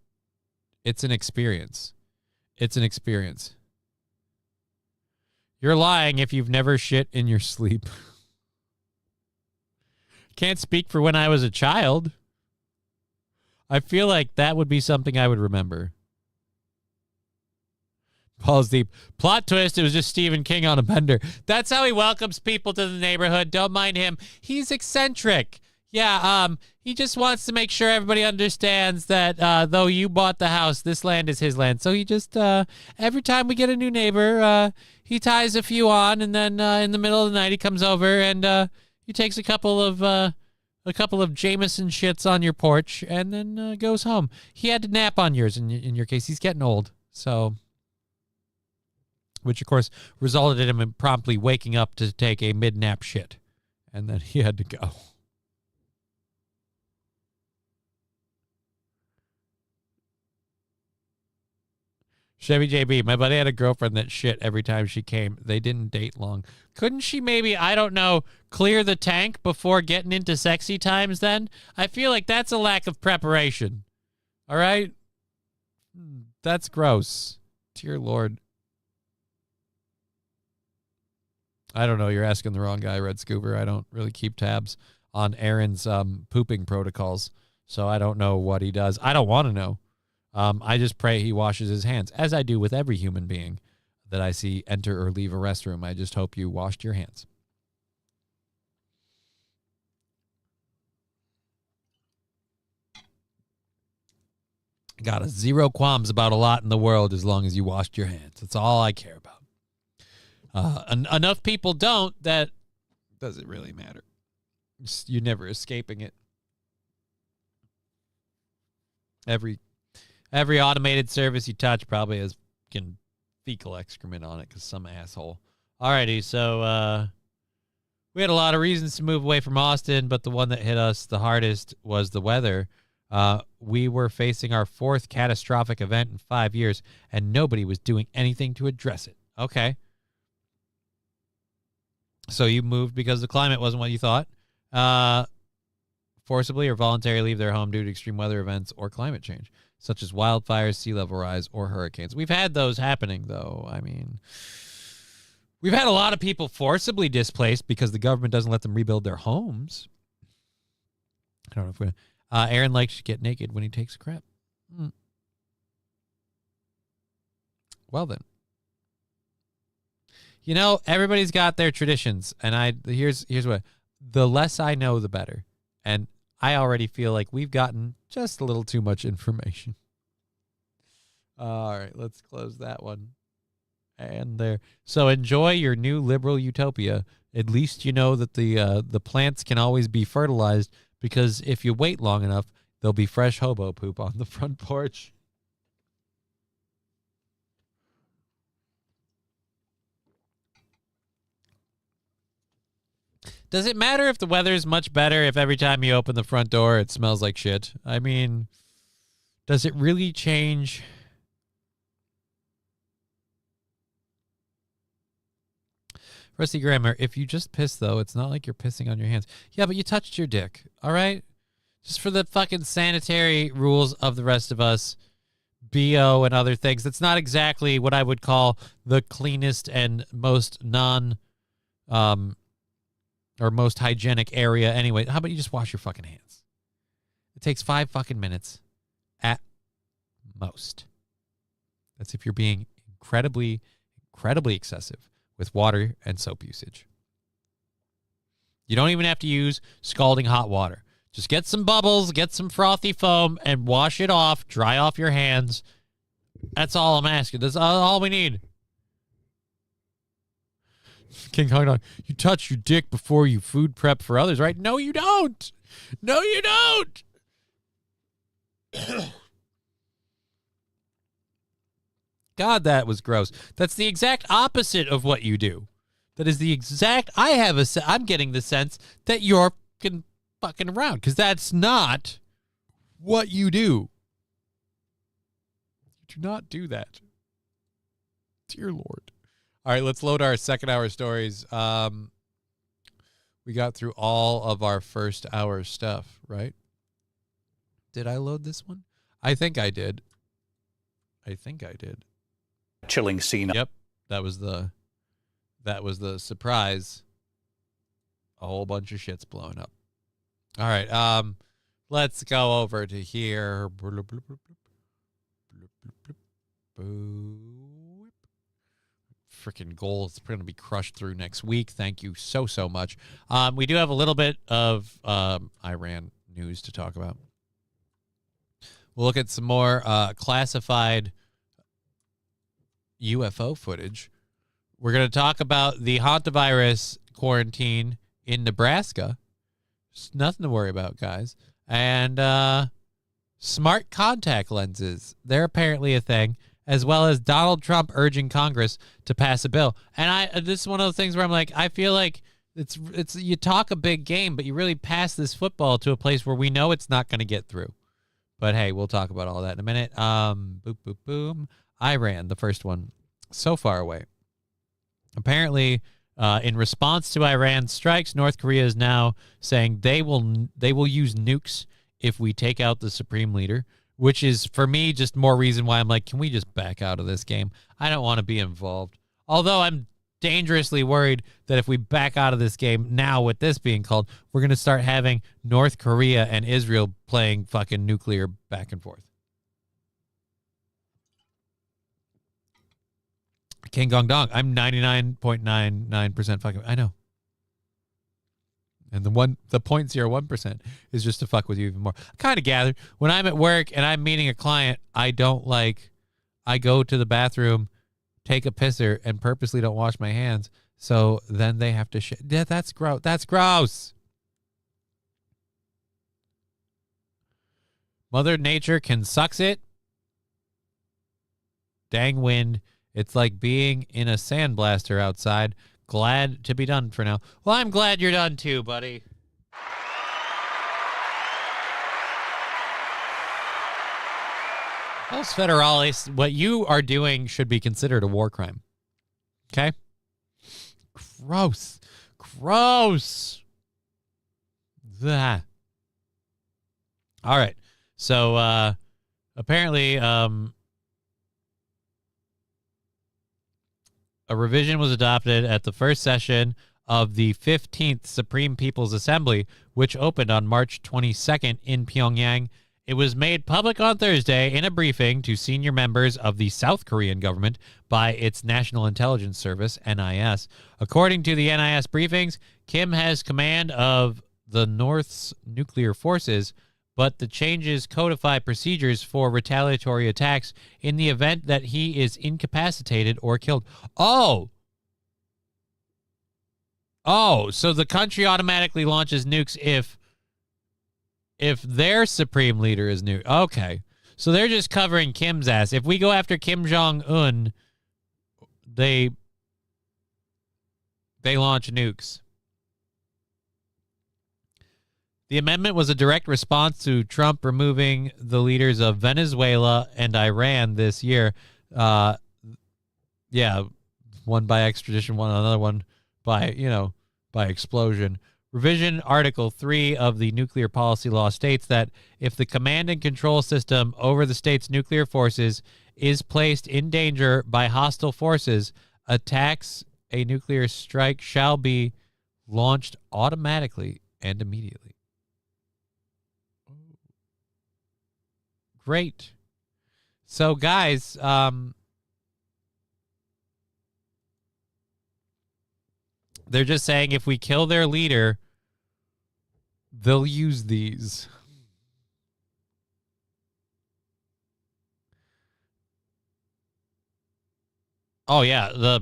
it's an experience. It's an experience. You're lying if you've never shit in your sleep. Can't speak for when I was a child. I feel like that would be something I would remember. Paul's deep. Plot twist, it was just Stephen King on a bender. That's how he welcomes people to the neighborhood. Don't mind him. He's eccentric. Yeah, he just wants to make sure everybody understands that though you bought the house, this land is his land. So he just, every time we get a new neighbor, he ties a few on, and then in the middle of the night he comes over and he takes a couple of Jameson shits on your porch and then goes home. He had to nap on yours in your case. He's getting old, so, which of course resulted in him promptly waking up to take a mid-nap shit, and then he had to go. Chevy JB, my buddy had a girlfriend that shit every time she came. They didn't date long. Couldn't she maybe, I don't know, clear the tank before getting into sexy times then? I feel like that's a lack of preparation. All right? That's gross. Dear Lord. I don't know. You're asking the wrong guy, Red Scuba. I don't really keep tabs on Aaron's pooping protocols, so I don't know what he does. I don't want to know. I just pray he washes his hands, as I do with every human being that I see enter or leave a restroom. I just hope you washed your hands. Got a zero qualms about a lot in the world as long as you washed your hands. That's all I care about. Enough people don't that does it really matter. You're never escaping it. Every automated service you touch probably has fecal excrement on it because some asshole. Alrighty, so we had a lot of reasons to move away from Austin, but the one that hit us the hardest was the weather. We were facing our fourth catastrophic event in 5 years, and nobody was doing anything to address it. Okay. So you moved because the climate wasn't what you thought. Forcibly or voluntarily leave their home due to extreme weather events or climate change, such as wildfires, sea level rise, or hurricanes. We've had those happening, though. I mean, we've had a lot of people forcibly displaced because the government doesn't let them rebuild their homes. I don't know if we're... Aaron likes to get naked when he takes a crap. Well, then. You know, everybody's got their traditions, and here's what. The less I know, the better. And I already feel like we've gotten just a little too much information. All right, let's close that one. And there. So enjoy your new liberal utopia. At least you know that the plants can always be fertilized, because if you wait long enough, there'll be fresh hobo poop on the front porch. Does it matter if the weather is much better if every time you open the front door it smells like shit? I mean, does it really change? Rusty Grammar, if you just piss, though, it's not like you're pissing on your hands. Yeah, but you touched your dick, all right? Just for the fucking sanitary rules of the rest of us, BO and other things. That's not exactly what I would call the cleanest and most or most hygienic area anyway. How about you just wash your fucking hands? It takes 5 fucking minutes at most. That's if you're being incredibly incredibly excessive with water and soap usage. You don't even have to use scalding hot water. Just get some bubbles, get some frothy foam, and wash it off, dry off your hands. That's all I'm asking. That's all we need. King Kong Dog, you touch your dick before you food prep for others, right? No, you don't. No, you don't. God, that was gross. That's the exact opposite of what you do. That is the exact. I'm getting the sense that you're fucking around, because that's not what you do. You do not do that. Dear Lord. All right, let's load our second hour stories. We got through all of our first hour stuff, right? Did I load this one? I think I did. Chilling scene. Yep, that was the surprise. A whole bunch of shit's blowing up. All right, let's go over to here. Freaking goal is going to be crushed through next week. Thank you so much. We do have a little bit of Iran news to talk about. We'll look at some more classified UFO footage. We're going to talk about the hantavirus quarantine in Nebraska. Just nothing to worry about, guys. And smart contact lenses. They're apparently a thing, as well as Donald Trump urging Congress to pass a bill. And this is one of those things where I'm like, I feel like it's you talk a big game, but you really pass this football to a place where we know it's not going to get through. But hey, we'll talk about all that in a minute. Boom. Iran, the first one, so far away. Apparently, in response to Iran's strikes, North Korea is now saying they will use nukes if we take out the supreme leader, which is, for me, just more reason why I'm like, can we just back out of this game? I don't want to be involved. Although I'm dangerously worried that if we back out of this game now with this being called, we're going to start having North Korea and Israel playing fucking nuclear back and forth. King Gong Dong, I'm 99.99% fucking, I know. And the 0.01% is just to fuck with you even more. I kind of gathered when I'm at work and I'm meeting a client, I go to the bathroom, take a pisser, and purposely don't wash my hands. So then they have to shit. Yeah, that's gross. That's gross. Mother Nature can sucks it. Dang wind. It's like being in a sandblaster outside. Glad to be done for now. Well, I'm glad you're done too, buddy. Los Federales, what you are doing should be considered a war crime. Okay? Gross. Ugh. All right. So, apparently, a revision was adopted at the first session of the 15th Supreme People's Assembly, which opened on March 22nd in Pyongyang. It was made public on Thursday in a briefing to senior members of the South Korean government by its National Intelligence Service, NIS. According to the NIS briefings, Kim has command of the North's nuclear forces, but the changes codify procedures for retaliatory attacks in the event that he is incapacitated or killed. Oh, so the country automatically launches nukes if their supreme leader is nuked. Okay, so they're just covering Kim's ass. If we go after Kim Jong-un, they launch nukes. The amendment was a direct response to Trump removing the leaders of Venezuela and Iran this year. One by extradition, another one by explosion. Revision Article 3 of the nuclear policy law states that if the command and control system over the state's nuclear forces is placed in danger by hostile forces, attacks a nuclear strike shall be launched automatically and immediately. Great. So, guys, They're just saying if we kill their leader, they'll use these. Oh yeah, the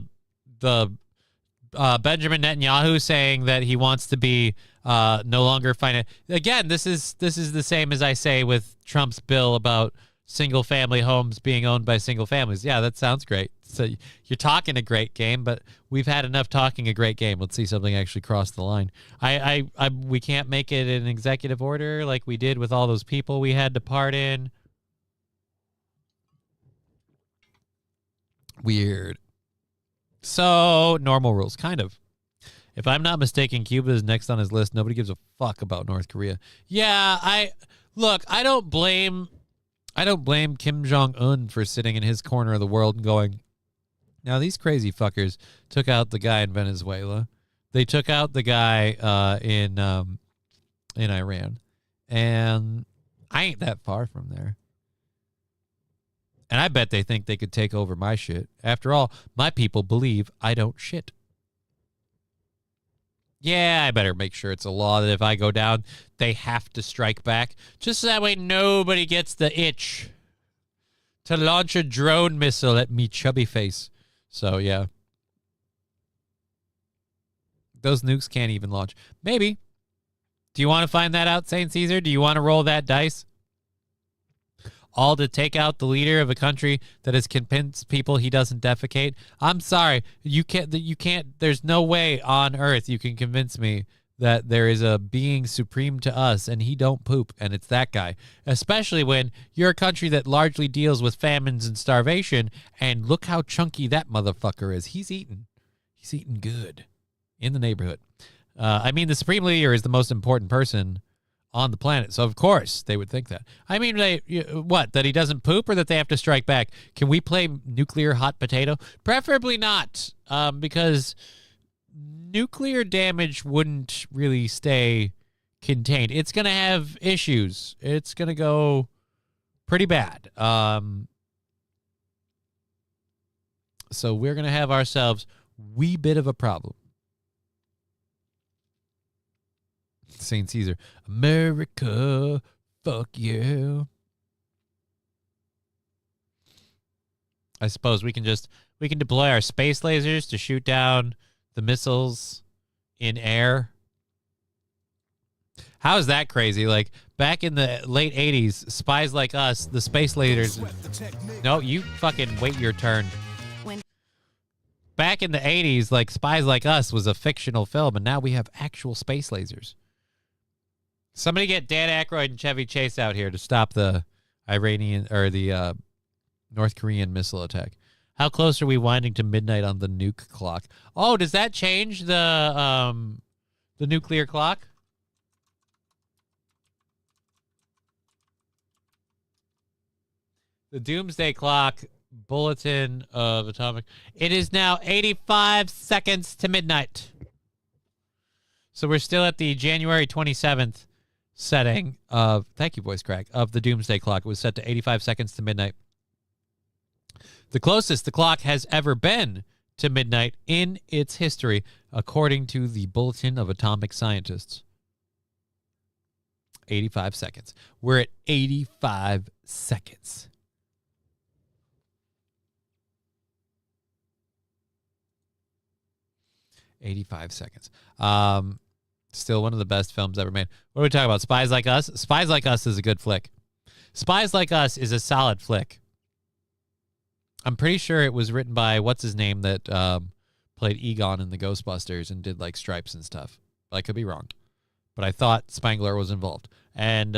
Benjamin Netanyahu saying that he wants to be no longer finance. Again, this is the same as I say with Trump's bill about single family homes being owned by single families. Yeah, that sounds great. So you're talking a great game, but we've had enough talking a great game. Let's see something actually cross the line. We can't make it an executive order like we did with all those people we had to pardon. Weird. So, normal rules, kind of. If I'm not mistaken, Cuba is next on his list. Nobody gives a fuck about North Korea. Yeah, I don't blame Kim Jong-un for sitting in his corner of the world and going, now these crazy fuckers took out the guy in Venezuela. They took out the guy in Iran. And I ain't that far from there. And I bet they think they could take over my shit. After all, my people believe I don't shit. Yeah, I better make sure it's a law that if I go down, they have to strike back. Just so that way nobody gets the itch to launch a drone missile at me chubby face. So, yeah. Those nukes can't even launch. Maybe. Do you want to find that out, St. Caesar? Do you want to roll that dice? All to take out the leader of a country that has convinced people he doesn't defecate. I'm sorry. You can't, there's no way on earth you can convince me that there is a being supreme to us and he don't poop, and it's that guy. Especially when you're a country that largely deals with famines and starvation, and look how chunky that motherfucker is. He's eating good in the neighborhood. I mean, the supreme leader is the most important person on the planet. So, of course, they would think that. I mean, that he doesn't poop or that they have to strike back? Can we play nuclear hot potato? Preferably not, because nuclear damage wouldn't really stay contained. It's going to have issues. It's going to go pretty bad. So we're going to have ourselves wee bit of a problem. St. Caesar, America, fuck yeah. I suppose we can deploy our space lasers to shoot down the missiles in air. How is that crazy? Like back in the late 80s, Spies Like Us, the space lasers. No, you fucking wait your turn. Back in the 80s, like Spies Like Us was a fictional film, and now we have actual space lasers. Somebody get Dan Aykroyd and Chevy Chase out here to stop the Iranian or the North Korean missile attack. How close are we winding to midnight on the nuke clock? Oh, does that change the nuclear clock? The doomsday clock bulletin of atomic. It is now 85 seconds to midnight. So we're still at the January 27th setting of, thank you, voice crack, of the doomsday clock. It was set to 85 seconds to midnight. The closest the clock has ever been to midnight in its history, according to the Bulletin of Atomic Scientists. 85 seconds. We're at 85 seconds. Still one of the best films ever made. What are we talking about? Spies Like Us? Spies Like Us is a good flick. Spies Like Us is a solid flick. I'm pretty sure it was written by what's his name that played Egon in the Ghostbusters and did like Stripes and stuff. I could be wrong, but I thought Spangler was involved. And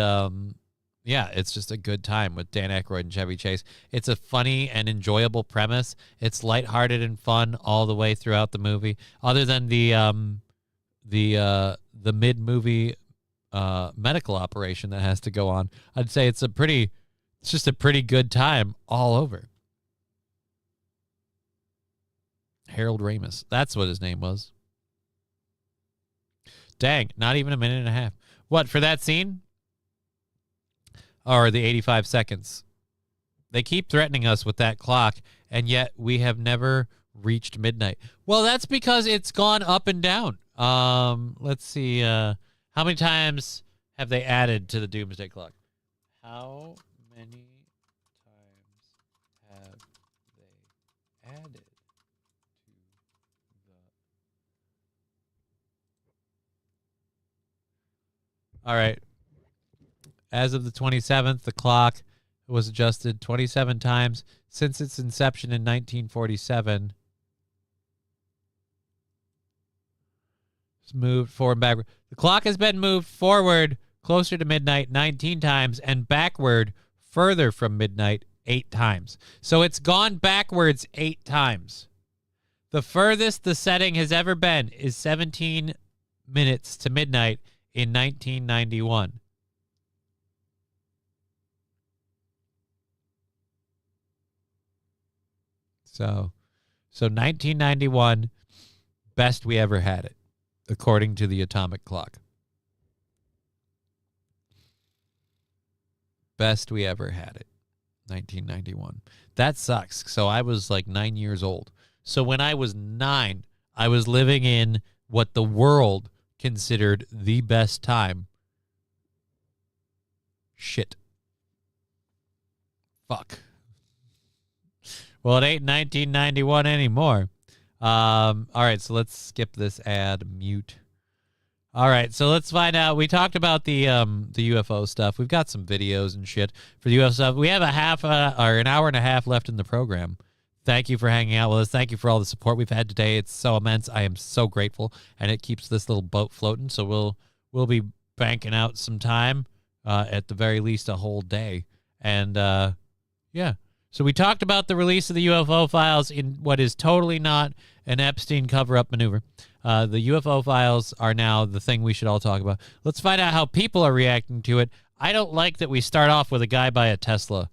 yeah, it's just a good time with Dan Aykroyd and Chevy Chase. It's a funny and enjoyable premise. It's lighthearted and fun all the way throughout the movie. Other than the mid-movie medical operation that has to go on, I'd say it's just a pretty good time all over. Harold Ramis. That's what his name was. Dang, not even a minute and a half. What, for that scene? Or the 85 seconds? They keep threatening us with that clock, and yet we have never reached midnight. Well, that's because it's gone up and down. Let's see. How many times have they added to the doomsday clock? How many times have they added to the... All right. As of the 27th, the clock was adjusted 27 times since its inception in 1947. It's moved forward and backward. The clock has been moved forward closer to midnight 19 times and backward further from midnight 8 times. So it's gone backwards 8 times. The furthest the setting has ever been is 17 minutes to midnight in 1991. So 1991, best we ever had it, according to the atomic clock. Best we ever had it, 1991. That sucks. So I was like 9 years old. So when I was 9, I was living in what the world considered the best time. Shit. Fuck. Well, it ain't 1991 anymore. All right, so let's skip this ad. Mute. All right, so let's find out. We talked about the UFO stuff. We've got some videos and shit for the UFO stuff. We have an hour and a half left in the program. Thank you for hanging out with us. Thank you for all the support we've had today. It's so immense. I am so grateful, and it keeps this little boat floating. So we'll be banking out some time, at the very least a whole day, and yeah. So we talked about the release of the UFO files in what is totally not an Epstein cover-up maneuver. The UFO files are now the thing we should all talk about. Let's find out how people are reacting to it. I don't like that we start off with a guy by a Tesla.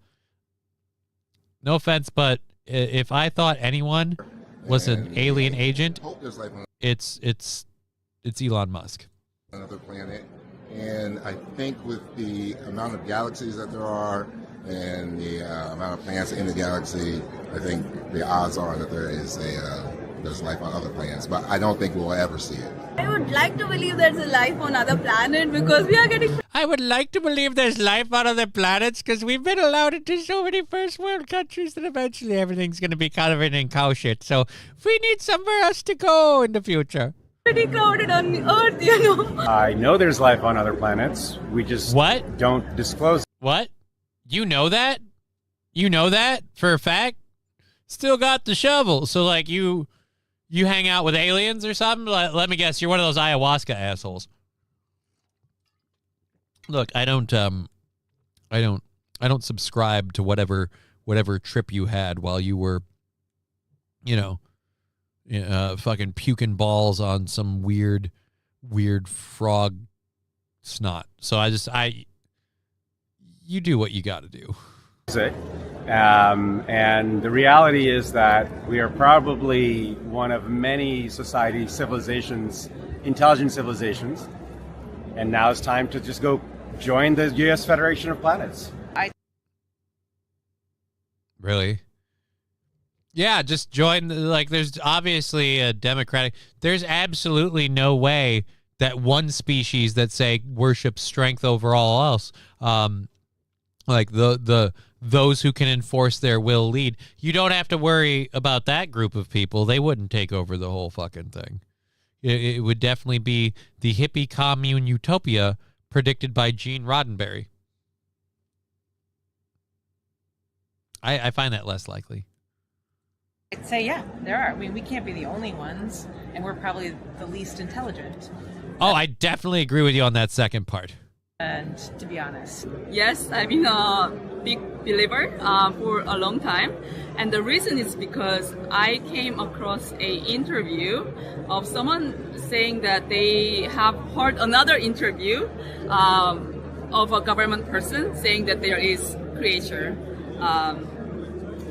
No offense, but if I thought anyone was an alien agent, it's Elon Musk. Another planet, and I think with the amount of galaxies that there are and the amount of planets in the galaxy, I think the odds are that there's life on other planets, but I don't think we'll ever see it. I would like to believe there's a life on other planets because we are getting... I would like to believe there's life on other planets because we've been allowed into so many first world countries that eventually everything's going to be covered in cow shit. So we need somewhere else to go in the future. Pretty crowded on the Earth, you know. I know there's life on other planets. We just don't disclose. What? You know that? You know that for a fact? Still got the shovel. So like you hang out with aliens or something? Let me guess, you're one of those ayahuasca assholes. Look, I don't subscribe to whatever trip you had while you were, fucking puking balls on some weird frog snot. So you do what you got to do. And the reality is that we are probably one of many civilizations, intelligent civilizations, and now it's time to just go join the U.S. Federation of Planets. Really? Yeah, just join. Like, there's obviously a democratic. There's absolutely no way that one species that say worships strength over all else, like those who can enforce their will lead. You don't have to worry about that group of people. They wouldn't take over the whole fucking thing. It would definitely be the hippie commune utopia predicted by Gene Roddenberry. I find that less likely. I'd say, yeah, there are. I mean, we can't be the only ones, and we're probably the least intelligent. Oh, I definitely agree with you on that second part. And to be honest, yes, I've been a big believer for a long time, and the reason is because I came across a interview of someone saying that they have heard another interview of a government person saying that there is creature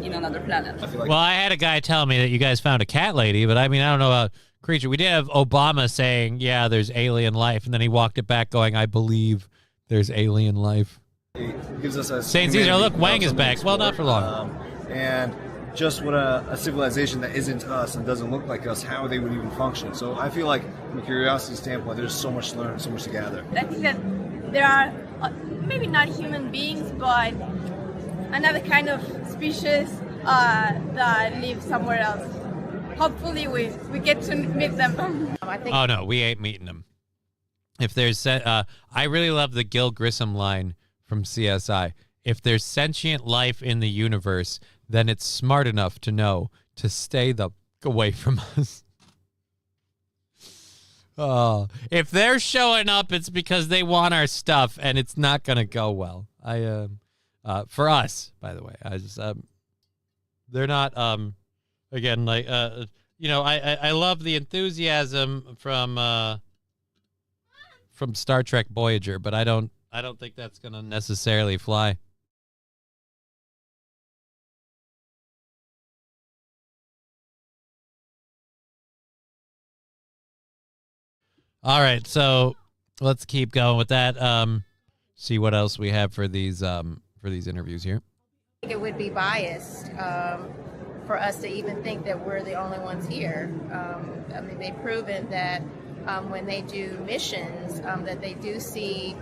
in another planet. Well, I had a guy tell me that you guys found a cat lady, but I mean, I don't know about creature. We did have Obama saying, yeah, there's alien life, and then he walked it back going, I believe there's alien life. It gives us a St. Caesar, look, Wang is back. Well, not for long. And just what a civilization that isn't us and doesn't look like us, how they would even function. So I feel like from a curiosity standpoint, there's so much to learn, so much to gather. I think that there are maybe not human beings, but another kind of species that live somewhere else. Hopefully we get to meet them. Oh, no, we ain't meeting them. If there's, I really love the Gil Grissom line from CSI. If there's sentient life in the universe, then it's smart enough to know to stay the away from us. Oh, if they're showing up, it's because they want our stuff, and it's not gonna go well. For us, by the way, they're not. Again, like I love the enthusiasm from Star Trek Voyager, but I don't think that's gonna necessarily fly. All right, so let's keep going with that. See what else we have for these interviews here. It would be biased for us to even think that we're the only ones here. I mean, they've proven that when they do missions, that they do see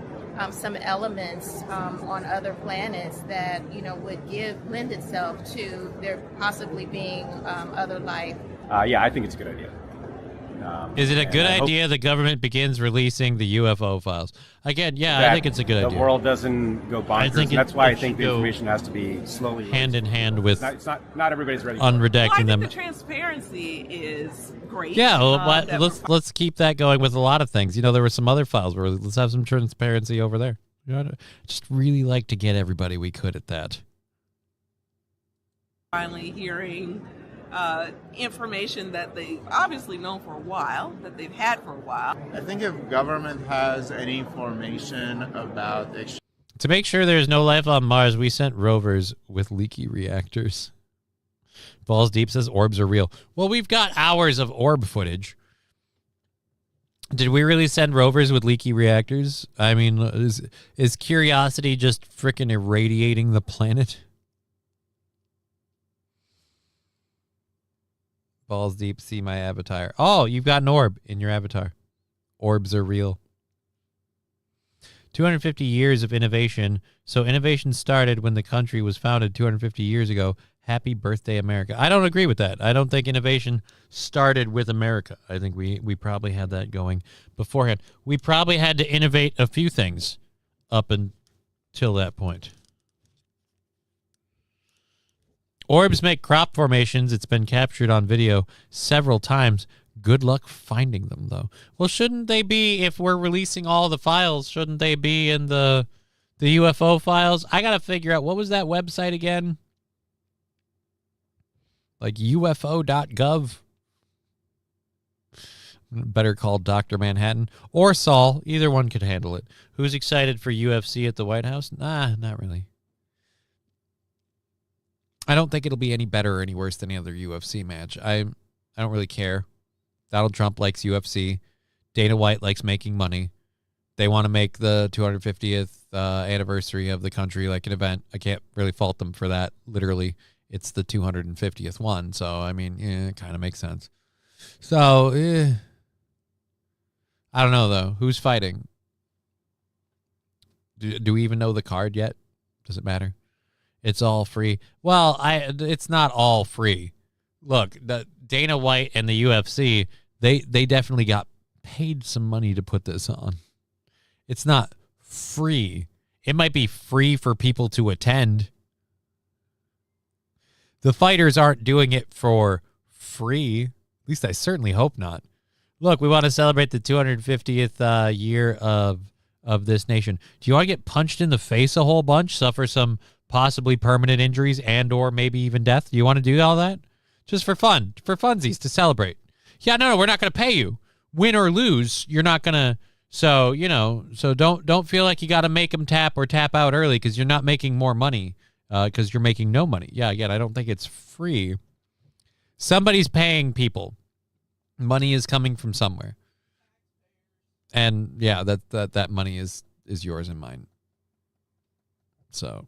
some elements on other planets that would lend itself to there possibly being other life. Yeah, I think it's a good idea. Is it a good idea the government begins releasing the UFO files? Again, yeah, I think it's a good idea. The world doesn't go bonkers. That's why I think the information has to be slowly hand in hand with. It's not everybody's ready. Unredacting them. The transparency is great. Yeah, well, let's keep that going with a lot of things. There were some other files where let's have some transparency over there. Just really like to get everybody we could at that. Finally hearing information that they've obviously known for a while, that they've had for a while. I think if government has any information about to make sure there's no life on Mars, we sent rovers with leaky reactors. Balls Deep says orbs are real. Well, we've got hours of orb footage. Did we really send rovers with leaky reactors? I mean, is Curiosity just frickin' irradiating the planet? Balls Deep, see my avatar. Oh, you've got an orb in your avatar. Orbs are real. 250 years of innovation. So innovation started when the country was founded 250 years ago. Happy birthday, America. I don't agree with that. I don't think innovation started with America. I think we probably had that going beforehand. We probably had to innovate a few things up until that point. Orbs make crop formations. It's been captured on video several times. Good luck finding them, though. Well, shouldn't they be, if we're releasing all the files, shouldn't they be in the UFO files? I got to figure out, what was that website again? Like UFO.gov? Better call Dr. Manhattan or Saul. Either one could handle it. Who's excited for UFC at the White House? Nah, not really. I don't think it'll be any better or any worse than any other UFC match. I don't really care. Donald Trump likes UFC. Dana White likes making money. They want to make the 250th anniversary of the country like an event. I can't really fault them for that. Literally, it's the 250th one. So, I mean, yeah, it kind of makes sense. So, I don't know, though. Who's fighting? Do we even know the card yet? Does it matter? It's all free. Well, it's not all free. Look, the Dana White and the UFC, they definitely got paid some money to put this on. It's not free. It might be free for people to attend. The fighters aren't doing it for free. At least I certainly hope not. Look, we want to celebrate the 250th year of this nation. Do you want to get punched in the face a whole bunch, suffer some possibly permanent injuries and or maybe even death? Do you want to do all that? Just for fun, for funsies, to celebrate. Yeah, no, we're not going to pay you. Win or lose, you're not going to. So, so don't feel like you got to make them tap or tap out early because you're not making more money because you're making no money. Yeah, again, I don't think it's free. Somebody's paying people. Money is coming from somewhere. And yeah, that money is yours and mine. So,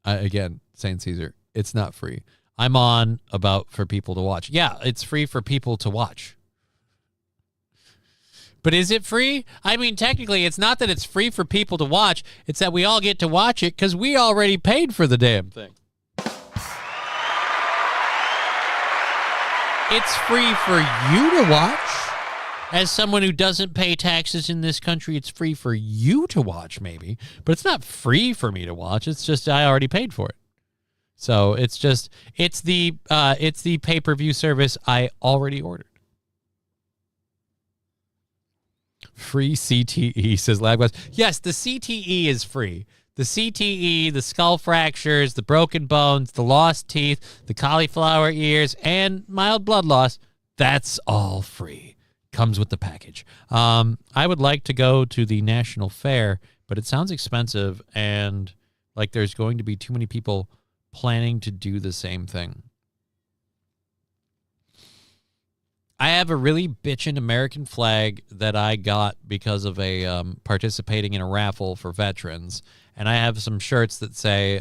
again, St. Caesar, it's not free. I'm on about for people to watch. Yeah, it's free for people to watch. But is it free? I mean, technically, it's not that it's free for people to watch. It's that we all get to watch it because we already paid for the damn thing. It's free for you to watch. As someone who doesn't pay taxes in this country, it's free for you to watch, maybe. But it's not free for me to watch. It's just I already paid for it. So it's the pay-per-view service I already ordered. Free CTE, says LabQuest. Yes, the CTE is free. The CTE, the skull fractures, the broken bones, the lost teeth, the cauliflower ears, and mild blood loss, that's all free. Comes with the package. I would like to go to the National Fair, but it sounds expensive, and like there's going to be too many people planning to do the same thing. I have a really bitchin' American flag that I got because of a participating in a raffle for veterans, and I have some shirts that say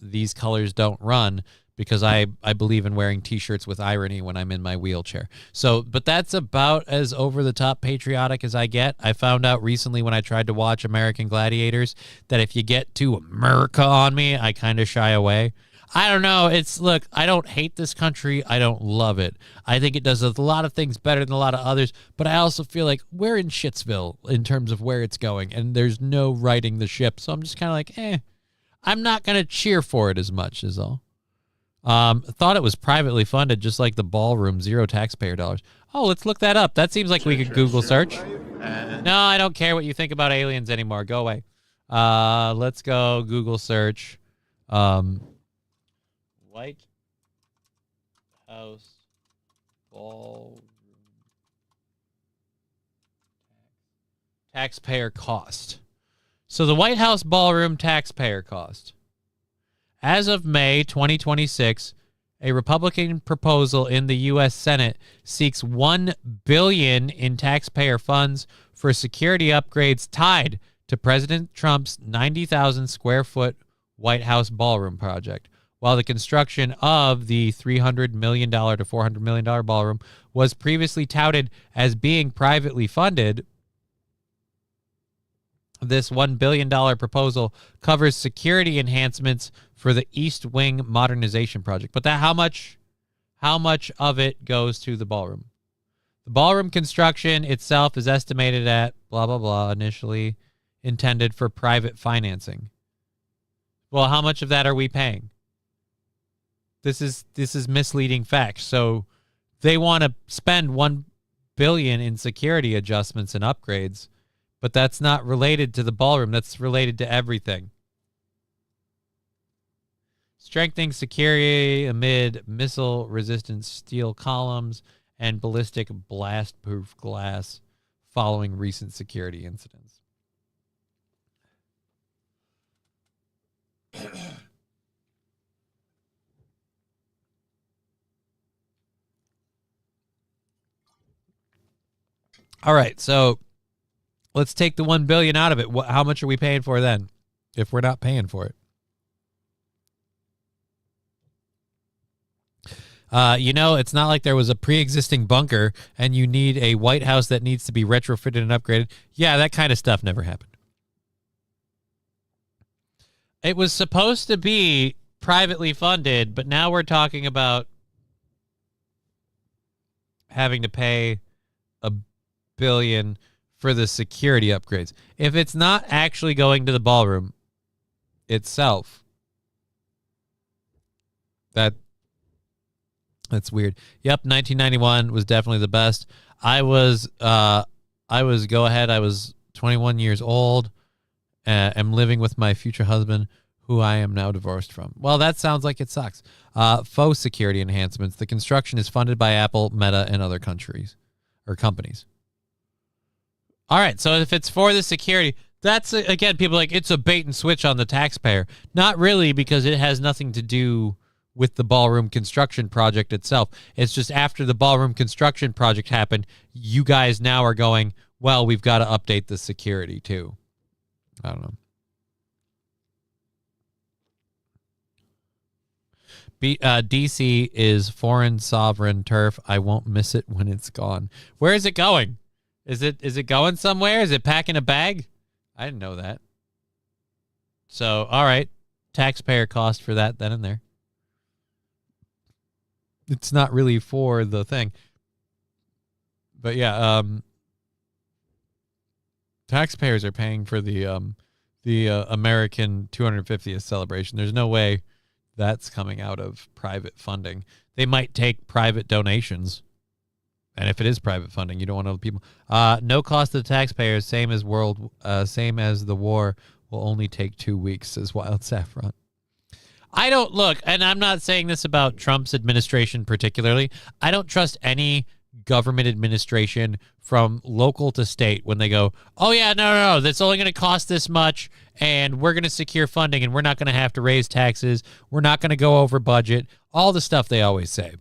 these colors don't run because I believe in wearing T-shirts with irony when I'm in my wheelchair. So, but that's about as over-the-top patriotic as I get. I found out recently when I tried to watch American Gladiators that if you get too America on me, I kind of shy away. I don't know. Look, I don't hate this country. I don't love it. I think it does a lot of things better than a lot of others, but I also feel like we're in Shitsville in terms of where it's going, and there's no righting the ship. So I'm just kind of like, I'm not going to cheer for it as much is all. Thought it was privately funded, just like the ballroom, $0 taxpayer dollars. Oh, let's look that up. That seems like we could Google search. No, I don't care what you think about aliens anymore. Go away. Let's go Google search. White House ballroom taxpayer cost. So the White House ballroom taxpayer cost. As of May 2026, a Republican proposal in the U.S. Senate seeks $1 billion in taxpayer funds for security upgrades tied to President Trump's 90,000 square foot White House ballroom project. While the construction of the $300 million to $400 million ballroom was previously touted as being privately funded, this $1 billion proposal covers security enhancements for the East Wing modernization project. But how much of it goes to the ballroom? The ballroom construction itself is estimated at blah, blah, blah, initially intended for private financing. Well, how much of that are we paying? This is misleading facts. So they want to spend $1 billion in security adjustments and upgrades, but that's not related to the ballroom. That's related to everything. Strengthening security amid missile-resistant steel columns and ballistic blast-proof glass following recent security incidents. All right, so let's take the $1 billion out of it. How much are we paying for then, if we're not paying for it? It's not like there was a pre-existing bunker and you need a White House that needs to be retrofitted and upgraded. Yeah, that kind of stuff never happened. It was supposed to be privately funded, but now we're talking about having to pay $1 billion for the security upgrades. If it's not actually going to the ballroom itself, that's weird. Yep, 1991 was definitely the best. I was 21 years old. I'm living with my future husband, who I am now divorced from. Well, that sounds like it sucks. Faux security enhancements. The construction is funded by Apple, Meta, and other countries or companies. All right, so if it's for the security, that's, again, people are like, it's a bait and switch on the taxpayer. Not really, because it has nothing to do with the ballroom construction project itself. It's just after the ballroom construction project happened, you guys now are going, well, we've got to update the security too. I don't know. DC is foreign sovereign turf. I won't miss it when it's gone. Where is it going? Is it going somewhere? Is it packing a bag? I didn't know that. So, all right. Taxpayer cost for that then and there. It's not really for the thing. But yeah, taxpayers are paying for the American 250th celebration. There's no way that's coming out of private funding. They might take private donations. And if it is private funding, you don't want other people. No cost to the taxpayers, same as the war, will only take 2 weeks, says Wild Saffron. I don't look, and I'm not saying this about Trump's administration particularly. I don't trust any government administration from local to state when they go, oh yeah, no, that's only going to cost this much, and we're going to secure funding, and we're not going to have to raise taxes. We're not going to go over budget. All the stuff they always say.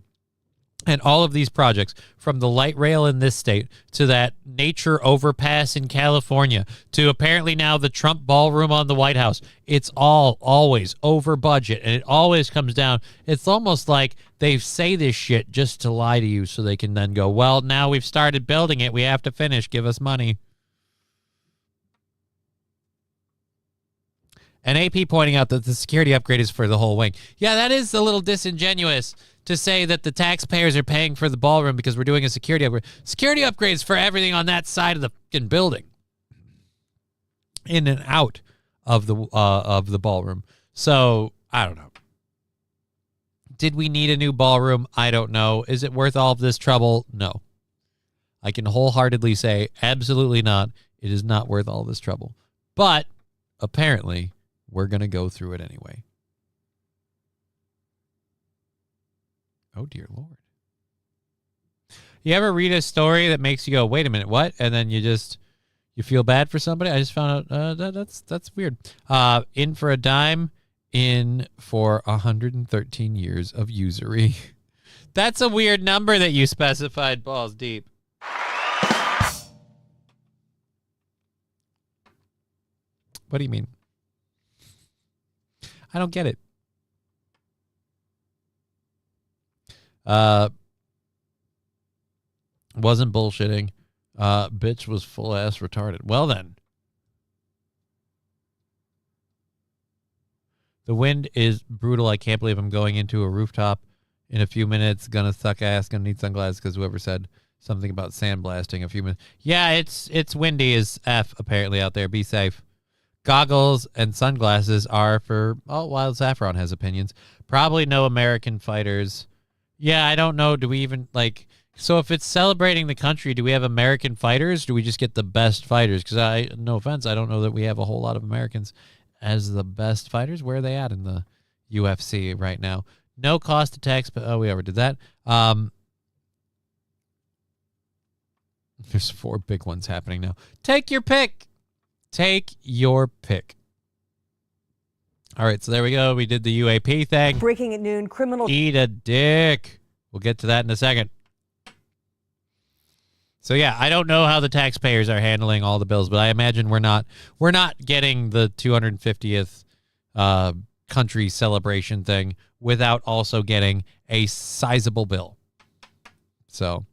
And all of these projects, from the light rail in this state to that nature overpass in California to apparently now the Trump ballroom on the White House, it's all always over budget, and it always comes down. It's almost like they say this shit just to lie to you so they can then go, well, now we've started building it. We have to finish. Give us money. And AP pointing out that the security upgrade is for the whole wing. Yeah, that is a little disingenuous to say that the taxpayers are paying for the ballroom because we're doing a security upgrade. Security upgrades for everything on that side of the fucking building, in and out of the ballroom. So I don't know. Did we need a new ballroom? I don't know. Is it worth all of this trouble? No. I can wholeheartedly say absolutely not. It is not worth all this trouble. But apparently, we're going to go through it anyway. Oh, dear Lord. You ever read a story that makes you go, wait a minute, what? And then you feel bad for somebody? I just found out that's weird. In for a dime, in for 113 years of usury. That's a weird number that you specified, balls deep. What do you mean? I don't get it. Wasn't bullshitting. Bitch was full ass retarded. Well then. The wind is brutal. I can't believe I'm going into a rooftop in a few minutes. Gonna suck ass. Gonna need sunglasses because whoever said something about sandblasting a few minutes. Yeah, it's windy as F apparently out there. Be safe. Goggles and sunglasses are for... Oh, Wild Saffron has opinions. Probably no American fighters. Yeah, I don't know. Do we even, like... So if it's celebrating the country, do we have American fighters? Do we just get the best fighters? Because no offense, I don't know that we have a whole lot of Americans as the best fighters. Where are they at in the UFC right now? No cost to tax... Oh, we already did that. There's 4 big ones happening now. Take your pick. Take your pick. All right, so there we go. We did the UAP thing. Breaking at noon, criminal... Eat a dick. We'll get to that in a second. So, yeah, I don't know how the taxpayers are handling all the bills, but I imagine we're not getting the 250th country celebration thing without also getting a sizable bill. So,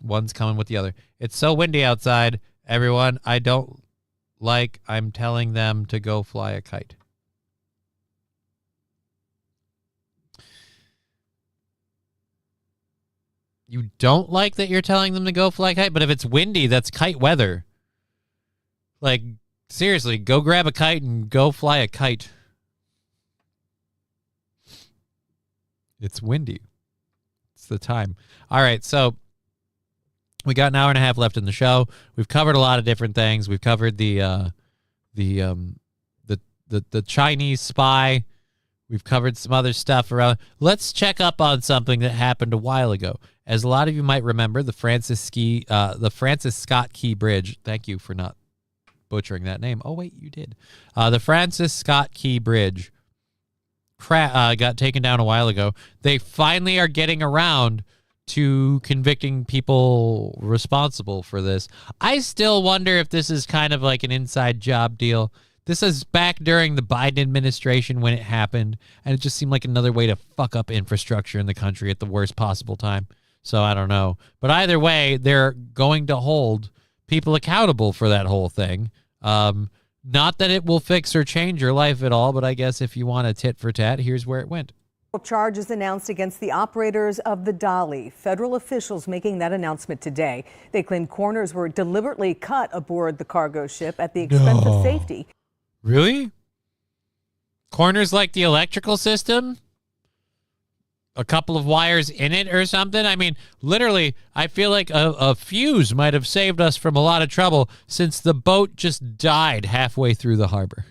one's coming with the other. It's so windy outside, everyone. I don't... like I'm telling them to go fly a kite. You don't like that you're telling them to go fly a kite? But if it's windy, that's kite weather. Like, seriously, go grab a kite and go fly a kite. It's windy. It's the time. All right, so... we got an hour and a half left in the show. We've covered a lot of different things. We've covered the Chinese spy. We've covered some other stuff around. Let's check up on something that happened a while ago. As a lot of you might remember, the Francis Scott Key Bridge. Thank you for not butchering that name. Oh wait, you did. The Francis Scott Key Bridge got taken down a while ago. They finally are getting around to convicting people responsible for this. I still wonder if this is kind of like an inside job deal. This is back during the Biden administration when it happened, and it just seemed like another way to fuck up infrastructure in the country at the worst possible time. So I don't know. But either way, they're going to hold people accountable for that whole thing. Not that it will fix or change your life at all, but I guess if you want a tit for tat, here's where it went. Charges announced against the operators of the Dolly. Federal officials making that announcement today. They claim corners were deliberately cut aboard the cargo ship at the expense of safety. Really? Corners like the electrical system? A couple of wires in it or something? I mean, literally, I feel like a fuse might have saved us from a lot of trouble since the boat just died halfway through the harbor.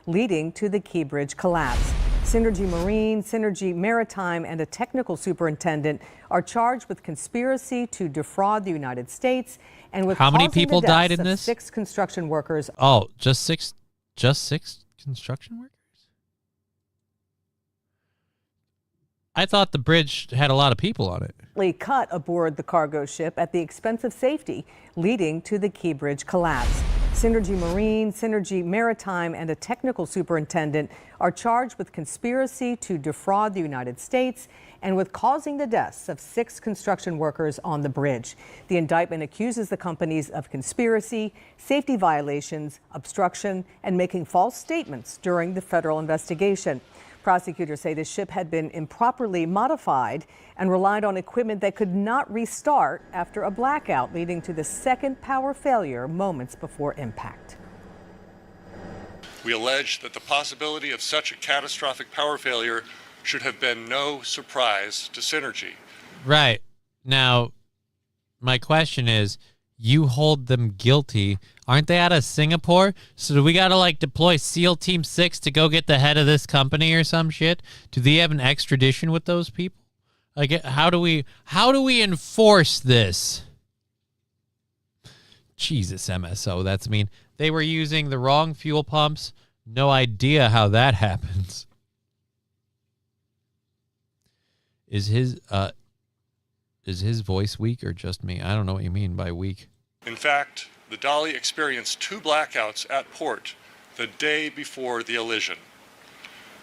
Leading to the Key Bridge collapse. Synergy Marine, Synergy Maritime, and a technical superintendent are charged with conspiracy to defraud the United States and with How many causing people the deaths died in of this? 6 construction workers. Oh, just six construction workers? I thought the bridge had a lot of people on it. Cut aboard the cargo ship at the expense of safety, leading to the Key Bridge collapse. Synergy Marine, Synergy Maritime, and a technical superintendent are charged with conspiracy to defraud the United States and with causing the deaths of 6 construction workers on the bridge. The indictment accuses the companies of conspiracy, safety violations, obstruction, and making false statements during the federal investigation. Prosecutors say the ship had been improperly modified and relied on equipment that could not restart after a blackout, leading to the second power failure moments before impact. We allege that the possibility of such a catastrophic power failure should have been no surprise to Synergy. Right. Now, my question is, you hold them guilty. Aren't they out of Singapore? So do we got to like deploy SEAL Team 6 to go get the head of this company or some shit? Do they have an extradition with those people? Like, how do we enforce this? Jesus, MSO, that's mean. They were using the wrong fuel pumps. No idea how that happens. Is his voice weak or just me? I don't know what you mean by weak. In fact, the Dolly experienced 2 blackouts at port the day before the elision.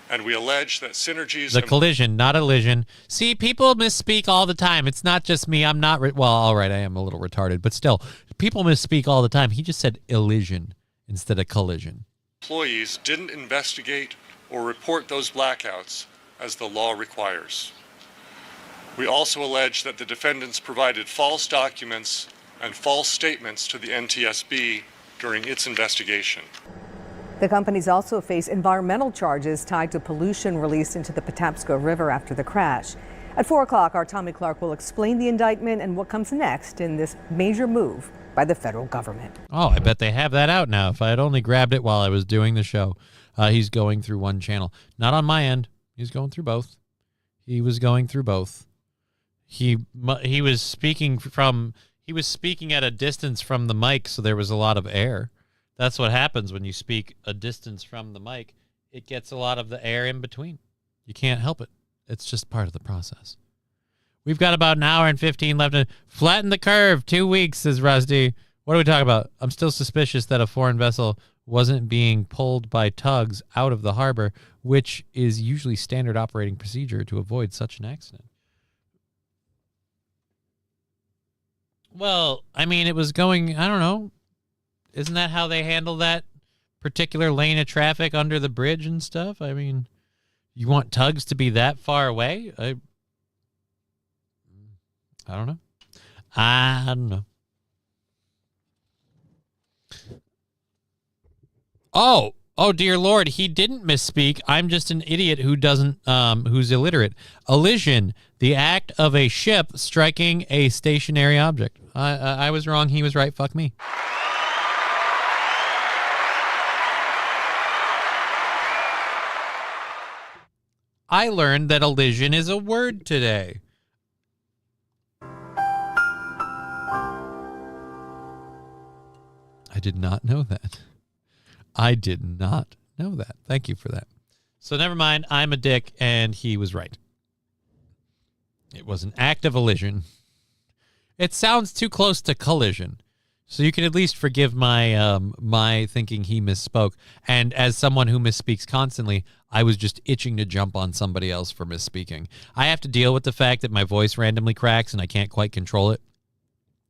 And we allege that Synergy's... The collision, not elision. See, people misspeak all the time. It's not just me. I'm not... well, all right, I am a little retarded. But still, people misspeak all the time. He just said elision instead of collision. Employees didn't investigate or report those blackouts as the law requires. We also allege that the defendants provided false documents and false statements to the NTSB during its investigation. The companies also face environmental charges tied to pollution released into the Patapsco River after the crash. At 4 o'clock, our Tommy Clark will explain the indictment and what comes next in this major move by the federal government. Oh, I bet they have that out now. If I had only grabbed it while I was doing the show. He's going through one channel. Not on my end. He's going through both. He was going through both. He was speaking at a distance from the mic, so there was a lot of air. That's what happens when you speak a distance from the mic. It gets a lot of the air in between. You can't help it. It's just part of the process. We've got about an hour and 15 left. Flatten the curve. 2 weeks, says Rusty. What are we talking about? I'm still suspicious that a foreign vessel wasn't being pulled by tugs out of the harbor, which is usually standard operating procedure to avoid such an accident. Well, I mean, it was going, I don't know. Isn't that how they handle that particular lane of traffic under the bridge and stuff? I mean, you want tugs to be that far away? I don't know. I don't know. Oh, dear Lord, he didn't misspeak. I'm just an idiot who doesn't, who's illiterate. Elision, the act of a ship striking a stationary object. I was wrong. He was right. Fuck me. I learned that elision is a word today. I did not know that. I did not know that. Thank you for that. So never mind. I'm a dick, and he was right. It was an act of elision. It sounds too close to collision. So you can at least forgive my my thinking he misspoke. And as someone who misspeaks constantly, I was just itching to jump on somebody else for misspeaking. I have to deal with the fact that my voice randomly cracks and I can't quite control it.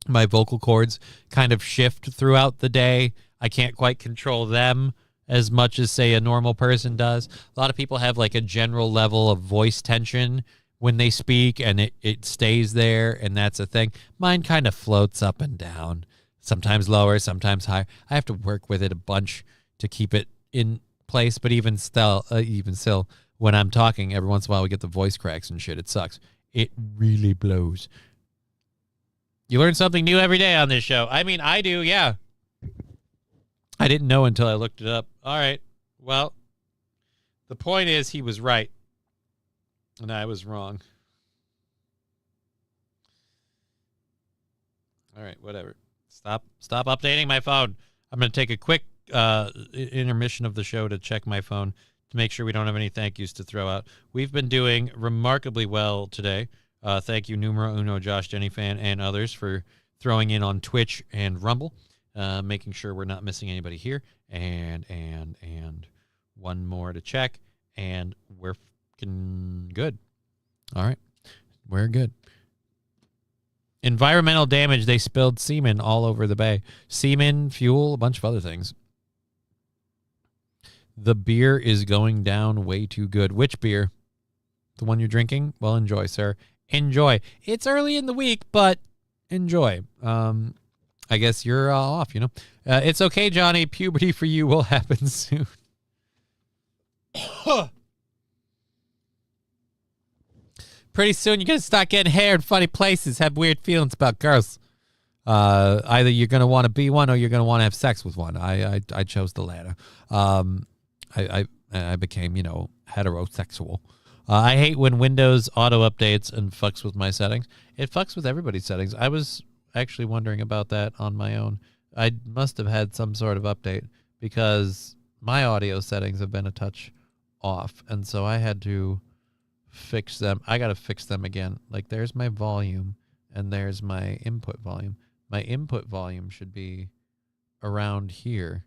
My vocal cords kind of shift throughout the day. I can't quite control them as much as, say, a normal person does. A lot of people have like a general level of voice tension when they speak, and it stays there, and that's a thing. Mine kind of floats up and down, sometimes lower, sometimes higher. I have to work with it a bunch to keep it in place, but even still, when I'm talking, every once in a while we get the voice cracks and shit. It sucks. It really blows. You learn something new every day on this show. I mean, I do, yeah. I didn't know until I looked it up. All right. Well, the point is he was right, and I was wrong. All right, whatever. Stop updating my phone. I'm going to take a quick intermission of the show to check my phone to make sure we don't have any thank yous to throw out. We've been doing remarkably well today. Thank you, Numero Uno, Josh, Jenny Fan, and others for throwing in on Twitch and Rumble, making sure we're not missing anybody here. And one more to check, and we're fucking good. All right, we're good. Environmental damage, they spilled semen all over the bay. Semen, fuel, a bunch of other things. The beer is going down way too good. Which beer? The one you're drinking? Well, enjoy, sir. Enjoy. It's early in the week, but enjoy. I guess you're off, you know. It's okay, Johnny. Puberty for you will happen soon. Pretty soon you're going to start getting hair in funny places, have weird feelings about girls. Either you're going to want to be one or you're going to want to have sex with one. I chose the latter. I became, heterosexual. I hate when Windows auto-updates and fucks with my settings. It fucks with everybody's settings. I was actually wondering about that on my own. I must have had some sort of update because my audio settings have been a touch off, and so I had to fix them. I got to fix them again. Like, there's my volume, and there's my input volume. My input volume should be around here,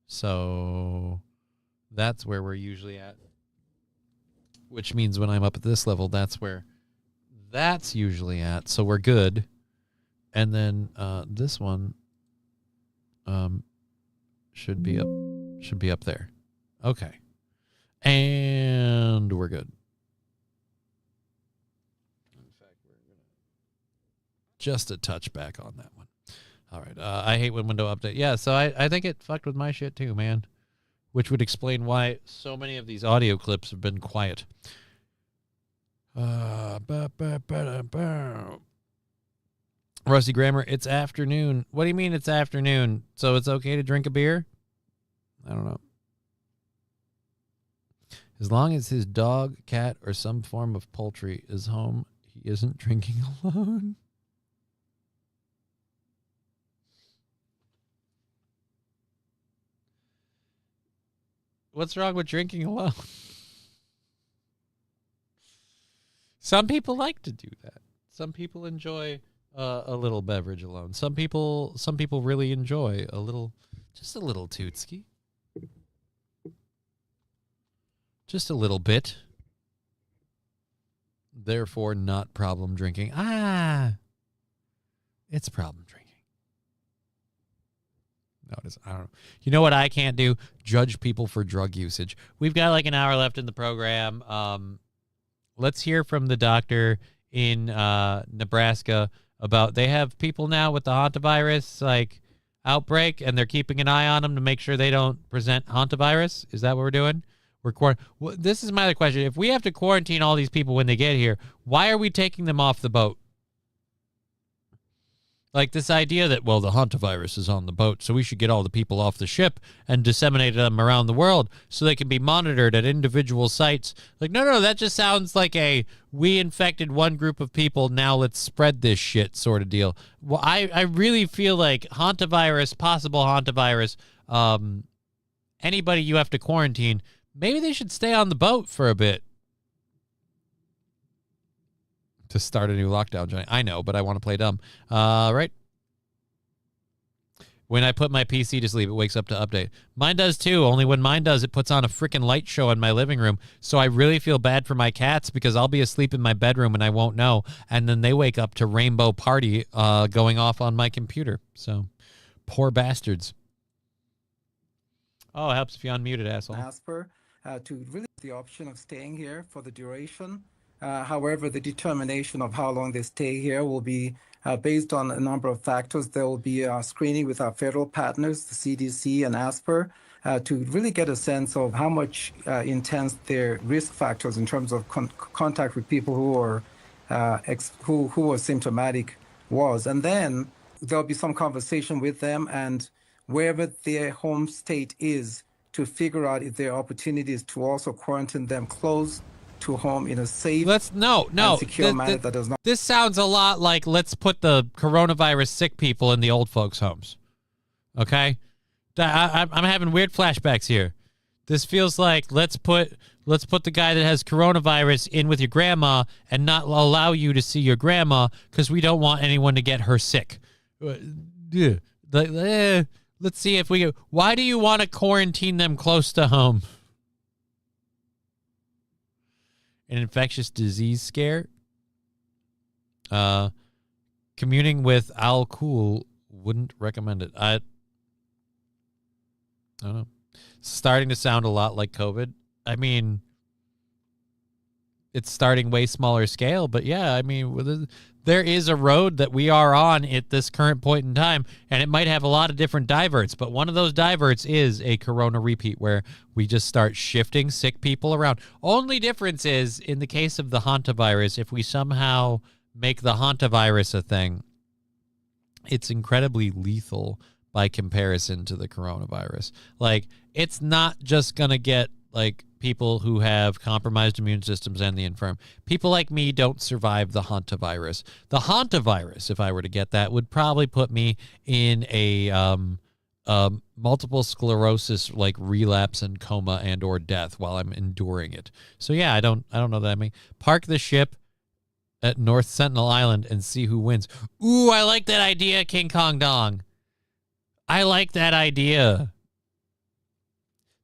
so that's where we're usually at. Which means when I'm up at this level, that's where that's usually at. So we're good. And then this one should be up there. Okay. And we're good. In fact, we're gonna just a touch back on that one. All right. I hate when window update. Yeah, so I think it fucked with my shit too, man. Which would explain why so many of these audio clips have been quiet. Rusty Grammar, it's afternoon. What do you mean it's afternoon? So it's okay to drink a beer? I don't know. As long as his dog, cat, or some form of poultry is home, he isn't drinking alone. What's wrong with drinking alone? Some people like to do that. Some people enjoy a little beverage alone. Some people really enjoy just a little tootski. Just a little bit. Therefore, not problem drinking. It's problem drinking. No, it isn't. I don't know. You know what I can't do? Judge people for drug usage. We've got like an hour left in the program. Let's hear from the doctor in Nebraska about they have people now with the hantavirus like outbreak, and they're keeping an eye on them to make sure they don't present hantavirus. Is that what we're doing? This is my other question. If we have to quarantine all these people when they get here, why are we taking them off the boat? Like this idea that, well, the hantavirus is on the boat, so we should get all the people off the ship and disseminate them around the world so they can be monitored at individual sites. Like, no, that just sounds like we infected one group of people, now let's spread this shit sort of deal. Well, I really feel like possible hantavirus, anybody you have to quarantine, maybe they should stay on the boat for a bit. To start a new lockdown, Johnny. I know, but I want to play dumb. Right? When I put my PC to sleep, it wakes up to update. Mine does too, only when mine does, it puts on a freaking light show in my living room. So I really feel bad for my cats because I'll be asleep in my bedroom and I won't know. And then they wake up to Rainbow Party going off on my computer. So poor bastards. Oh, it helps if you unmuted, asshole. ASPR to really the option of staying here for the duration. However, the determination of how long they stay here will be based on a number of factors. There will be a screening with our federal partners, the CDC and ASPR, to really get a sense of how much intense their risk factors in terms of contact with people who are who are symptomatic was. And then there'll be some conversation with them and wherever their home state is to figure out if there are opportunities to also quarantine them close to home in a safe and secure manner that does not. This sounds a lot like let's put the coronavirus sick people in the old folks' homes. Okay? I'm having weird flashbacks here. This feels like let's put the guy that has coronavirus in with your grandma and not allow you to see your grandma because we don't want anyone to get her sick. Let's see if we. Why do you want to quarantine them close to home? An infectious disease scare. Commuting with Al Cool wouldn't recommend it. I don't know. It's starting to sound a lot like COVID. I mean, it's starting way smaller scale, but yeah, I mean, there is a road that we are on at this current point in time, and it might have a lot of different diverts, but one of those diverts is a corona repeat where we just start shifting sick people around. Only difference is, in the case of the hantavirus, if we somehow make the hantavirus a thing, it's incredibly lethal by comparison to the coronavirus. Like, it's not just going to get, like, people who have compromised immune systems and the infirm. People like me don't survive the hantavirus. The hantavirus, if I were to get that, would probably put me in a multiple sclerosis, like, relapse and coma and or death while I'm enduring it. So yeah, I don't know that I mean. Park the ship at North Sentinel Island and see who wins. Ooh, I like that idea, King Kong Dong. I like that idea.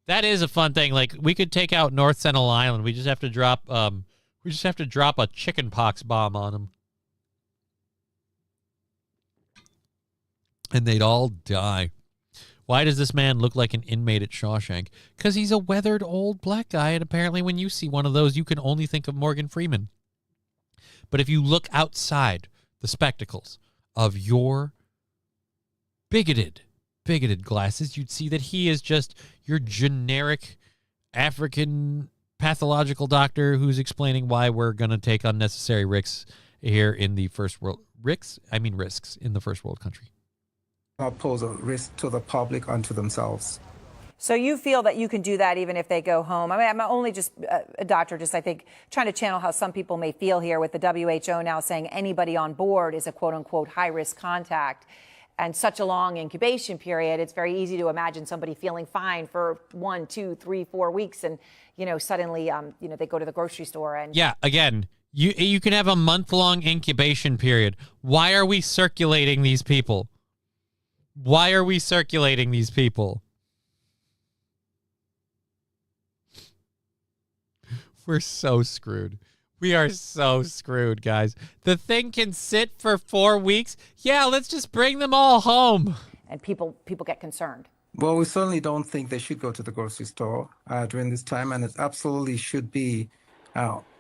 That is a fun thing. Like, we could take out North Sentinel Island. We just have to drop a chicken pox bomb on them. And they'd all die. Why does this man look like an inmate at Shawshank? Because he's a weathered old black guy, and apparently when you see one of those, you can only think of Morgan Freeman. But if you look outside the spectacles of your bigoted glasses, you'd see that he is just your generic African pathological doctor who's explaining why we're going to take unnecessary risks here in the first world. Risks in the first world country. Not pose a risk to the public and to themselves. So you feel that you can do that even if they go home? I mean, I'm only just a doctor, just I think trying to channel how some people may feel here with the WHO now saying anybody on board is a quote unquote high risk contact. And such a long incubation period, it's very easy to imagine somebody feeling fine for 1, 2, 3, 4 weeks, and suddenly they go to the grocery store and again, you can have a month-long incubation period. Why are we circulating these people? We're so screwed. We are so screwed, guys. The thing can sit for 4 weeks. Yeah, let's just bring them all home. And people get concerned. Well, we certainly don't think they should go to the grocery store during this time, and it absolutely should be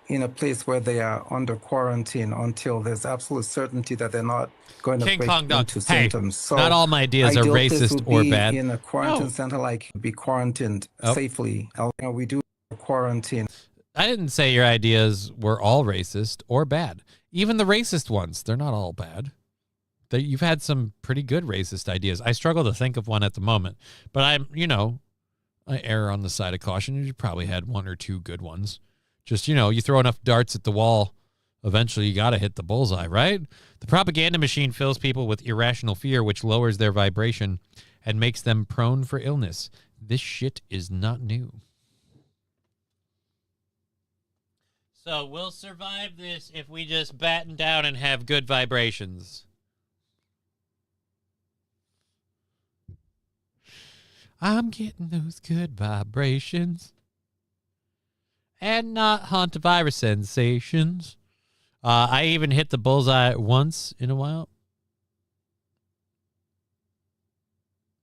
in a place where they are under quarantine until there's absolute certainty that they're not going to break into symptoms. So not all my ideas are racist or bad. In a quarantine center, like be quarantined safely. We do quarantine. I didn't say your ideas were all racist or bad. Even the racist ones, they're not all bad. You've had some pretty good racist ideas. I struggle to think of one at the moment, but I err on the side of caution. You probably had 1 or 2 good ones. Just, you throw enough darts at the wall, eventually you got to hit the bullseye, right? The propaganda machine fills people with irrational fear, which lowers their vibration and makes them prone for illness. This shit is not new. So we'll survive this if we just batten down and have good vibrations. I'm getting those good vibrations. And not hantavirus sensations. I even hit the bullseye once in a while.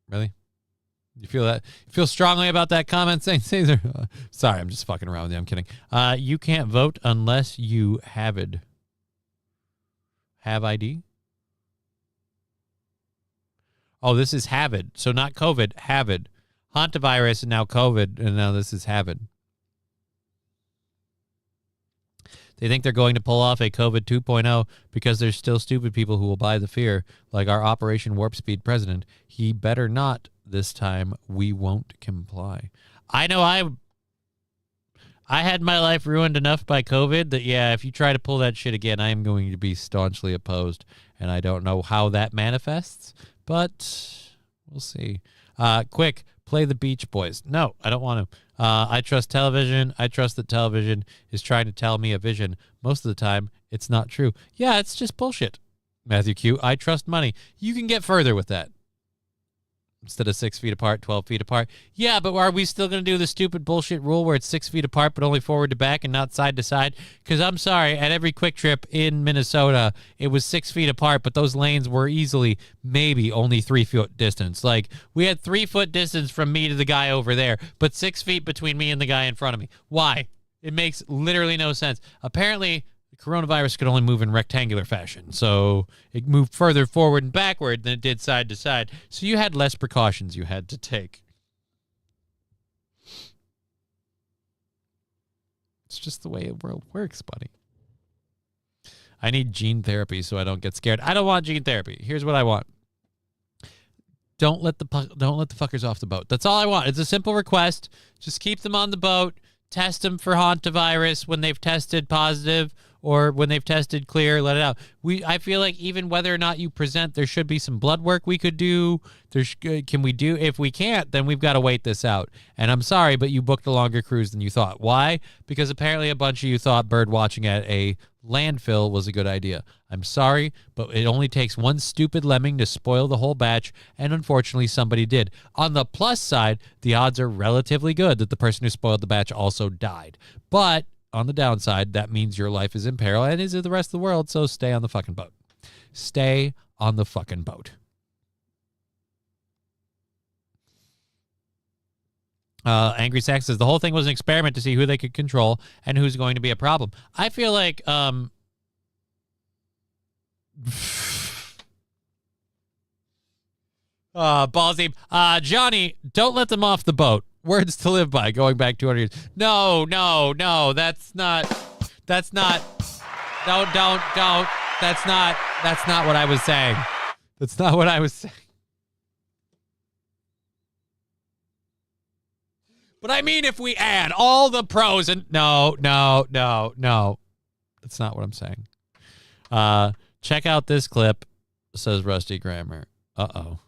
Really? You feel that? You feel strongly about that comment, St. Caesar? Sorry, I'm just fucking around with you. I'm kidding. You can't vote unless you have it. Have ID? Oh, this is Havid. So not COVID, Havid. Hantavirus and now COVID, and now this is Havid. They think they're going to pull off a COVID 2.0 because there's still stupid people who will buy the fear, like our Operation Warp Speed president. He better not this time. We won't comply. I know I had my life ruined enough by COVID that, yeah, if you try to pull that shit again, I am going to be staunchly opposed. And I don't know how that manifests, but we'll see. Quick, play the Beach Boys. No, I don't want to. I trust television. I trust that television is trying to tell me a vision. Most of the time, it's not true. Yeah, it's just bullshit. Matthew Q, I trust money. You can get further with that. Instead of 6 feet apart, 12 feet apart. Yeah, but are we still going to do the stupid bullshit rule where it's 6 feet apart but only forward to back and not side to side? Because I'm sorry, at every Quick Trip in Minnesota, it was 6 feet apart, but those lanes were easily maybe only 3 foot distance. Like, we had 3 foot distance from me to the guy over there, but 6 feet between me and the guy in front of me. Why? It makes literally no sense. Apparently, the coronavirus could only move in rectangular fashion, so it moved further forward and backward than it did side to side. So you had less precautions you had to take. It's just the way the world works, buddy. I need gene therapy so I don't get scared. I don't want gene therapy. Here's what I want. Don't let the fuckers off the boat. That's all I want. It's a simple request. Just keep them on the boat. Test them for hantavirus when they've tested positive, or when they've tested clear, let it out. I feel like even whether or not you present, there should be some blood work we could do. Can we do? If we can't, then we've got to wait this out. And I'm sorry, but you booked a longer cruise than you thought. Why? Because apparently a bunch of you thought bird watching at a landfill was a good idea. I'm sorry, but it only takes one stupid lemming to spoil the whole batch, and unfortunately somebody did. On the plus side, the odds are relatively good that the person who spoiled the batch also died. But on the downside, that means your life is in peril, and is it the rest of the world, so stay on the fucking boat. Stay on the fucking boat. Angry Sax says the whole thing was an experiment to see who they could control and who's going to be a problem. I feel like ballsy. Johnny, don't let them off the boat. Words to live by, going back 200 years. No, that's not, don't. That's not what I was saying. That's not what I was saying. But I mean, if we add all the pros and no. That's not what I'm saying. Check out this clip, says Rusty Grammer. Uh-oh.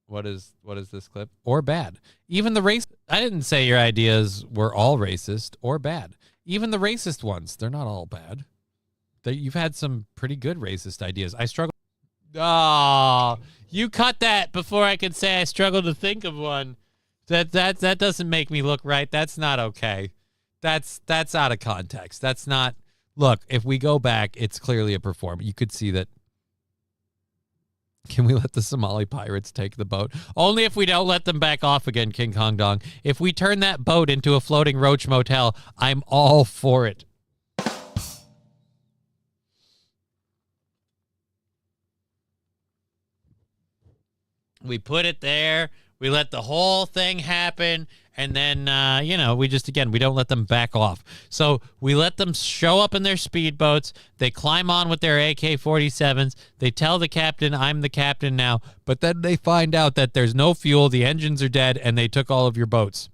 What is this clip? Or bad. Even the race. I didn't say your ideas were all racist or bad. Even the racist ones, they're not all bad. You've had some pretty good racist ideas. I struggle. Oh, you cut that before I could say I struggle to think of one. That doesn't make me look right. That's not okay. That's out of context. That's not. Look, if we go back, it's clearly a performance. You could see that. Can we let the Somali pirates take the boat? Only if we don't let them back off again, King Kong Dong. If we turn that boat into a floating roach motel, I'm all for it. We put it there. We let the whole thing happen. And then, we don't let them back off. So we let them show up in their speedboats. They climb on with their AK-47s. They tell the captain, I'm the captain now. But then they find out that there's no fuel. The engines are dead, and they took all of your boats.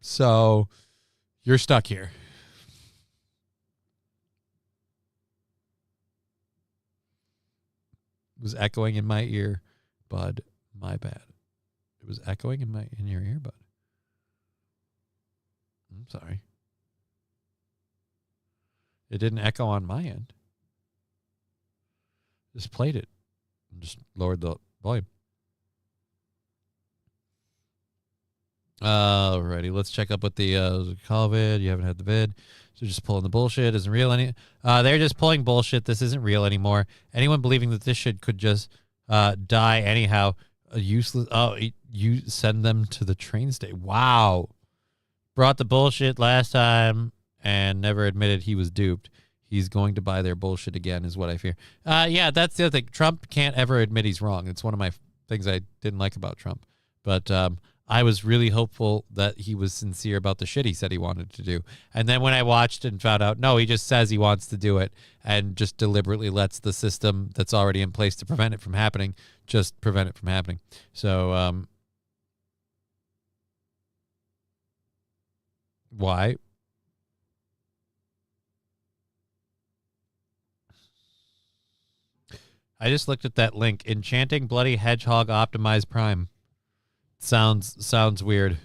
So you're stuck here. It was echoing in my ear, bud. My bad. It was echoing in your ear, bud. I'm sorry. It didn't echo on my end. Just played it. Just lowered the volume. Alrighty, let's check up with the COVID. You haven't had the vid. So just pulling the bullshit. Isn't real any. They're just pulling bullshit. This isn't real anymore. Anyone believing that this shit could just die anyhow, useless. Oh, you send them to the train station. Wow. Brought the bullshit last time and never admitted he was duped. He's going to buy their bullshit again, is what I fear. Yeah, that's the other thing. Trump can't ever admit he's wrong. It's one of my things I didn't like about Trump. But I was really hopeful that he was sincere about the shit he said he wanted to do. And then when I watched and found out, no, he just says he wants to do it and just deliberately lets the system that's already in place to prevent it from happening just prevent it from happening. So, why? I just looked at that link. Enchanting Bloody Hedgehog Optimized Prime. Sounds weird.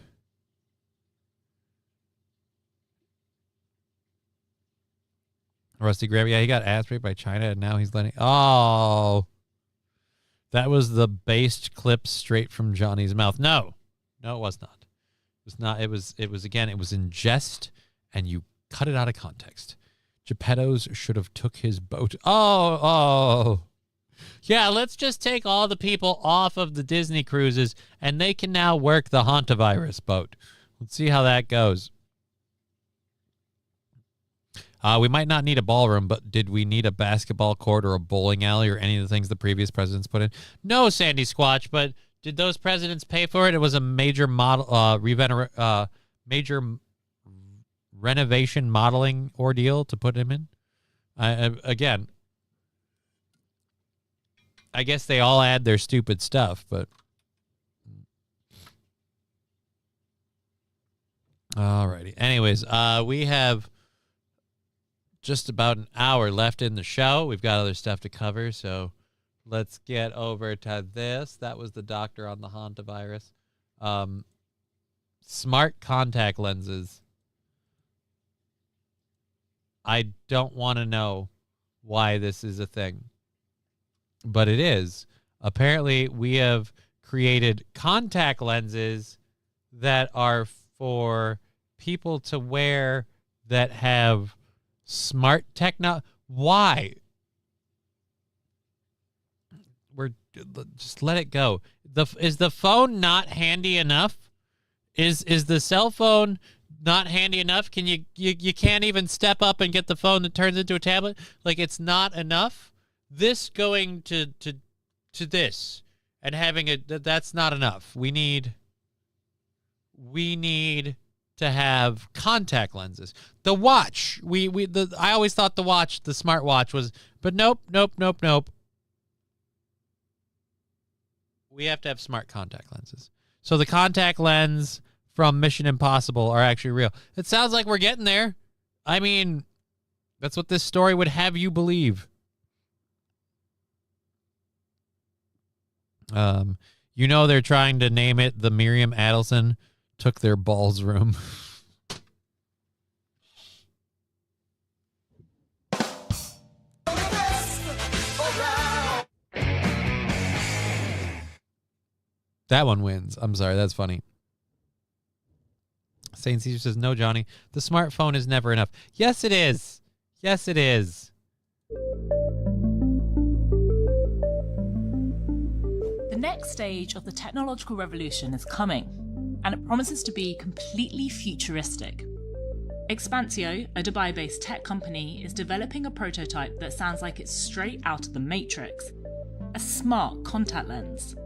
Rusty Graham, yeah, he got ass raped by China, and now he's letting. Oh, that was the based clip straight from Johnny's mouth. No, it was not. It was not. It was again. It was in jest, and you cut it out of context. Geppetto's should have took his boat. Oh. Yeah, let's just take all the people off of the Disney cruises, and they can now work the hantavirus boat. Let's see how that goes. We might not need a ballroom, but did we need a basketball court or a bowling alley or any of the things the previous presidents put in? No, Sandy Squatch, but did those presidents pay for it? It was a major major renovation modeling ordeal to put him in. Again, I guess they all add their stupid stuff, but alrighty. Anyways, we have just about an hour left in the show. We've got other stuff to cover, so let's get over to this. That was the doctor on the hantavirus. Smart contact lenses. I don't want to know why this is a thing, but it is. Apparently, we have created contact lenses that are for people to wear that have smart technology. Why? Just let it go. Is the phone not handy enough? Is the cell phone not handy enough? Can you can't even step up and get the phone that turns into a tablet? Like, it's not enough. This going to this and having that's not enough. We need to have contact lenses. The watch, I always thought the smartwatch was, but nope. We have to have smart contact lenses. So the contact lens from Mission Impossible are actually real. It sounds like we're getting there. I mean, that's what this story would have you believe. They're trying to name it the Miriam Adelson took their balls room. That one wins. I'm sorry, that's funny. Saint Caesar says, no, Johnny, the smartphone is never enough. Yes, it is. Yes, it is. The next stage of the technological revolution is coming, and it promises to be completely futuristic. Expansio, a Dubai-based tech company, is developing a prototype that sounds like it's straight out of the Matrix, a smart contact lens.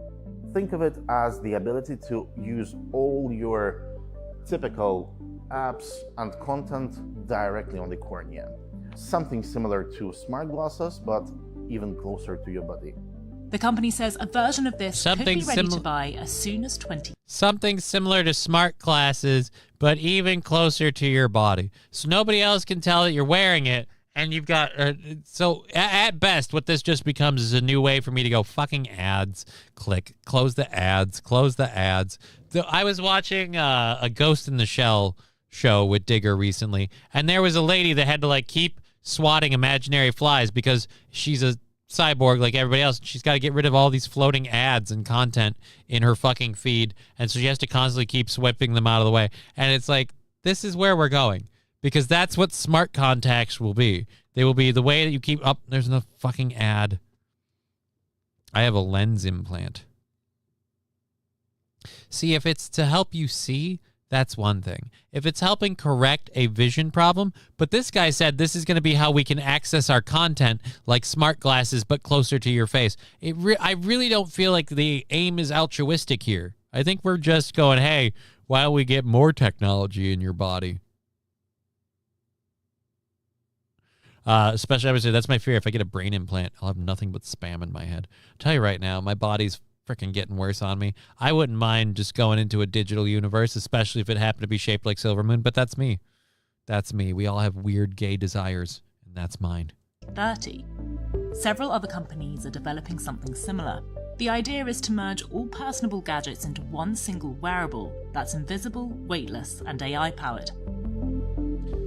Think of it as the ability to use all your typical apps and content directly on the cornea. Something similar to smart glasses, but even closer to your body. The company says a version of this could be ready to buy as soon as 20. Something similar to smart glasses, but even closer to your body. So nobody else can tell that you're wearing it. And you've got, so at best, what this just becomes is a new way for me to go fucking ads, click, close the ads. I was watching a Ghost in the Shell show with Digger recently, and there was a lady that had to keep swatting imaginary flies because she's a cyborg like everybody else. She's got to get rid of all these floating ads and content in her fucking feed, and so she has to constantly keep swiping them out of the way. And it's like, this is where we're going, because that's what smart contacts will be. They will be the way that you keep up. There's no fucking ad. I have a lens implant. See, if it's to help you see, that's one thing. If it's helping correct a vision problem, but this guy said this is going to be how we can access our content, like smart glasses, but closer to your face. I really don't feel like the aim is altruistic here. I think we're just going, hey, why don't we get more technology in your body? Especially, I would say that's my fear. If I get a brain implant, I'll have nothing but spam in my head. I'll tell you right now, my body's freaking getting worse on me. I wouldn't mind just going into a digital universe, especially if it happened to be shaped like Silver Moon, but that's me. That's me. We all have weird gay desires, and that's mine. 30. Several other companies are developing something similar. The idea is to merge all personable gadgets into one single wearable that's invisible, weightless, and AI-powered.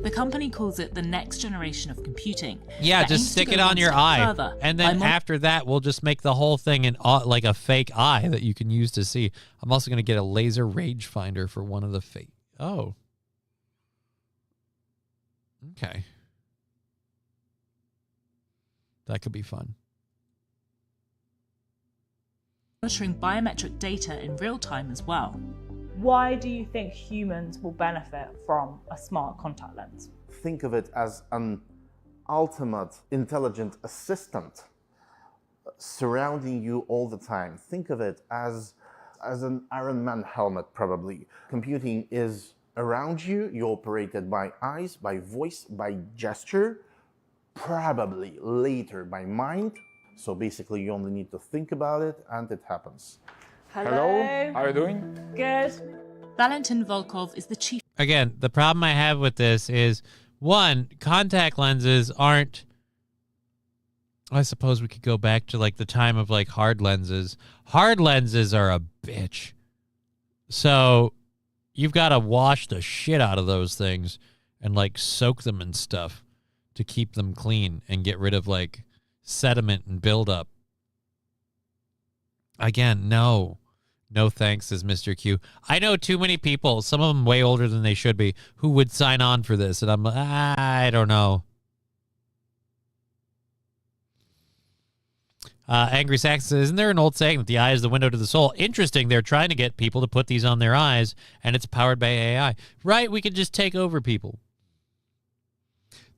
The company calls it the next generation of computing. Yeah, just stick it on your eye. And then after that, we'll just make the whole thing like a fake eye that you can use to see. I'm also going to get a laser rage finder for one of the fake. Oh. Okay. That could be fun. Monitoring biometric data in real time as well. Why do you think humans will benefit from a smart contact lens? Think of it as an ultimate intelligent assistant surrounding you all the time. Think of it as an Iron Man helmet, probably. Computing is around you. You operate it by eyes, by voice, by gesture, probably later by mind. So basically, you only need to think about it and it happens. Hello. How are you doing? Good. Valentin Volkov is the chief. Again, the problem I have with this is, one, contact lenses aren't... I suppose we could go back to like the time of like hard lenses. Hard lenses are a bitch. So you've got to wash the shit out of those things and like soak them in stuff to keep them clean and get rid of like sediment and buildup. Again, no. No thanks, says Mr. Q. I know too many people, some of them way older than they should be, who would sign on for this. And I'm like, I don't know. Angry Sax says, isn't there an old saying that the eye is the window to the soul? Interesting. They're trying to get people to put these on their eyes, and it's powered by AI. Right? We could just take over people.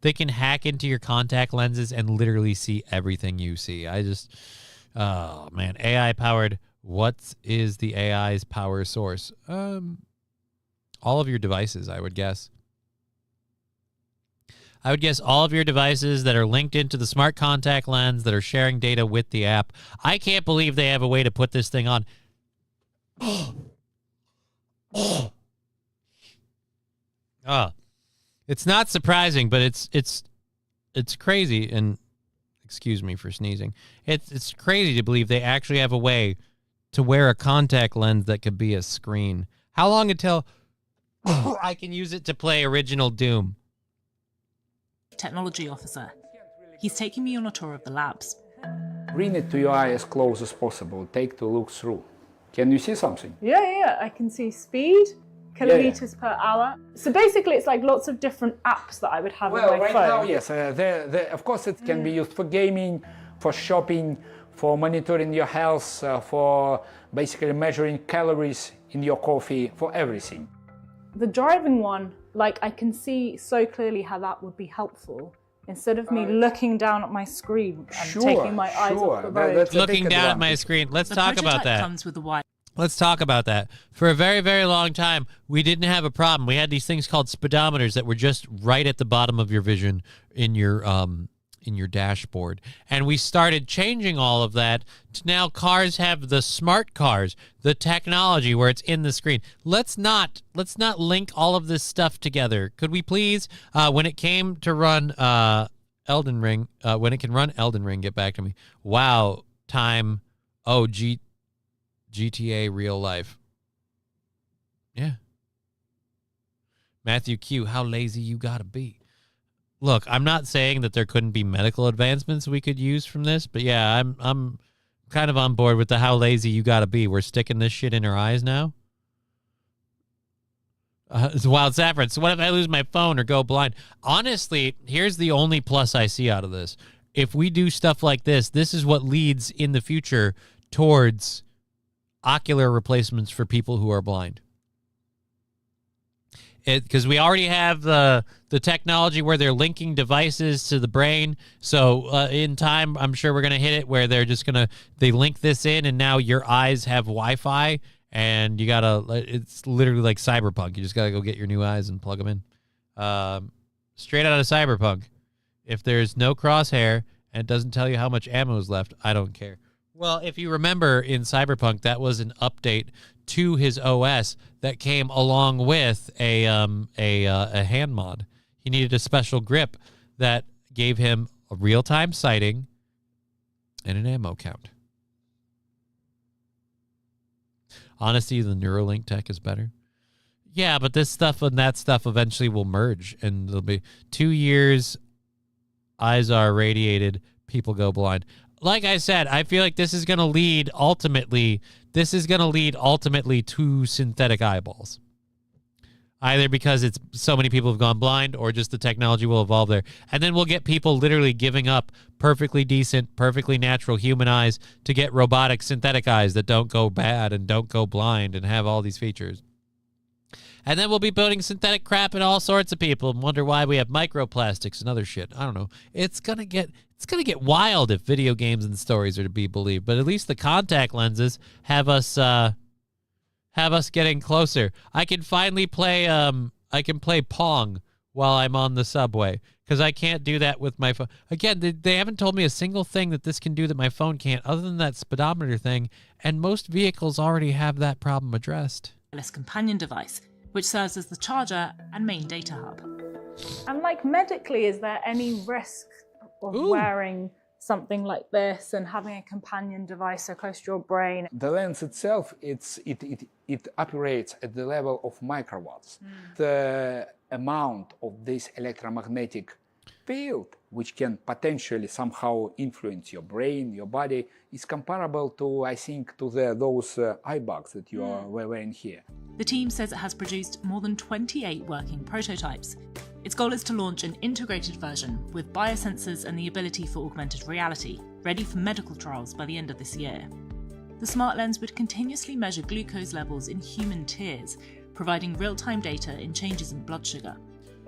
They can hack into your contact lenses and literally see everything you see. Oh, man. AI-powered. What is the AI's power source? All of your devices, I would guess. I would guess all of your devices that are linked into the smart contact lens that are sharing data with the app. I can't believe they have a way to put this thing on. It's not surprising, but it's crazy, and excuse me for sneezing. It's crazy to believe they actually have a way to wear a contact lens that could be a screen. How long until I can use it to play original Doom? Technology officer. He's taking me on a tour of the labs. Bring it to your eye as close as possible. Take the look through. Can you see something? Yeah. I can see speed, kilometers per hour. So basically, it's like lots of different apps that I would have on my right phone. now, yes. Of course, it can be used for gaming, for shopping, for monitoring your health, for basically measuring calories in your coffee, for everything. The driving one, like I can see so clearly how that would be helpful. Instead of me looking down at my screen and taking my eyes off the road. Looking down at my screen. Let's talk about that. Comes with a wide. Let's talk about that. For a very, very long time, we didn't have a problem. We had these things called speedometers that were just right at the bottom of your vision in your dashboard. And we started changing all of that to now cars have the smart cars, the technology where it's in the screen. Let's not link all of this stuff together. Could we please, when it came to run Elden Ring, when it can run Elden Ring, get back to me. Wow, time. Oh, GTA real life. Yeah. Matthew Q, how lazy you gotta be. look, I'm not saying that there couldn't be medical advancements we could use from this, but yeah, I'm kind of on board with the how lazy you got to be. We're sticking this shit in our eyes now. It's Wild Saffron. So what if I lose my phone or go blind? Honestly, here's the only plus I see out of this. If we do stuff like this, this is what leads in the future towards ocular replacements for people who are blind. Because we already have the technology where they're linking devices to the brain. So in time, I'm sure we're going to hit it where they're just they link this in, and now your eyes have Wi-Fi, and you got to, it's literally like Cyberpunk. You just got to go get your new eyes and plug them in. Straight out of Cyberpunk. If there's no crosshair and it doesn't tell you how much ammo is left, I don't care. Well, if you remember in Cyberpunk, that was an update to his OS that came along with a hand mod. He needed a special grip that gave him a real-time sighting and an ammo count. Honestly, the Neuralink tech is better. Yeah, but this stuff and that stuff eventually will merge, and it'll be 2 years, eyes are irradiated, people go blind. Like I said, I feel like this is going to lead ultimately to synthetic eyeballs. Either because it's so many people have gone blind, or just the technology will evolve there. And then we'll get people literally giving up perfectly decent, perfectly natural human eyes to get robotic synthetic eyes that don't go bad and don't go blind and have all these features. And then we'll be building synthetic crap in all sorts of people and wonder why we have microplastics and other shit. I don't know. It's gonna get wild if video games and stories are to be believed. But at least the contact lenses have us getting closer. I can finally play Pong while I'm on the subway, because I can't do that with my phone. Again, they haven't told me a single thing that this can do that my phone can't, other than that speedometer thing. And most vehicles already have that problem addressed. Wireless companion device, which serves as the charger and main data hub. And like medically, is there any risk of wearing something like this and having a companion device so close to your brain? The lens itself, it operates at the level of microwatts. The amount of this electromagnetic field, which can potentially somehow influence your brain, your body, is comparable to, I think, to those eye bags that you are wearing here. The team says it has produced more than 28 working prototypes. Its goal is to launch an integrated version with biosensors and the ability for augmented reality, ready for medical trials by the end of this year. The smart lens would continuously measure glucose levels in human tears, providing real-time data in changes in blood sugar.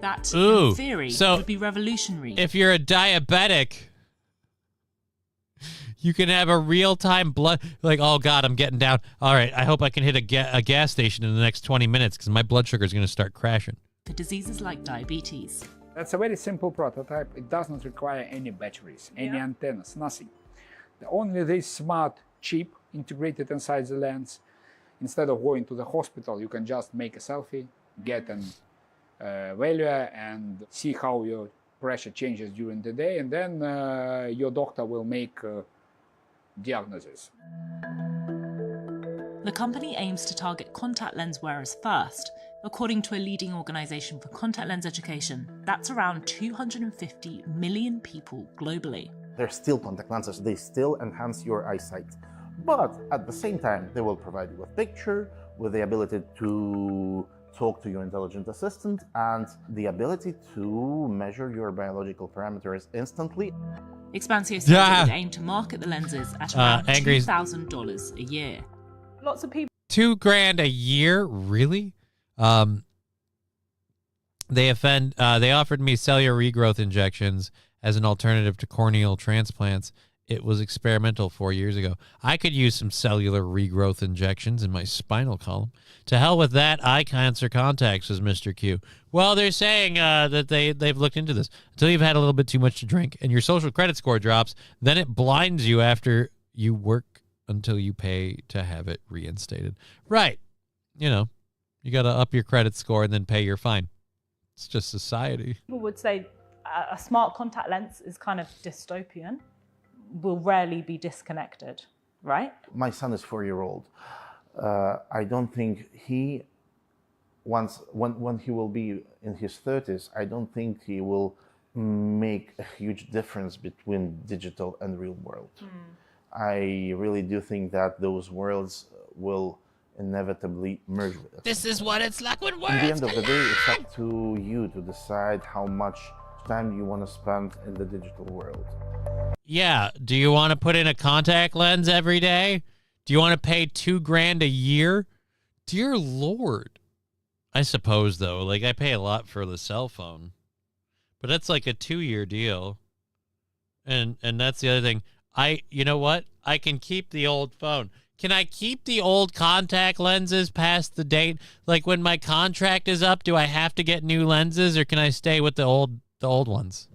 That, in theory, would be revolutionary. If you're a diabetic, you can have a real-time blood, like, oh God, I'm getting down. All right, I hope I can hit a gas station in the next 20 minutes because my blood sugar is going to start crashing. For diseases like diabetes. That's a very simple prototype. It does not require any batteries, any antennas, nothing. Only this smart chip integrated inside the lens. Instead of going to the hospital, you can just make a selfie, get an value, and see how your pressure changes during the day, and then your doctor will make diagnosis. The company aims to target contact lens wearers first. According to a leading organisation for contact lens education, that's around 250 million people globally. They're still contact lenses, they still enhance your eyesight. But at the same time, they will provide you with picture, with the ability to talk to your intelligent assistant, and the ability to measure your biological parameters instantly. Expansio says it would aim to market the lenses at around $2,000 a year. Lots of people. $2,000 a year, really? They offered me cellular regrowth injections as an alternative to corneal transplants. It was experimental 4 years ago. I could use some cellular regrowth injections in my spinal column. To hell with that, eye cancer contacts, says Mr. Q. Well, they're saying that they've looked into this. Until you've had a little bit too much to drink and your social credit score drops, then it blinds you after you work until you pay to have it reinstated. Right. You know, you got to up your credit score and then pay your fine. It's just society. People would say a smart contact lens is kind of dystopian, will rarely be disconnected, right? My son is 4-year-old. I don't think when he will be in his 30s, I don't think he will make a huge difference between digital and real world. I really do think that those worlds will inevitably merge with it. This is what it's like when At words the end of the day, collide. it's up to you to decide how much time you want to spend in the digital world. Yeah. Do you want to put in a contact lens every day? Do you want to pay $2,000 a year? Dear Lord. I suppose, though, like I pay a lot for the cell phone, but that's like a 2-year deal. And that's the other thing. You know what? I can keep the old phone. Can I keep the old contact lenses past the date? Like when my contract is up, do I have to get new lenses, or can I stay with the old ones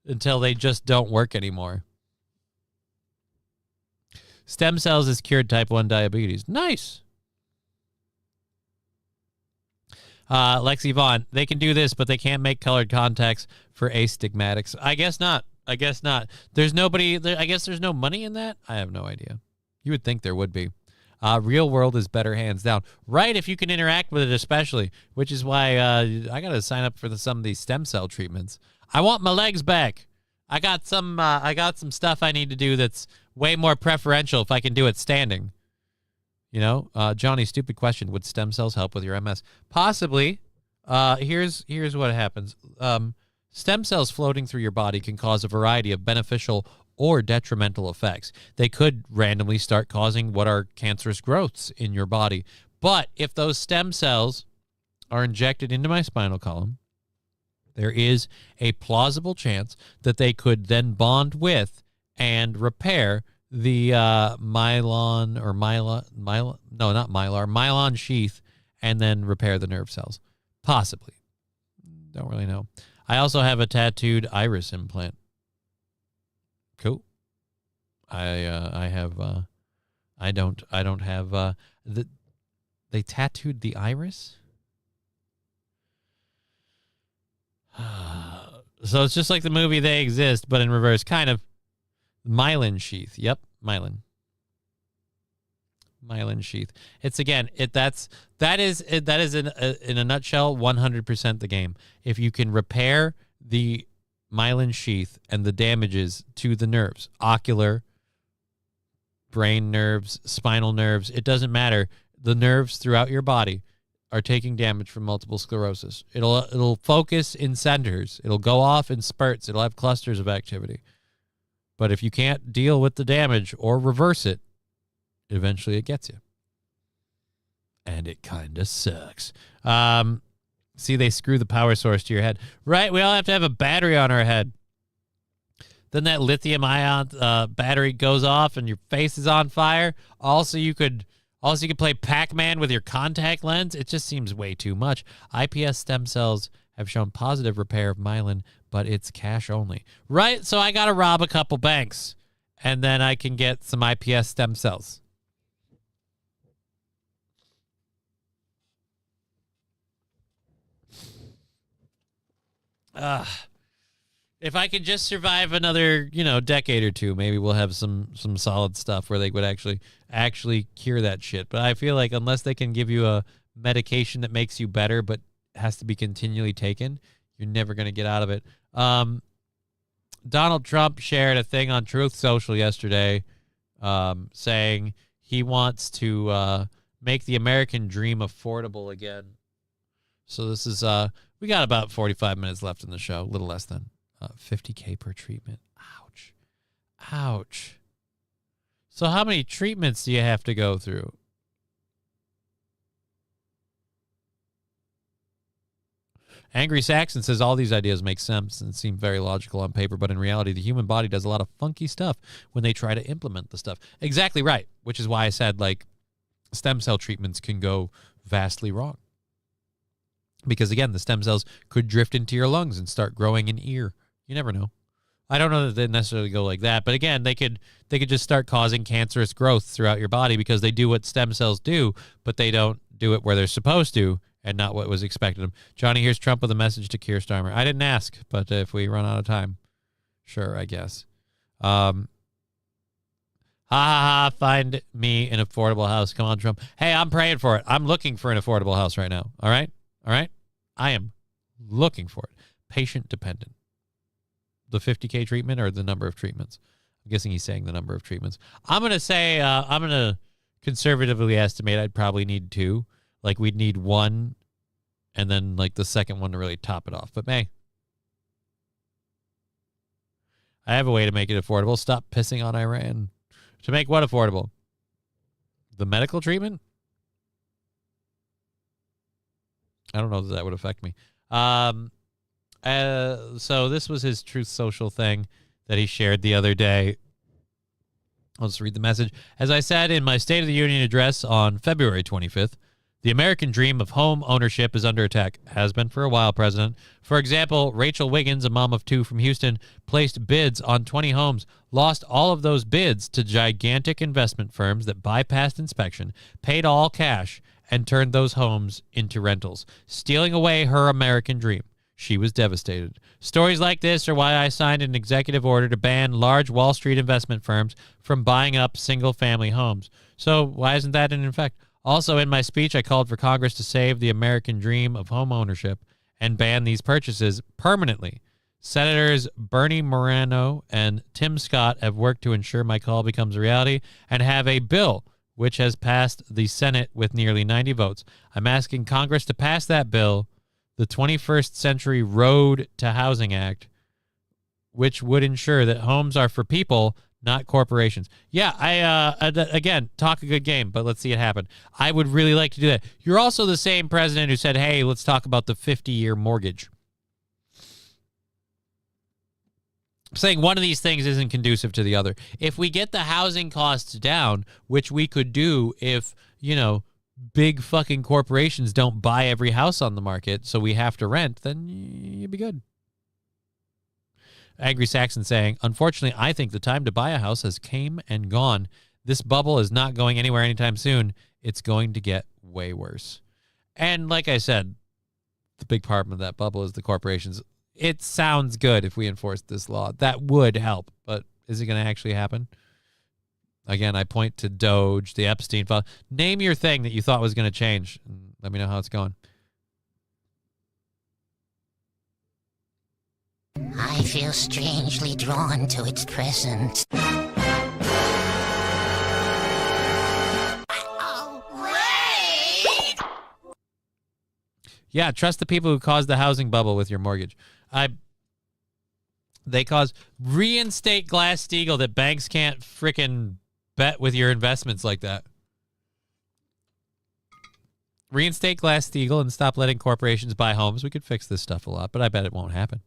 until they just don't work anymore? Stem cells has cured type 1 diabetes. Nice. Lexi Vaughn, they can do this, but they can't make colored contacts for astigmatics. I guess not. There's nobody there. I guess there's no money in that. I have no idea. You would think there would be. Real world is better, hands down. Right, if you can interact with it, especially, which is why I got to sign up for some of these stem cell treatments. I want my legs back. I got some stuff I need to do that's way more preferential if I can do it standing. You know, Johnny, stupid question. Would stem cells help with your MS? Possibly. Here's what happens. Stem cells floating through your body can cause a variety of beneficial or detrimental effects. They could randomly start causing what are cancerous growths in your body. But if those stem cells are injected into my spinal column, there is a plausible chance that they could then bond with and repair the myelin sheath, and then repair the nerve cells. Possibly. Don't really know. I also have a tattooed iris implant. Cool. I don't have they tattooed the iris. So it's just like the movie They Exist, but in reverse, kind of. Myelin sheath. Yep, myelin sheath. It's again, that is in a nutshell 100% the game. If you can repair the myelin sheath and the damages to the nerves, ocular, brain nerves, spinal nerves, it doesn't matter. The nerves throughout your body are taking damage from multiple sclerosis. It'll focus in centers. It'll go off in spurts. It'll have clusters of activity. But if you can't deal with the damage or reverse it, eventually it gets you. And it kind of sucks. See, they screw the power source to your head. Right, we all have to have a battery on our head. Then that lithium-ion battery goes off and your face is on fire. Also, you could play Pac-Man with your contact lens. It just seems way too much. iPS stem cells have shown positive repair of myelin, but it's cash only. Right? So I got to rob a couple banks, and then I can get some iPS stem cells. If I could just survive another, decade or two, maybe we'll have some solid stuff where they would actually cure that shit. But I feel like unless they can give you a medication that makes you better but has to be continually taken, you're never going to get out of it. Donald Trump shared a thing on Truth Social yesterday saying he wants to make the American dream affordable again. So this is, we got about 45 minutes left in the show, a little less than. $50K per treatment. Ouch. So how many treatments do you have to go through? Angry Saxon says all these ideas make sense and seem very logical on paper, but in reality, the human body does a lot of funky stuff when they try to implement the stuff. Exactly right, which is why I said, stem cell treatments can go vastly wrong. Because, again, the stem cells could drift into your lungs and start growing an ear. You never know. I don't know that they necessarily go like that, but again, they could just start causing cancerous growth throughout your body because they do what stem cells do, but they don't do it where they're supposed to and not what was expected of them. Johnny, here's Trump with a message to Keir Starmer. I didn't ask, but if we run out of time, sure, I guess. Find me an affordable house. Come on, Trump. Hey, I'm praying for it. I'm looking for an affordable house right now. All right? I am looking for it. Patient dependent. the 50K treatment or the number of treatments? I'm guessing he's saying the number of treatments. I'm going to say, I'm going to conservatively estimate I'd probably need 2. Like, we'd need 1 and then, like, the second one to really top it off. But, hey, I have a way to make it affordable. Stop pissing on Iran. To make what affordable? The medical treatment? I don't know that would affect me. So this was his Truth Social thing that he shared the other day. I'll just read the message. As I said in my State of the Union address on February 25th, the American dream of home ownership is under attack. Has been for a while, President. For example, Rachel Wiggins, a mom of 2 from Houston, placed bids on 20 homes, lost all of those bids to gigantic investment firms that bypassed inspection, paid all cash, and turned those homes into rentals, stealing away her American dream. She was devastated. Stories like this are why I signed an executive order to ban large Wall Street investment firms from buying up single-family homes. So why isn't that in effect? Also, in my speech, I called for Congress to save the American dream of home ownership and ban these purchases permanently. Senators Bernie Moreno and Tim Scott have worked to ensure my call becomes a reality and have a bill which has passed the Senate with nearly 90 votes. I'm asking Congress to pass that bill, the 21st Century Road to Housing Act, which would ensure that homes are for people, not corporations. Yeah, again, talk a good game, but let's see it happen. I would really like to do that. You're also the same president who said, hey, let's talk about the 50-year mortgage. I'm saying one of these things isn't conducive to the other. If we get the housing costs down, which we could do if, big fucking corporations don't buy every house on the market, so we have to rent, then you'd be good. Angry Saxon saying, unfortunately, I think the time to buy a house has came and gone. This bubble is not going anywhere anytime soon. It's going to get way worse. And like I said, the big part of that bubble is the corporations. It sounds good if we enforce this law. That would help, but is it going to actually happen? Again, I point to Doge, the Epstein file. Name your thing that you thought was going to change. And let me know how it's going. I feel strangely drawn to its presence. Yeah, trust the people who caused the housing bubble with your mortgage. They reinstate Glass-Steagall that banks can't frickin' bet with your investments like that. Reinstate Glass-Steagall and stop letting corporations buy homes. We could fix this stuff a lot, but I bet it won't happen.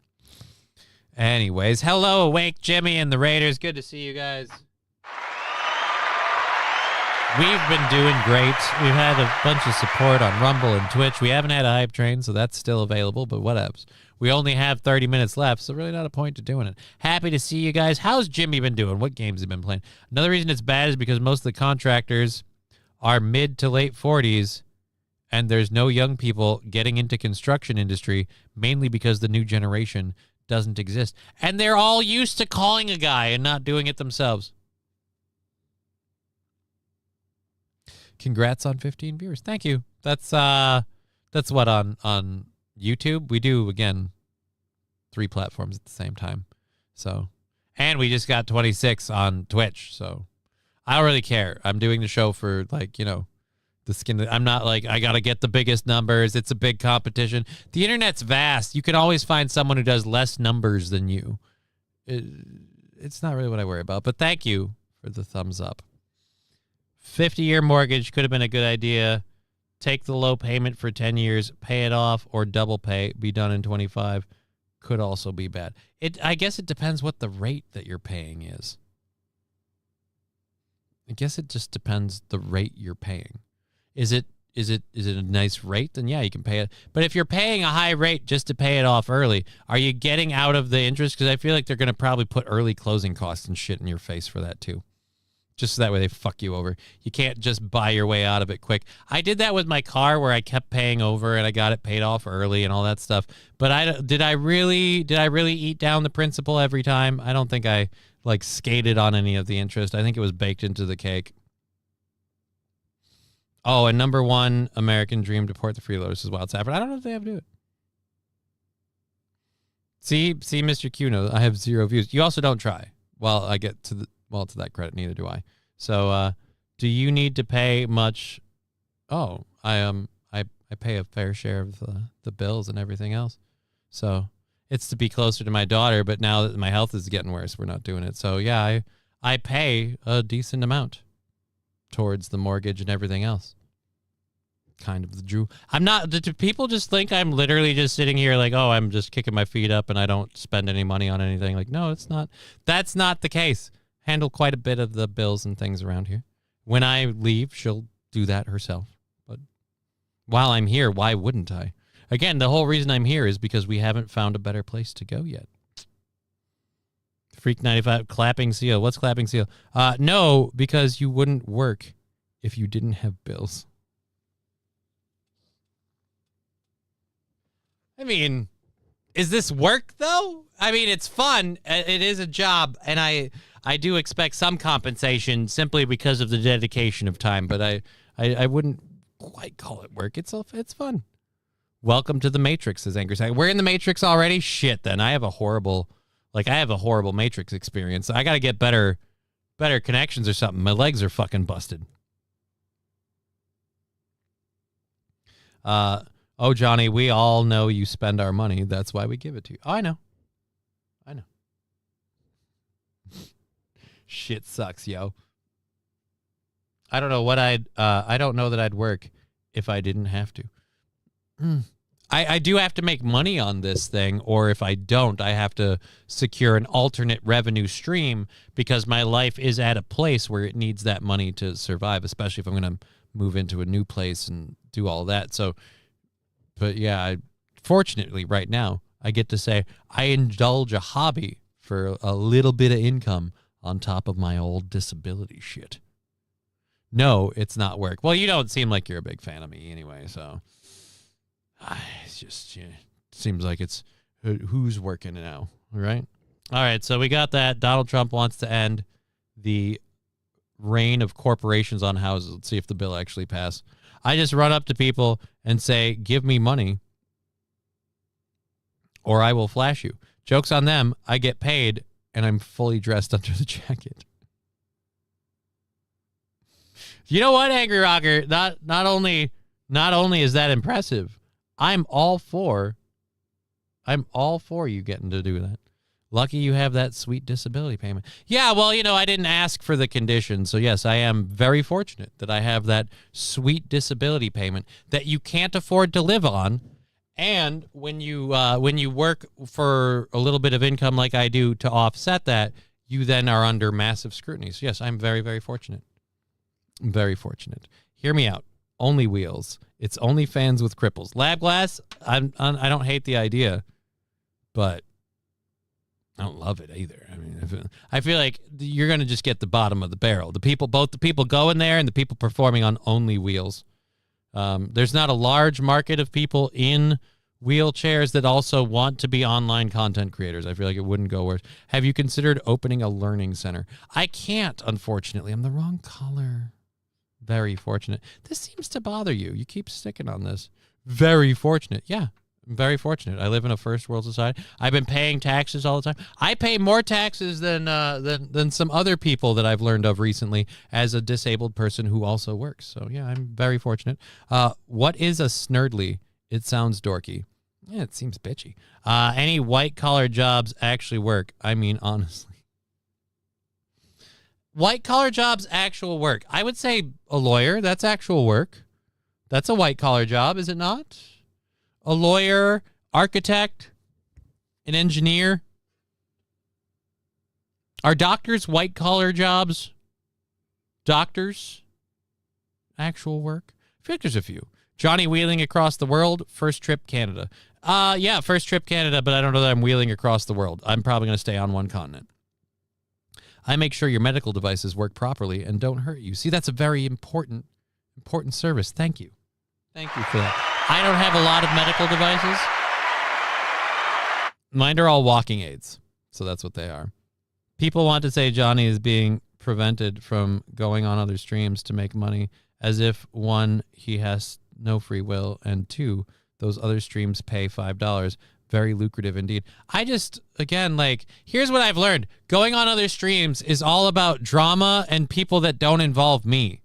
Anyways, hello, Awake Jimmy and the Raiders. Good to see you guys. We've been doing great. We've had a bunch of support on Rumble and Twitch. We haven't had a hype train, so that's still available, but whatevs. We only have 30 minutes left, so really not a point to doing it. Happy to see you guys. How's Jimmy been doing? What games have he been playing? Another reason it's bad is because most of the contractors are mid to late 40s, and there's no young people getting into construction industry, mainly because the new generation doesn't exist. And they're all used to calling a guy and not doing it themselves. Congrats on 15 viewers. Thank you. That's what on YouTube. We do, again, 3 platforms at the same time. So, and we just got 26 on Twitch. So I don't really care. I'm doing the show for the skin. I'm not like, I got to get the biggest numbers. It's a big competition. The internet's vast. You can always find someone who does less numbers than you. It's not really what I worry about, but thank you for the thumbs up. 50-year mortgage could have been a good idea. Take the low payment for 10 years, pay it off, or double pay, be done in 25. Could also be bad. I guess it depends what the rate that you're paying is. I guess it just depends the rate you're paying. Is it a nice rate? Then yeah, you can pay it. But if you're paying a high rate just to pay it off early, are you getting out of the interest? Because I feel like they're going to probably put early closing costs and shit in your face for that too. Just so that way they fuck you over. You can't just buy your way out of it quick. I did that with my car where I kept paying over and I got it paid off early and all that stuff. But did I really eat down the principal every time? I don't think I skated on any of the interest. I think it was baked into the cake. Oh, and number 1 American dream to port the freeloaders is Wild Saffron. I don't know if they have to do it. See, Mr. Cuno, I have 0 views. You also don't try. Well, I get to that credit, neither do I. So, do you need to pay much? Oh, I pay a fair share of the bills and everything else. So it's to be closer to my daughter, but now that my health is getting worse, we're not doing it. So yeah, I pay a decent amount towards the mortgage and everything else. Kind of the Drew. I'm not. Do people just think I'm literally just sitting here like, oh, I'm just kicking my feet up and I don't spend any money on anything? Like, no, it's not. That's not the case. Handle quite a bit of the bills and things around here. When I leave, she'll do that herself. But while I'm here, why wouldn't I? Again, the whole reason I'm here is because we haven't found a better place to go yet. Freak 95, clapping seal. What's clapping seal? No, because you wouldn't work if you didn't have bills. I mean, is this work, though? I mean, it's fun. It is a job, and I do expect some compensation simply because of the dedication of time, but I wouldn't quite call it work. It's fun. Welcome to the Matrix, says Angry Sack. We're in the Matrix already? Shit, then. I have a horrible Matrix experience. I got to get better connections or something. My legs are fucking busted. Oh, Johnny, we all know you spend our money. That's why we give it to you. Oh, I know. Shit sucks, yo. I don't know what I don't know that I'd work if I didn't have to. I do have to make money on this thing, or if I don't, I have to secure an alternate revenue stream because my life is at a place where it needs that money to survive, especially if I'm going to move into a new place and do all that. So, but yeah, fortunately right now, I get to say I indulge a hobby for a little bit of income on top of my old disability shit. No, it's not work. Well, you don't seem like you're a big fan of me anyway, so... It's just, seems like it's who's working now, right? All right, so we got that. Donald Trump wants to end the reign of corporations on houses. Let's see if the bill actually passes. I just run up to people and say, give me money or I will flash you. Joke's on them. I get paid and I'm fully dressed under the jacket. You know what, Angry Rocker? Not only is that impressive, I'm all for you getting to do that. Lucky you have that sweet disability payment. Yeah, well, I didn't ask for the condition. So, yes, I am very fortunate that I have that sweet disability payment that you can't afford to live on. And when you work for a little bit of income like I do to offset that, you then are under massive scrutiny. So, yes, I'm very, very fortunate. Very fortunate. Hear me out. Only wheels. It's only fans with cripples. Lab glass, I don't hate the idea, but I don't love it either. I mean, I feel like you're going to just get the bottom of the barrel. Both the people going there and the people performing on only wheels. There's not a large market of people in wheelchairs that also want to be online content creators. I feel like it wouldn't go worse. Have you considered opening a learning center? I can't, unfortunately. I'm the wrong color. Very fortunate. This seems to bother you. You keep sticking on this. Very fortunate. Yeah, I'm very fortunate. I live in a first world society. I've been paying taxes all the time. I pay more taxes than some other people that I've learned of recently as a disabled person who also works. So, yeah, I'm very fortunate. What is a snurdly? It sounds dorky. Yeah, it seems bitchy. Any white-collar jobs actually work? I mean, honestly. White-collar jobs, actual work. I would say a lawyer, that's actual work. That's a white-collar job, is it not? A lawyer, architect, an engineer. Are doctors white-collar jobs? Doctors, actual work? I feel like there's a few. Johnny wheeling across the world, first trip Canada. Yeah, first trip Canada, but I don't know that I'm wheeling across the world. I'm probably going to stay on one continent. I make sure your medical devices work properly and don't hurt you. See, that's a very important service. Thank you. Thank you for that. I don't have a lot of medical devices. Mine are all walking aids, so that's what they are. People want to say Johnny is being prevented from going on other streams to make money, as if, one, he has no free will, and two, those other streams pay $5. Very lucrative indeed. I just, again, like, here's what I've learned. Going on other streams is all about drama and people that don't involve me.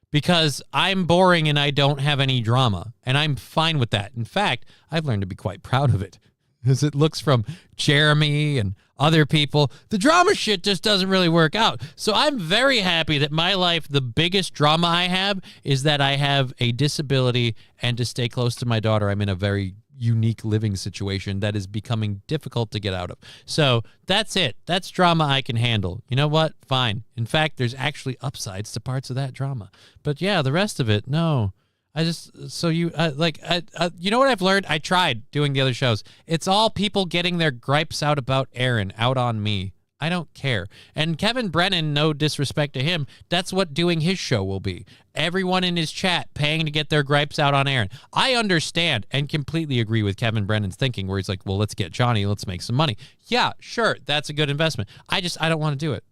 Because I'm boring and I don't have any drama. And I'm fine with that. In fact, I've learned to be quite proud of it. As it looks from Jeremy and other people, the drama shit just doesn't really work out. So I'm very happy that my life, the biggest drama I have is that I have a disability, and to stay close to my daughter, I'm in a very unique living situation that is becoming difficult to get out of. So that's it. That's drama I can handle. You know what? Fine. In fact, there's actually upsides to parts of that drama. But yeah, the rest of it, no. I just, so you, you know what I've learned? I tried doing the other shows. It's all people getting their gripes out about Aaron, out on me. I don't care. And Kevin Brennan, no disrespect to him, that's what doing his show will be. Everyone in his chat paying to get their gripes out on Aaron. I understand and completely agree with Kevin Brennan's thinking where he's like, well, let's get Johnny, let's make some money. Yeah, sure, that's a good investment. I don't want to do it.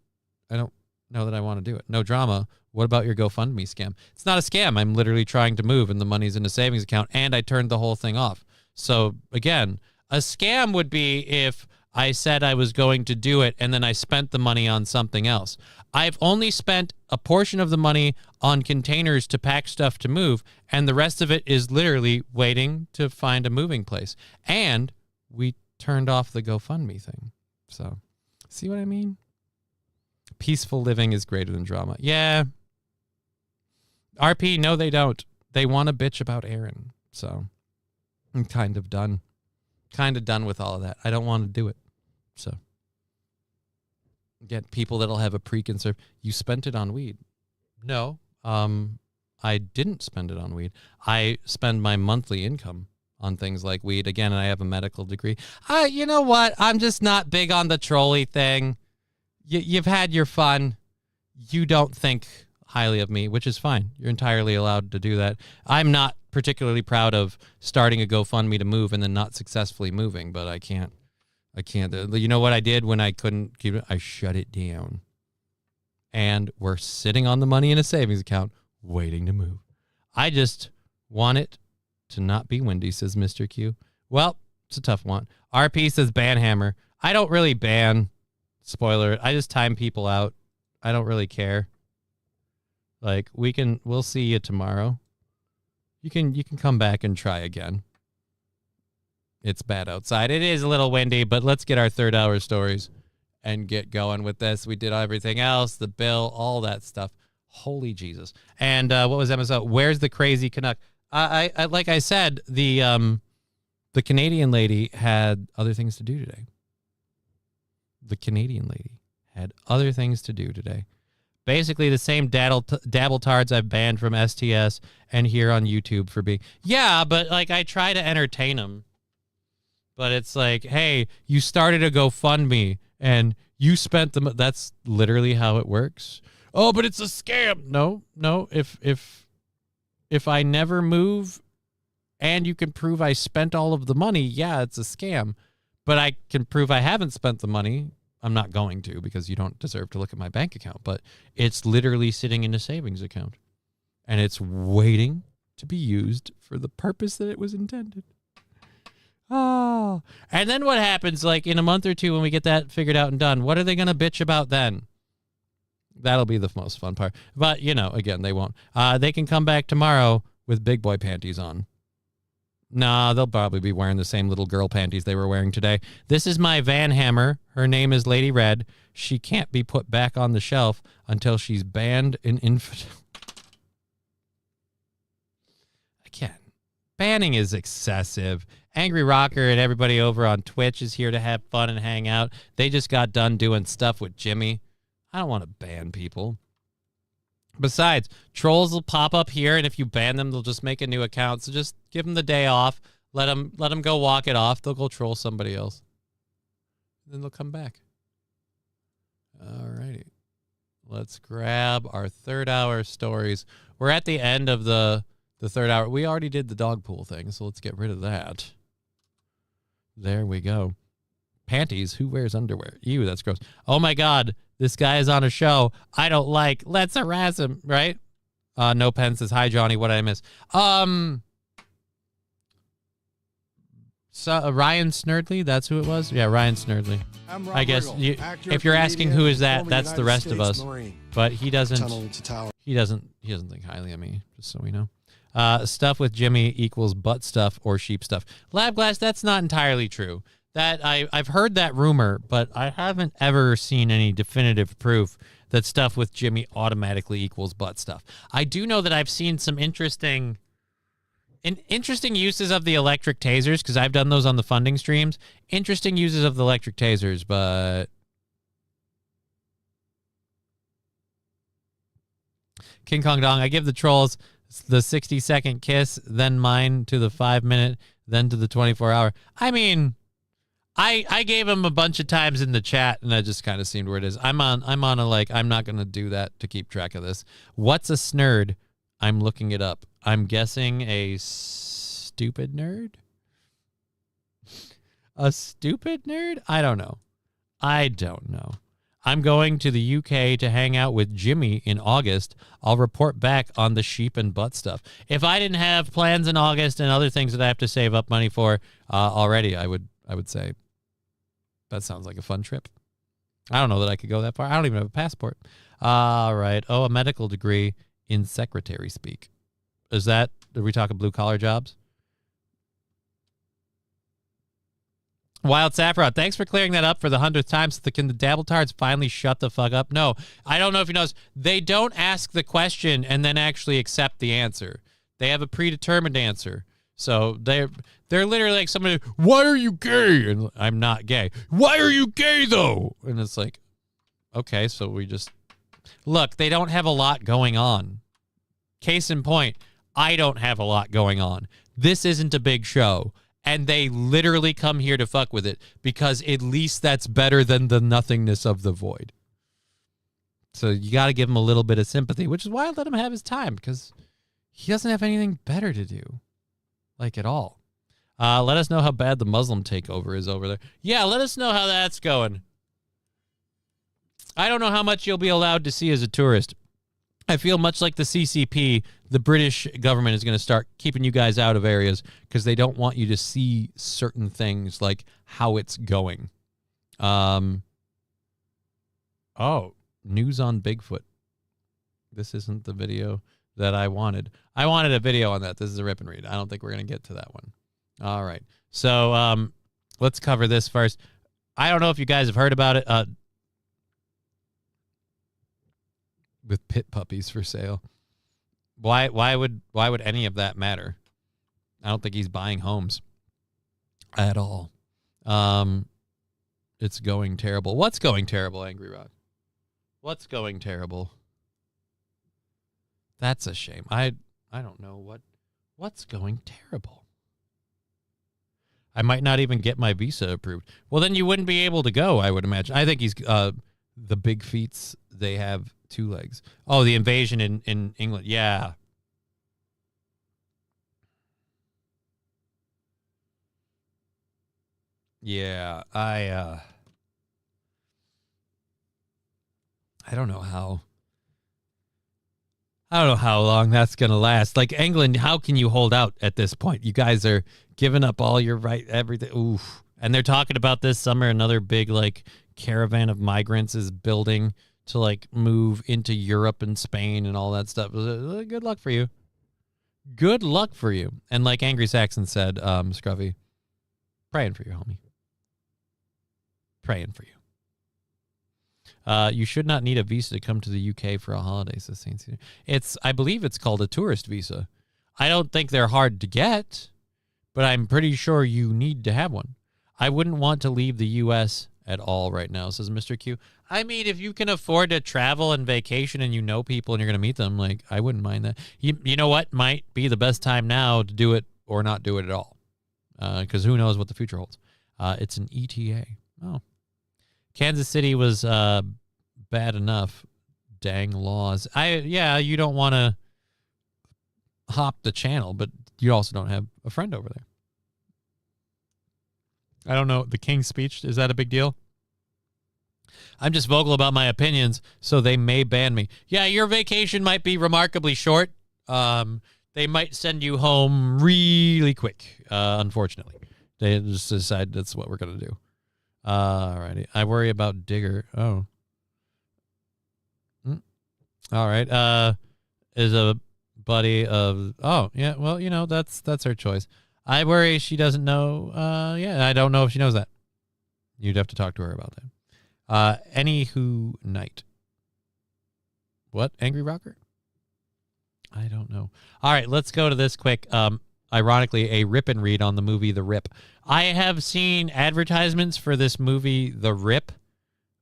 I don't know that I want to do it. No drama. What about your GoFundMe scam? It's not a scam. I'm literally trying to move and the money's in a savings account and I turned the whole thing off. So again, a scam would be if I said I was going to do it and then I spent the money on something else. I've only spent a portion of the money on containers to pack stuff to move, and the rest of it is literally waiting to find a moving place. And we turned off the GoFundMe thing. So, see what I mean? Peaceful living is greater than drama. Yeah. RP, no, they don't. They want to bitch about Aaron. So, I'm kind of done. Kind of done with all of that. I don't want to do it. So, get people that'll have a preconceived. You spent it on weed. No, I didn't spend it on weed. I spend my monthly income on things like weed. Again, I have a medical degree. You know what? I'm just not big on the trolley thing. You've had your fun. You don't think highly of me, which is fine. You're entirely allowed to do that. I'm not particularly proud of starting a GoFundMe to move and then not successfully moving, but I can't. You know what I did when I couldn't keep it? I shut it down. And we're sitting on the money in a savings account waiting to move. I just want it to not be windy, says Mr. Q. Well, it's a tough one. RP says banhammer. I don't really ban. Spoiler. I just time people out. I don't really care. Like, we'll see you tomorrow. You can come back and try again. It's bad outside. It is a little windy, but let's get our third hour stories and get going with this. We did everything else, the bill, all that stuff. Holy Jesus. And what was MSO? Where's the crazy Canuck? I like I said, the Canadian lady had other things to do today. The Canadian lady had other things to do today. Basically the same dabble-tards I've banned from STS and here on YouTube for being... Yeah, but like I try to entertain them. But it's like, hey, you started a GoFundMe and you spent the... That's literally how it works. Oh, but it's a scam. No. If I never move and you can prove I spent all of the money, yeah, it's a scam. But I can prove I haven't spent the money. I'm not going to because you don't deserve to look at my bank account. But it's literally sitting in a savings account. And it's waiting to be used for the purpose that it was intended. Oh. And then what happens, like, in a month or two when we get that figured out and done? What are they going to bitch about then? That'll be the most fun part. But, you know, again, they won't. They can come back tomorrow with big boy panties on. Nah, they'll probably be wearing the same little girl panties they were wearing today. This is my Van Hammer. Her name is Lady Red. She can't be put back on the shelf until she's banned and infidel. Again, banning is excessive. Angry Rocker and everybody over on Twitch is here to have fun and hang out. They just got done doing stuff with Jimmy. I don't want to ban people. Besides, trolls will pop up here, and if you ban them, they'll just make a new account. So just give them the day off. Let them go walk it off. They'll go troll somebody else. Then they'll come back. All righty. Let's grab our third hour stories. We're at the end of the third hour. We already did the dog pool thing, so let's get rid of that. There we go. Panties? Who wears underwear? Ew, that's gross. Oh my God. This guy is on a show I don't like. Let's harass him, right? No Pen says, hi, Johnny. What did I miss? So, Ryan Snerdley, that's who it was? Yeah, Ryan Snerdley. I'm Rob I guess Riggle, actor, if you're asking comedian, who is that, former that's the United rest of States us. Marine. But he doesn't Tunnel to tower. he doesn't think highly of me, just so we know. Stuff with Jimmy equals butt stuff or sheep stuff. Lab Glass, that's not entirely true. That I've heard that rumor, but I haven't ever seen any definitive proof that stuff with Jimmy automatically equals butt stuff. I do know that I've seen some interesting uses of the electric tasers, because I've done those on the funding streams. Interesting uses of the electric tasers, but King Kong Dong, I give the trolls the 60-second kiss, then mine to the 5-minute, then to the 24-hour. I mean, I gave him a bunch of times in the chat, and that just kind of seemed where it is. I'm on a like, I'm not going to do that to keep track of this. What's a snerd? I'm looking it up. I'm guessing a stupid nerd? A stupid nerd? I don't know. I'm going to the UK to hang out with Jimmy in August. I'll report back on the sheep and butt stuff. If I didn't have plans in August and other things that I have to save up money for already, I would say that sounds like a fun trip. I don't know that I could go that far. I don't even have a passport. All right. Oh, a medical degree in secretary speak. Are we talking blue collar jobs? Wild Saffron, thanks for clearing that up for the 100th time. So can the Dabbletards finally shut the fuck up? No, I don't know if you know. They don't ask the question and then actually accept the answer. They have a predetermined answer. So they're literally like somebody, why are you gay? And I'm not gay. Why are you gay though? And it's like, okay, so we just look, they don't have a lot going on. Case in point, I don't have a lot going on. This isn't a big show. And they literally come here to fuck with it because at least that's better than the nothingness of the void. So you got to give him a little bit of sympathy, which is why I let him have his time, because he doesn't have anything better to do, like at all. Let us know how bad the Muslim takeover is over there. Yeah, let us know how that's going. I don't know how much you'll be allowed to see as a tourist. I feel much like the CCP, the British government is going to start keeping you guys out of areas because they don't want you to see certain things like how it's going. Oh, news on Bigfoot. This isn't the video that I wanted. I wanted a video on that. This is a rip and read. I don't think we're going to get to that one. All right. So let's cover this first. I don't know if you guys have heard about it. With pit puppies for sale. Why would any of that matter? I don't think he's buying homes at all. It's going terrible. What's going terrible, Angry Rod? What's going terrible? That's a shame. I don't know what's going terrible. I might not even get my visa approved. Well, then you wouldn't be able to go, I would imagine. I think he's the big feats, they have 2 legs. Oh, the invasion in England. Yeah. Yeah, I don't know how long that's going to last. Like England, how can you hold out at this point? You guys are giving up all your everything. Oof. And they're talking about this summer another big like caravan of migrants is building to like move into Europe and Spain and all that stuff. Good luck for you. Good luck for you. And like Angry Saxon said, Scruffy, praying for you, homie. Praying for you. You should not need a visa to come to the UK for a holiday, says Saint Cedar. I believe it's called a tourist visa. I don't think they're hard to get, but I'm pretty sure you need to have one. I wouldn't want to leave the US at all right now, says Mr. Q. I mean, if you can afford to travel and vacation and you know people and you're going to meet them, like, I wouldn't mind that. You know what? Might be the best time now to do it or not do it at all. Because who knows what the future holds. It's an ETA. Oh. Kansas City was bad enough. Dang laws. You don't want to hop the channel, but you also don't have a friend over there. I don't know. The King's Speech, is that a big deal? I'm just vocal about my opinions, so they may ban me. Yeah, your vacation might be remarkably short. They might send you home really quick, unfortunately. They just decide that's what we're going to do. Alrighty. I worry about Digger. Oh. All right. Is a buddy of... Oh, yeah. Well, that's her choice. I worry she doesn't know. I don't know if she knows that. You'd have to talk to her about that. Anywho night. What? Angry Rocker? I don't know. All right, let's go to this quick. Ironically, a rip and read on the movie The Rip. I have seen advertisements for this movie The Rip,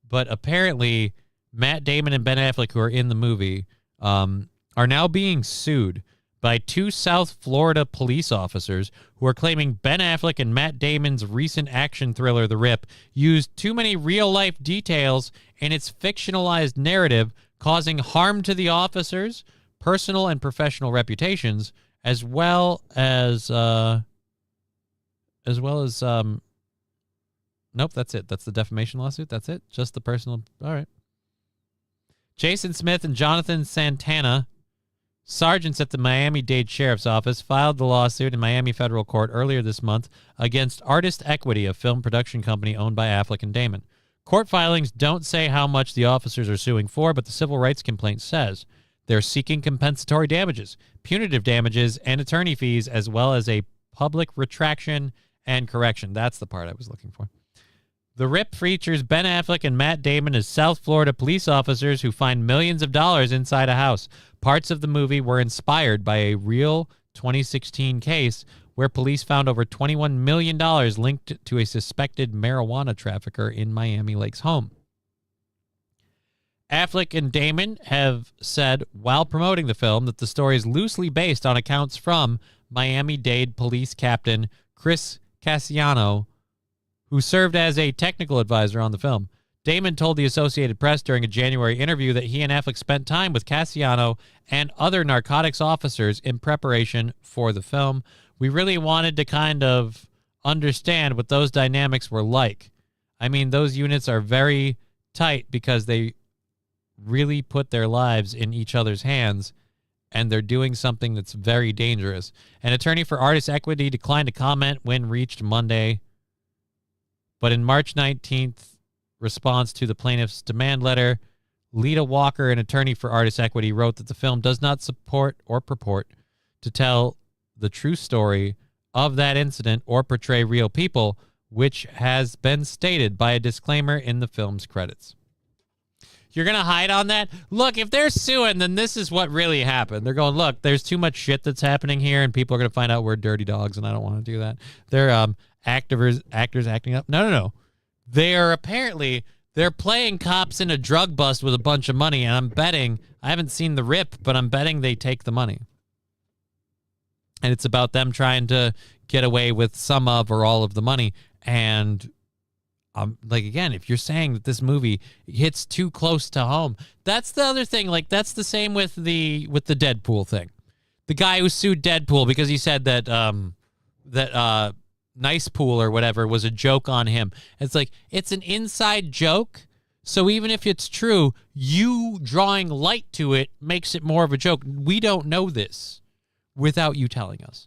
but apparently Matt Damon and Ben Affleck, who are in the movie, are now being sued by 2 South Florida police officers who are claiming Ben Affleck and Matt Damon's recent action thriller The Rip used too many real-life details in its fictionalized narrative, causing harm to the officers' personal and professional reputations, as well as nope, that's it. That's the defamation lawsuit. That's it. Just the personal. All right. Jason Smith and Jonathan Santana, sergeants at the Miami-Dade Sheriff's Office, filed the lawsuit in Miami federal court earlier this month against Artist Equity, a film production company owned by Affleck and Damon. Court filings don't say how much the officers are suing for, but the civil rights complaint says they're seeking compensatory damages, punitive damages, and attorney fees, as well as a public retraction and correction. That's the part I was looking for. The Rip features Ben Affleck and Matt Damon as South Florida police officers who find millions of dollars inside a house. Parts of the movie were inspired by a real 2016 case where police found over $21 million linked to a suspected marijuana trafficker in Miami Lake's home. Affleck and Damon have said while promoting the film that the story is loosely based on accounts from Miami-Dade Police Captain Chris Cassiano, who served as a technical advisor on the film. Damon told the Associated Press during a January interview that he and Affleck spent time with Cassiano and other narcotics officers in preparation for the film. We really wanted to kind of understand what those dynamics were like. I mean, those units are very tight because they really put their lives in each other's hands, and they're doing something that's very dangerous. An attorney for Artist Equity declined to comment when reached Monday, but in March 19th response to the plaintiff's demand letter, Lita Walker, an attorney for Artist Equity, wrote that the film does not support or purport to tell the true story of that incident or portray real people, which has been stated by a disclaimer in the film's credits. You're going to hide on that? Look, if they're suing, then this is what really happened. They're going, look, there's too much shit that's happening here, and people are going to find out we're dirty dogs, and I don't want to do that. They're actors acting up. No. They're playing cops in a drug bust with a bunch of money, and I'm betting, I haven't seen The Rip, but I'm betting they take the money. And it's about them trying to get away with some of or all of the money, and... again, if you're saying that this movie hits too close to home, that's the other thing. Like, that's the same with the Deadpool thing. The guy who sued Deadpool because he said that Nice Pool or whatever was a joke on him. It's like, it's an inside joke. So even if it's true, you drawing light to it makes it more of a joke. We don't know this without you telling us.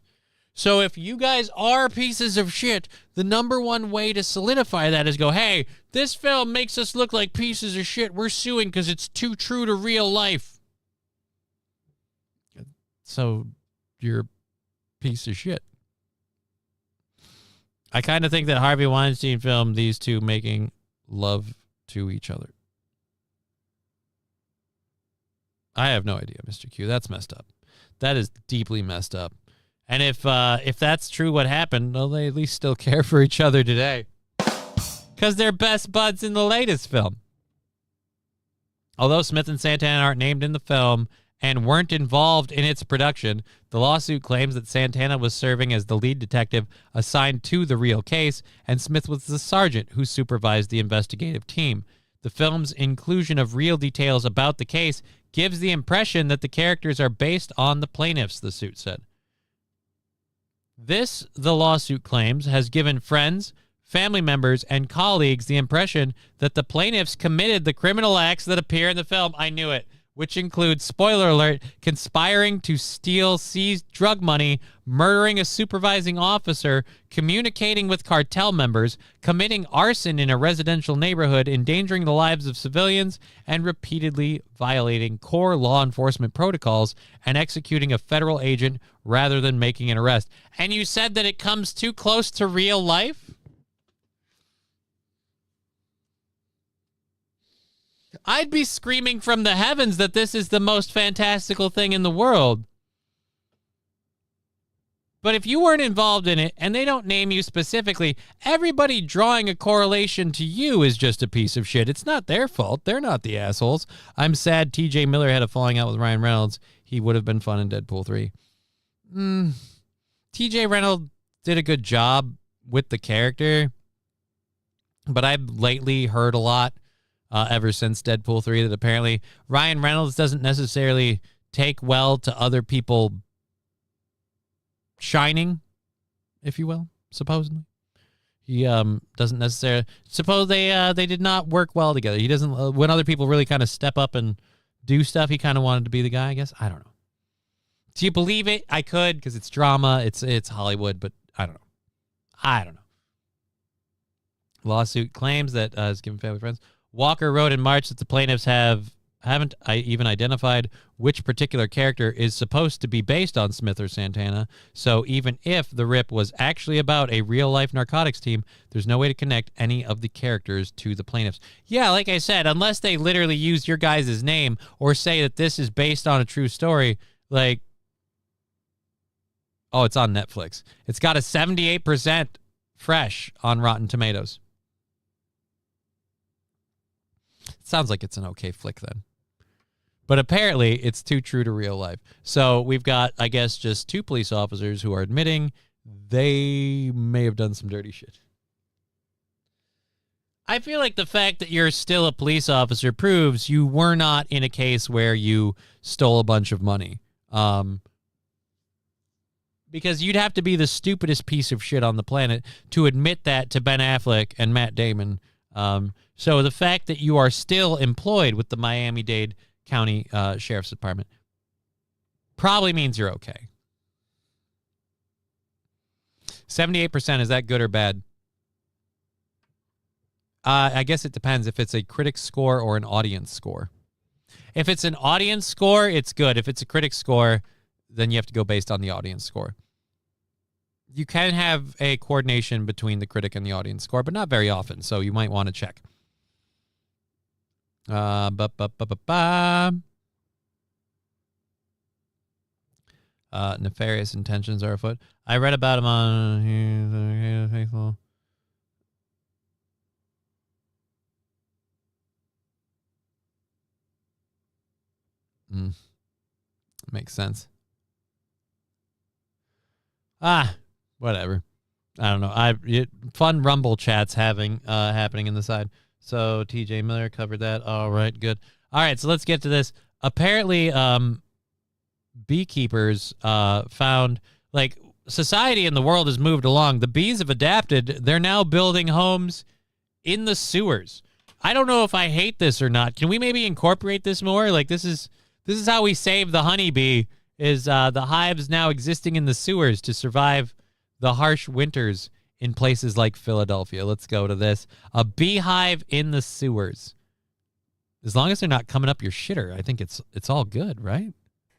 So if you guys are pieces of shit, the number one way to solidify that is go, hey, this film makes us look like pieces of shit. We're suing because it's too true to real life. So you're a piece of shit. I kind of think that Harvey Weinstein filmed these two making love to each other. I have no idea, Mr. Q. That's messed up. That is deeply messed up. And if that's true what happened, well, they at least still care for each other today. Because they're best buds in the latest film. Although Smith and Santana aren't named in the film and weren't involved in its production, the lawsuit claims that Santana was serving as the lead detective assigned to the real case, and Smith was the sergeant who supervised the investigative team. The film's inclusion of real details about the case gives the impression that the characters are based on the plaintiffs, the suit said. This, the lawsuit claims, has given friends, family members, and colleagues the impression that the plaintiffs committed the criminal acts that appear in the film. I knew it. which includes, spoiler alert, conspiring to steal seized drug money, murdering a supervising officer, communicating with cartel members, committing arson in a residential neighborhood, endangering the lives of civilians, and repeatedly violating core law enforcement protocols and executing a federal agent rather than making an arrest. And you said that it comes too close to real life? I'd be screaming from the heavens that this is the most fantastical thing in the world. But if you weren't involved in it and they don't name you specifically, everybody drawing a correlation to you is just a piece of shit. It's not their fault. They're not the assholes. I'm sad T.J. Miller had a falling out with Ryan Reynolds. He would have been fun in Deadpool 3. T.J. Reynolds did a good job with the character, but I've lately heard a lot ever since Deadpool 3 that apparently Ryan Reynolds doesn't necessarily take well to other people shining, if you will, supposedly. He doesn't necessarily... Suppose they did not work well together. He doesn't... when other people really kind of step up and do stuff, he kind of wanted to be the guy, I guess. I don't know. Do you believe it? I could, because it's drama. It's Hollywood, but I don't know. Lawsuit claims that is given family friends. Walker wrote in March that the plaintiffs haven't even identified which particular character is supposed to be based on Smith or Santana. So even if the rip was actually about a real-life narcotics team, there's no way to connect any of the characters to the plaintiffs. Yeah, like I said, unless they literally use your guys' name or say that this is based on a true story, like, oh, it's on Netflix. It's got a 78% fresh on Rotten Tomatoes. Sounds like it's an okay flick then. But apparently it's too true to real life. So we've got, I guess, just 2 police officers who are admitting they may have done some dirty shit. I feel like the fact that you're still a police officer proves you were not in a case where you stole a bunch of money. Because you'd have to be the stupidest piece of shit on the planet to admit that to Ben Affleck and Matt Damon. So the fact that you are still employed with the Miami-Dade County Sheriff's Department probably means you're okay. 78%, is that good or bad? I guess it depends if it's a critic score or an audience score. If it's an audience score, it's good. If it's a critic score, then you have to go based on the audience score. You can have a coordination between the critic and the audience score, but not very often, so you might want to check. Nefarious intentions are afoot. I read about him on Faithful. Makes sense. Whatever. I don't know. Fun Rumble chats happening in the side. So TJ Miller covered that. All right, good. All right, so let's get to this. Apparently, beekeepers found, like, society in the world has moved along. The bees have adapted. They're now building homes in the sewers. I don't know if I hate this or not. Can we maybe incorporate this more? Like, this is how we save the honeybee, is the hives now existing in the sewers to survive the harsh winters in places like Philadelphia. Let's go to this. A beehive in the sewers. As long as they're not coming up your shitter, I think it's all good, right?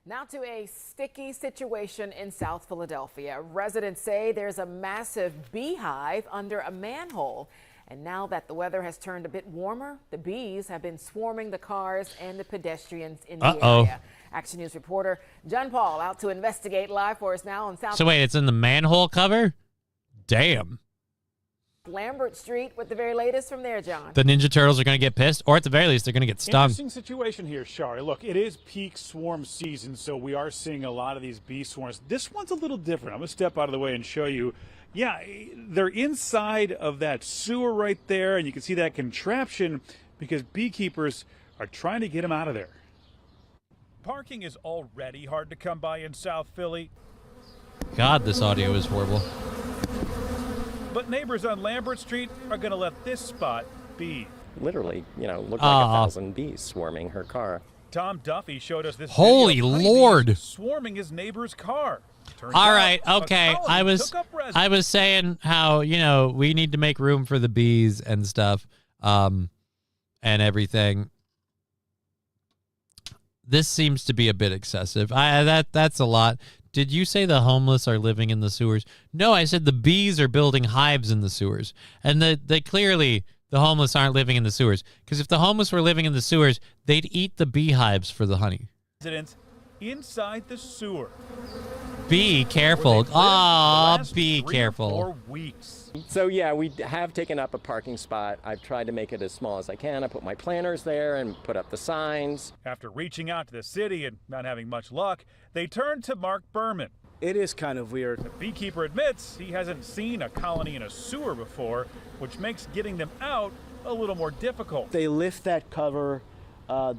Now to a sticky situation in South Philadelphia. Residents say there's a massive beehive under a manhole. And now that the weather has turned a bit warmer, the bees have been swarming the cars and the pedestrians in the area. Action News reporter John Paul out to investigate live for us now on South. So wait, it's in the manhole cover? Damn. Lambert Street with the very latest from there, John. The Ninja Turtles are going to get pissed, or at the very least, they're going to get stung. Interesting situation here, Shari. Look, it is peak swarm season, so we are seeing a lot of these bee swarms. This one's a little different. I'm going to step out of the way and show you. Yeah, they're inside of that sewer right there, and you can see that contraption because beekeepers are trying to get them out of there. Parking is already hard to come by in South Philly. God, this audio is horrible. But neighbors on Lambert Street are going to let this spot be. Literally, looked like 1,000 bees swarming her car. Tom Duffy showed us this Holy video of honeybees Lord. swarming his neighbor's car. Turns All out right, a okay. colony took up residence. I was saying how, we need to make room for the bees and stuff, and everything. This seems to be a bit excessive. That's a lot. Did you say the homeless are living in the sewers? No, I said the bees are building hives in the sewers. And they clearly, the homeless aren't living in the sewers. Because if the homeless were living in the sewers, they'd eat the beehives for the honey. Residents inside the sewer. Be careful. Be careful. 4 weeks. So yeah, we have taken up a parking spot. I've tried to make it as small as I can. I put my planters there and put up the signs. After reaching out to the city and not having much luck, they turned to Mark Berman. It is kind of weird. The beekeeper admits he hasn't seen a colony in a sewer before, which makes getting them out a little more difficult. If they lift that cover,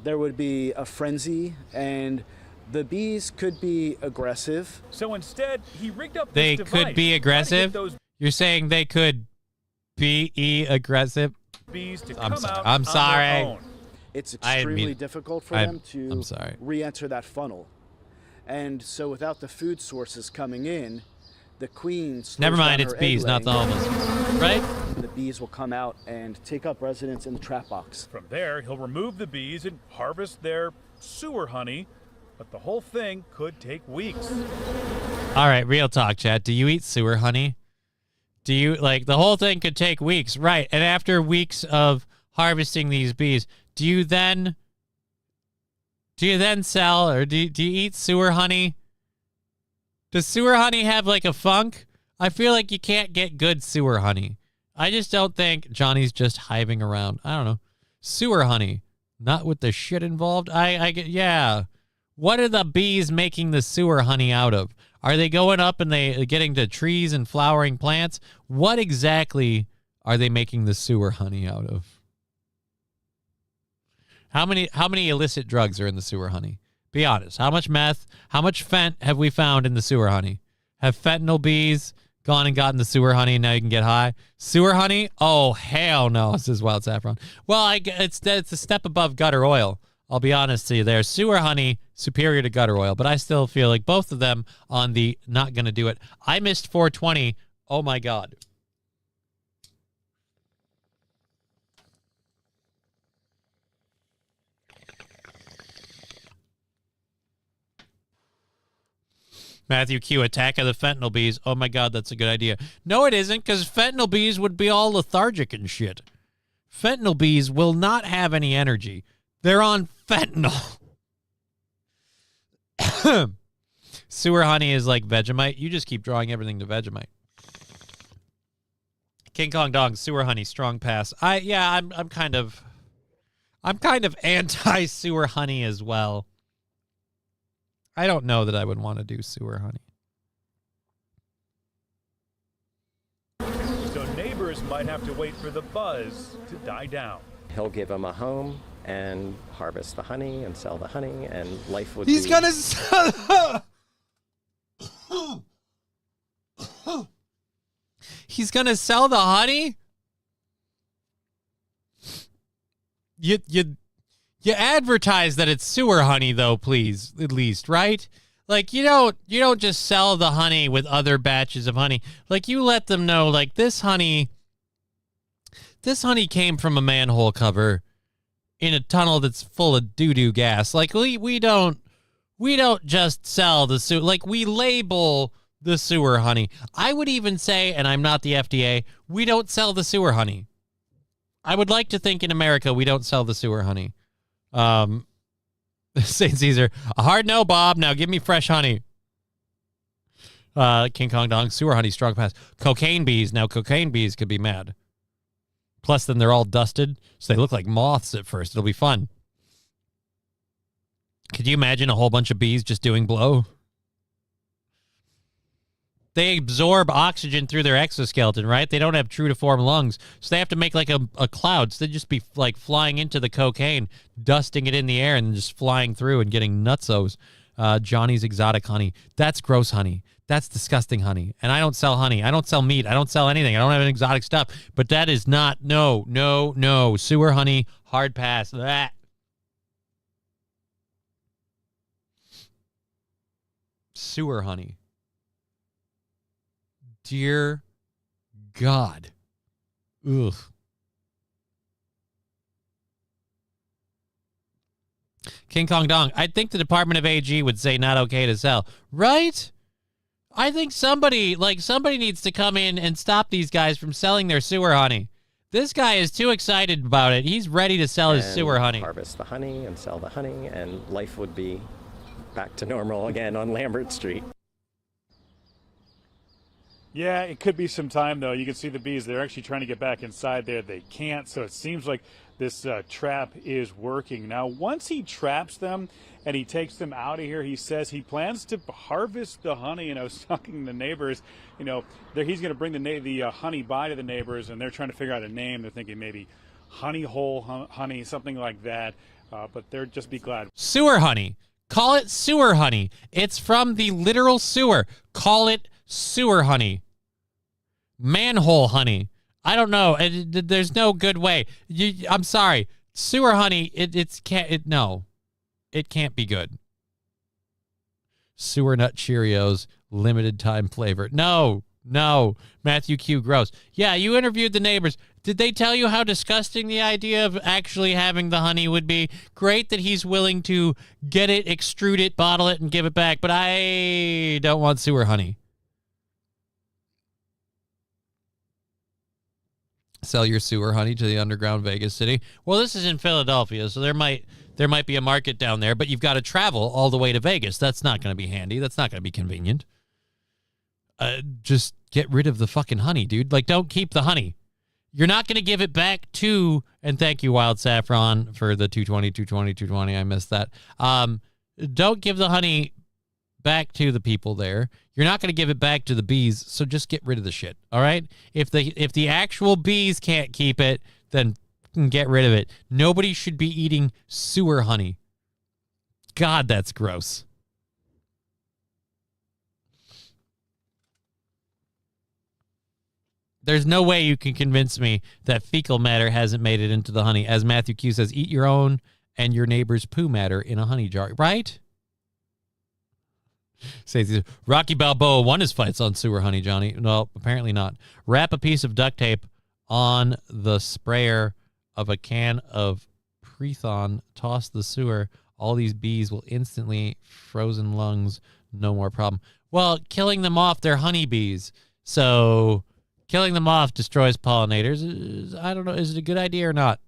there would be a frenzy, and the bees could be aggressive. So instead, he rigged up They this could device be to aggressive? try to get You're saying they could be aggressive? those bees to I'm come sorry. out I'm on sorry. their own. It's I didn't extremely mean- difficult for I'm- them to I'm sorry. re-enter that funnel. And so without the food sources coming in, the queen slows Never mind, down it's her bees, egg not the laying. homeless. Right? The bees will come out and take up residence in the trap box. From there, he'll remove the bees and harvest their sewer honey, but the whole thing could take weeks. All right, real talk, chat. Do you eat sewer honey? Do you, the whole thing could take weeks, right? And after weeks of harvesting these bees, do you then sell, or do you eat sewer honey? Does sewer honey have a funk? I feel like you can't get good sewer honey. I just don't think Johnny's just hiving around. I don't know. Sewer honey, not with the shit involved. I get, yeah. What are the bees making the sewer honey out of? Are they going up and they getting to trees and flowering plants? What exactly are they making the sewer honey out of? How many illicit drugs are in the sewer honey? Be honest. How much meth, how much fent have we found in the sewer honey? Have fentanyl bees gone and gotten the sewer honey and now you can get high? Sewer honey? Oh, hell no, says Wild Saffron. Well, it's a step above gutter oil. I'll be honest to you there. Sewer honey, superior to gutter oil, but I still feel like both of them on the not going to do it. I missed 420. Oh, my God. Matthew Q, attack of the fentanyl bees. Oh, my God, that's a good idea. No, it isn't, because fentanyl bees would be all lethargic and shit. Fentanyl bees will not have any energy. They're on fentanyl. Sewer honey is like Vegemite. You just keep drawing everything to Vegemite. King Kong Dog, sewer honey, strong pass. I'm kind of anti sewer honey as well. I don't know that I would want to do sewer honey. So neighbors might have to wait for the buzz to die down. He'll give them a home and harvest the honey and sell the honey, and life would He's be... gonna sell. He's gonna sell the honey. You advertise that it's sewer honey, though, please, at least, right? You don't just sell the honey with other batches of honey. You let them know, this honey came from a manhole cover in a tunnel that's full of doo-doo gas. We don't just sell the sewer. We label the sewer honey. I would even say, and I'm not the FDA, we don't sell the sewer honey. I would like to think in America we don't sell the sewer honey. St. Caesar, a hard no, Bob. Now give me fresh honey. King Kong Dong, sewer honey, strong pass. Cocaine bees. Now cocaine bees could be mad. Plus, then they're all dusted, so they look like moths at first. It'll be fun. Could you imagine a whole bunch of bees just doing blow? They absorb oxygen through their exoskeleton, right? They don't have true to form lungs, so they have to make a cloud. So they'd just be flying into the cocaine, dusting it in the air, and then just flying through and getting nutsos. Johnny's exotic honey. That's gross honey. That's disgusting honey. And I don't sell honey. I don't sell meat. I don't sell anything. I don't have any exotic stuff. But that is not, no. Sewer honey, hard pass. That. sewer honey. Dear God. Ugh. King Kong Dong. I think the Department of AG would say not okay to sell. Right? I think somebody needs to come in and stop these guys from selling their sewer honey. This guy is too excited about it. He's ready to sell his sewer honey. Harvest the honey and sell the honey, and life would be back to normal again on Lambert Street. Yeah, it could be some time, though. You can see the bees. They're actually trying to get back inside there. They can't, so it seems like this trap is working. Now, once he traps them and he takes them out of here, he says he plans to harvest the honey. And I was talking to the neighbors, he's going to bring the honey by to the neighbors, and they're trying to figure out a name. They're thinking maybe honey hole honey, something like that. But they're just be glad. Sewer honey. Call it sewer honey. It's from the literal sewer. Call it sewer honey. Manhole honey. I don't know. There's no good way. I'm sorry. Sewer honey, it can't be good. Sewer nut Cheerios, limited time flavor. No. Matthew Q. Gross. Yeah, you interviewed the neighbors. Did they tell you how disgusting the idea of actually having the honey would be? Great that he's willing to get it, extrude it, bottle it, and give it back, but I don't want sewer honey. Sell your sewer honey to the underground Vegas city. Well, this is in Philadelphia, so there might be a market down there, but you've got to travel all the way to Vegas. That's not going to be handy. That's not going to be convenient. Just get rid of the fucking honey, dude. Don't keep the honey. You're not going to give it back to, and thank you, Wild Saffron, for the 220. I missed that. Don't give the honey back to the people there. You're not going to give it back to the bees, so just get rid of the shit, all right? If the actual bees can't keep it, then get rid of it. Nobody should be eating sewer honey. God, that's gross. There's no way you can convince me that fecal matter hasn't made it into the honey. As Matthew Q says, eat your own and your neighbor's poo matter in a honey jar, right? Says Rocky Balboa won his fights on sewer honey, Johnny. No, apparently not. Wrap a piece of duct tape on the sprayer of a can of Prethon. Toss the sewer. All these bees will instantly frozen lungs. No more problem. Well, killing them off, they're honeybees. So killing them off destroys pollinators. I don't know. Is it a good idea or not?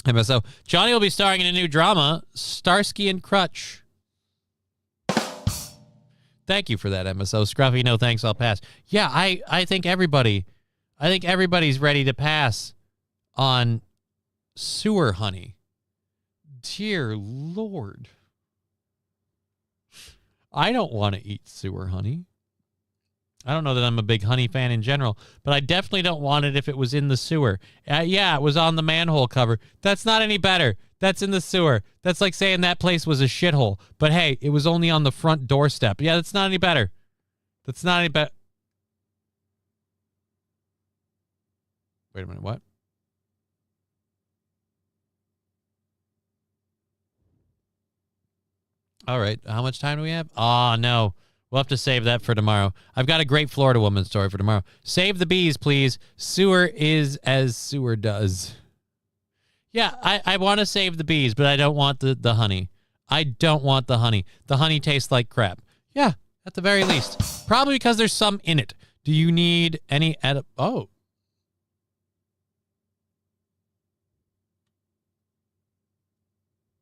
MSO. Johnny will be starring in a new drama, Starsky and Crutch. Thank you for that, MSO. Scruffy, no thanks, I'll pass. Yeah, I think everybody's ready to pass on sewer honey. Dear Lord. I don't want to eat sewer honey. I don't know that I'm a big honey fan in general, but I definitely don't want it if it was in the sewer. Yeah, it was on the manhole cover. That's not any better. That's in the sewer. That's like saying that place was a shithole. But hey, it was only on the front doorstep. Yeah, that's not any better. That's not any better. Wait a minute, what? All right, how much time do we have? Oh, no. We'll have to save that for tomorrow. I've got a great Florida woman story for tomorrow. Save the bees, please. Sewer is as sewer does. Yeah, I want to save the bees, but I don't want the honey. I don't want the honey. The honey tastes like crap. Yeah, at the very least. Probably because there's some in it. Do you need any Oh.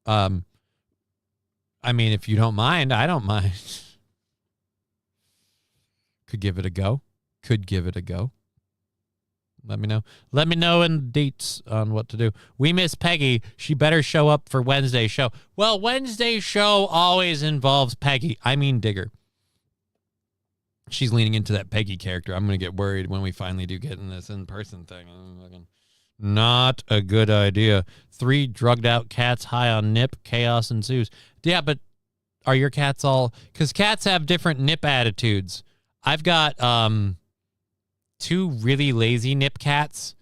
I mean, if you don't mind, I don't mind. Could give it a go. Let me know. Let me know in dates on what to do. We miss Peggy. She better show up for Wednesday's show. Well, Wednesday's show always involves Peggy. I mean Digger. She's leaning into that Peggy character. I'm going to get worried when we finally do get in this in-person thing. Not a good idea. 3 drugged out cats high on nip. Chaos ensues. Yeah, but are your cats all... Because cats have different nip attitudes. I've got 2 really lazy nip cats,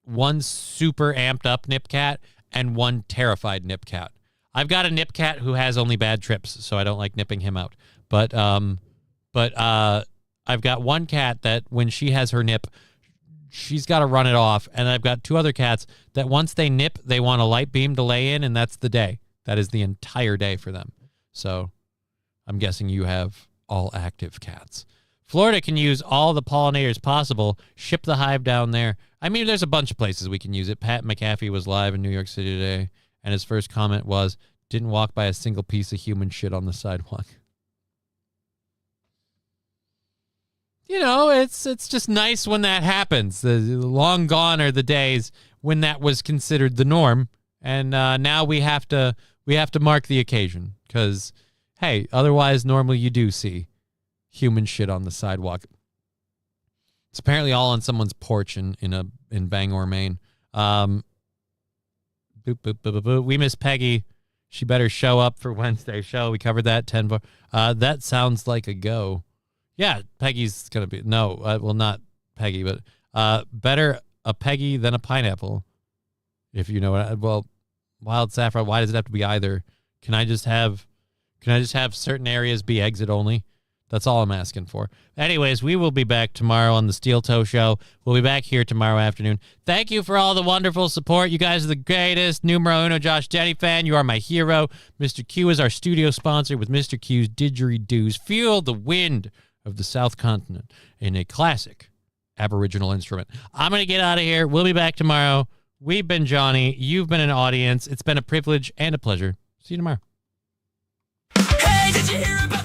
1 super amped up nip cat, and 1 terrified nip cat. I've got a nip cat who has only bad trips, so I don't like nipping him out. But I've got one cat that when she has her nip, she's got to run it off. And I've got 2 other cats that once they nip, they want a light beam to lay in, and that's the day. That is the entire day for them. So I'm guessing you have all active cats. Florida can use all the pollinators possible. Ship the hive down there. I mean, there's a bunch of places we can use it. Pat McAfee was live in New York City today, and his first comment was, didn't walk by a single piece of human shit on the sidewalk. You know, it's just nice when that happens. The long gone are the days when that was considered the norm, and now we have to mark the occasion because, hey, otherwise normally you do see human shit on the sidewalk. It's apparently all on someone's porch in Bangor, Maine. Boop, boop, boop, boop, boop. We miss Peggy. She better show up for Wednesday's show. We covered that 10. That sounds like a go. Yeah, Peggy's gonna be well, not Peggy, but better a Peggy than a pineapple. If you know what. Well, wild saffron. Why does it have to be either? Can I just have certain areas be exit only? That's all I'm asking for. Anyways, we will be back tomorrow on the Steel Toe Show. We'll be back here tomorrow afternoon. Thank you for all the wonderful support. You guys are the greatest. Numero uno, Josh Denny fan. You are my hero. Mr. Q is our studio sponsor with Mr. Q's Didgeridoos. Feel the wind of the South Continent in a classic Aboriginal instrument. I'm going to get out of here. We'll be back tomorrow. We've been Johnny. You've been an audience. It's been a privilege and a pleasure. See you tomorrow. Hey, did you hear about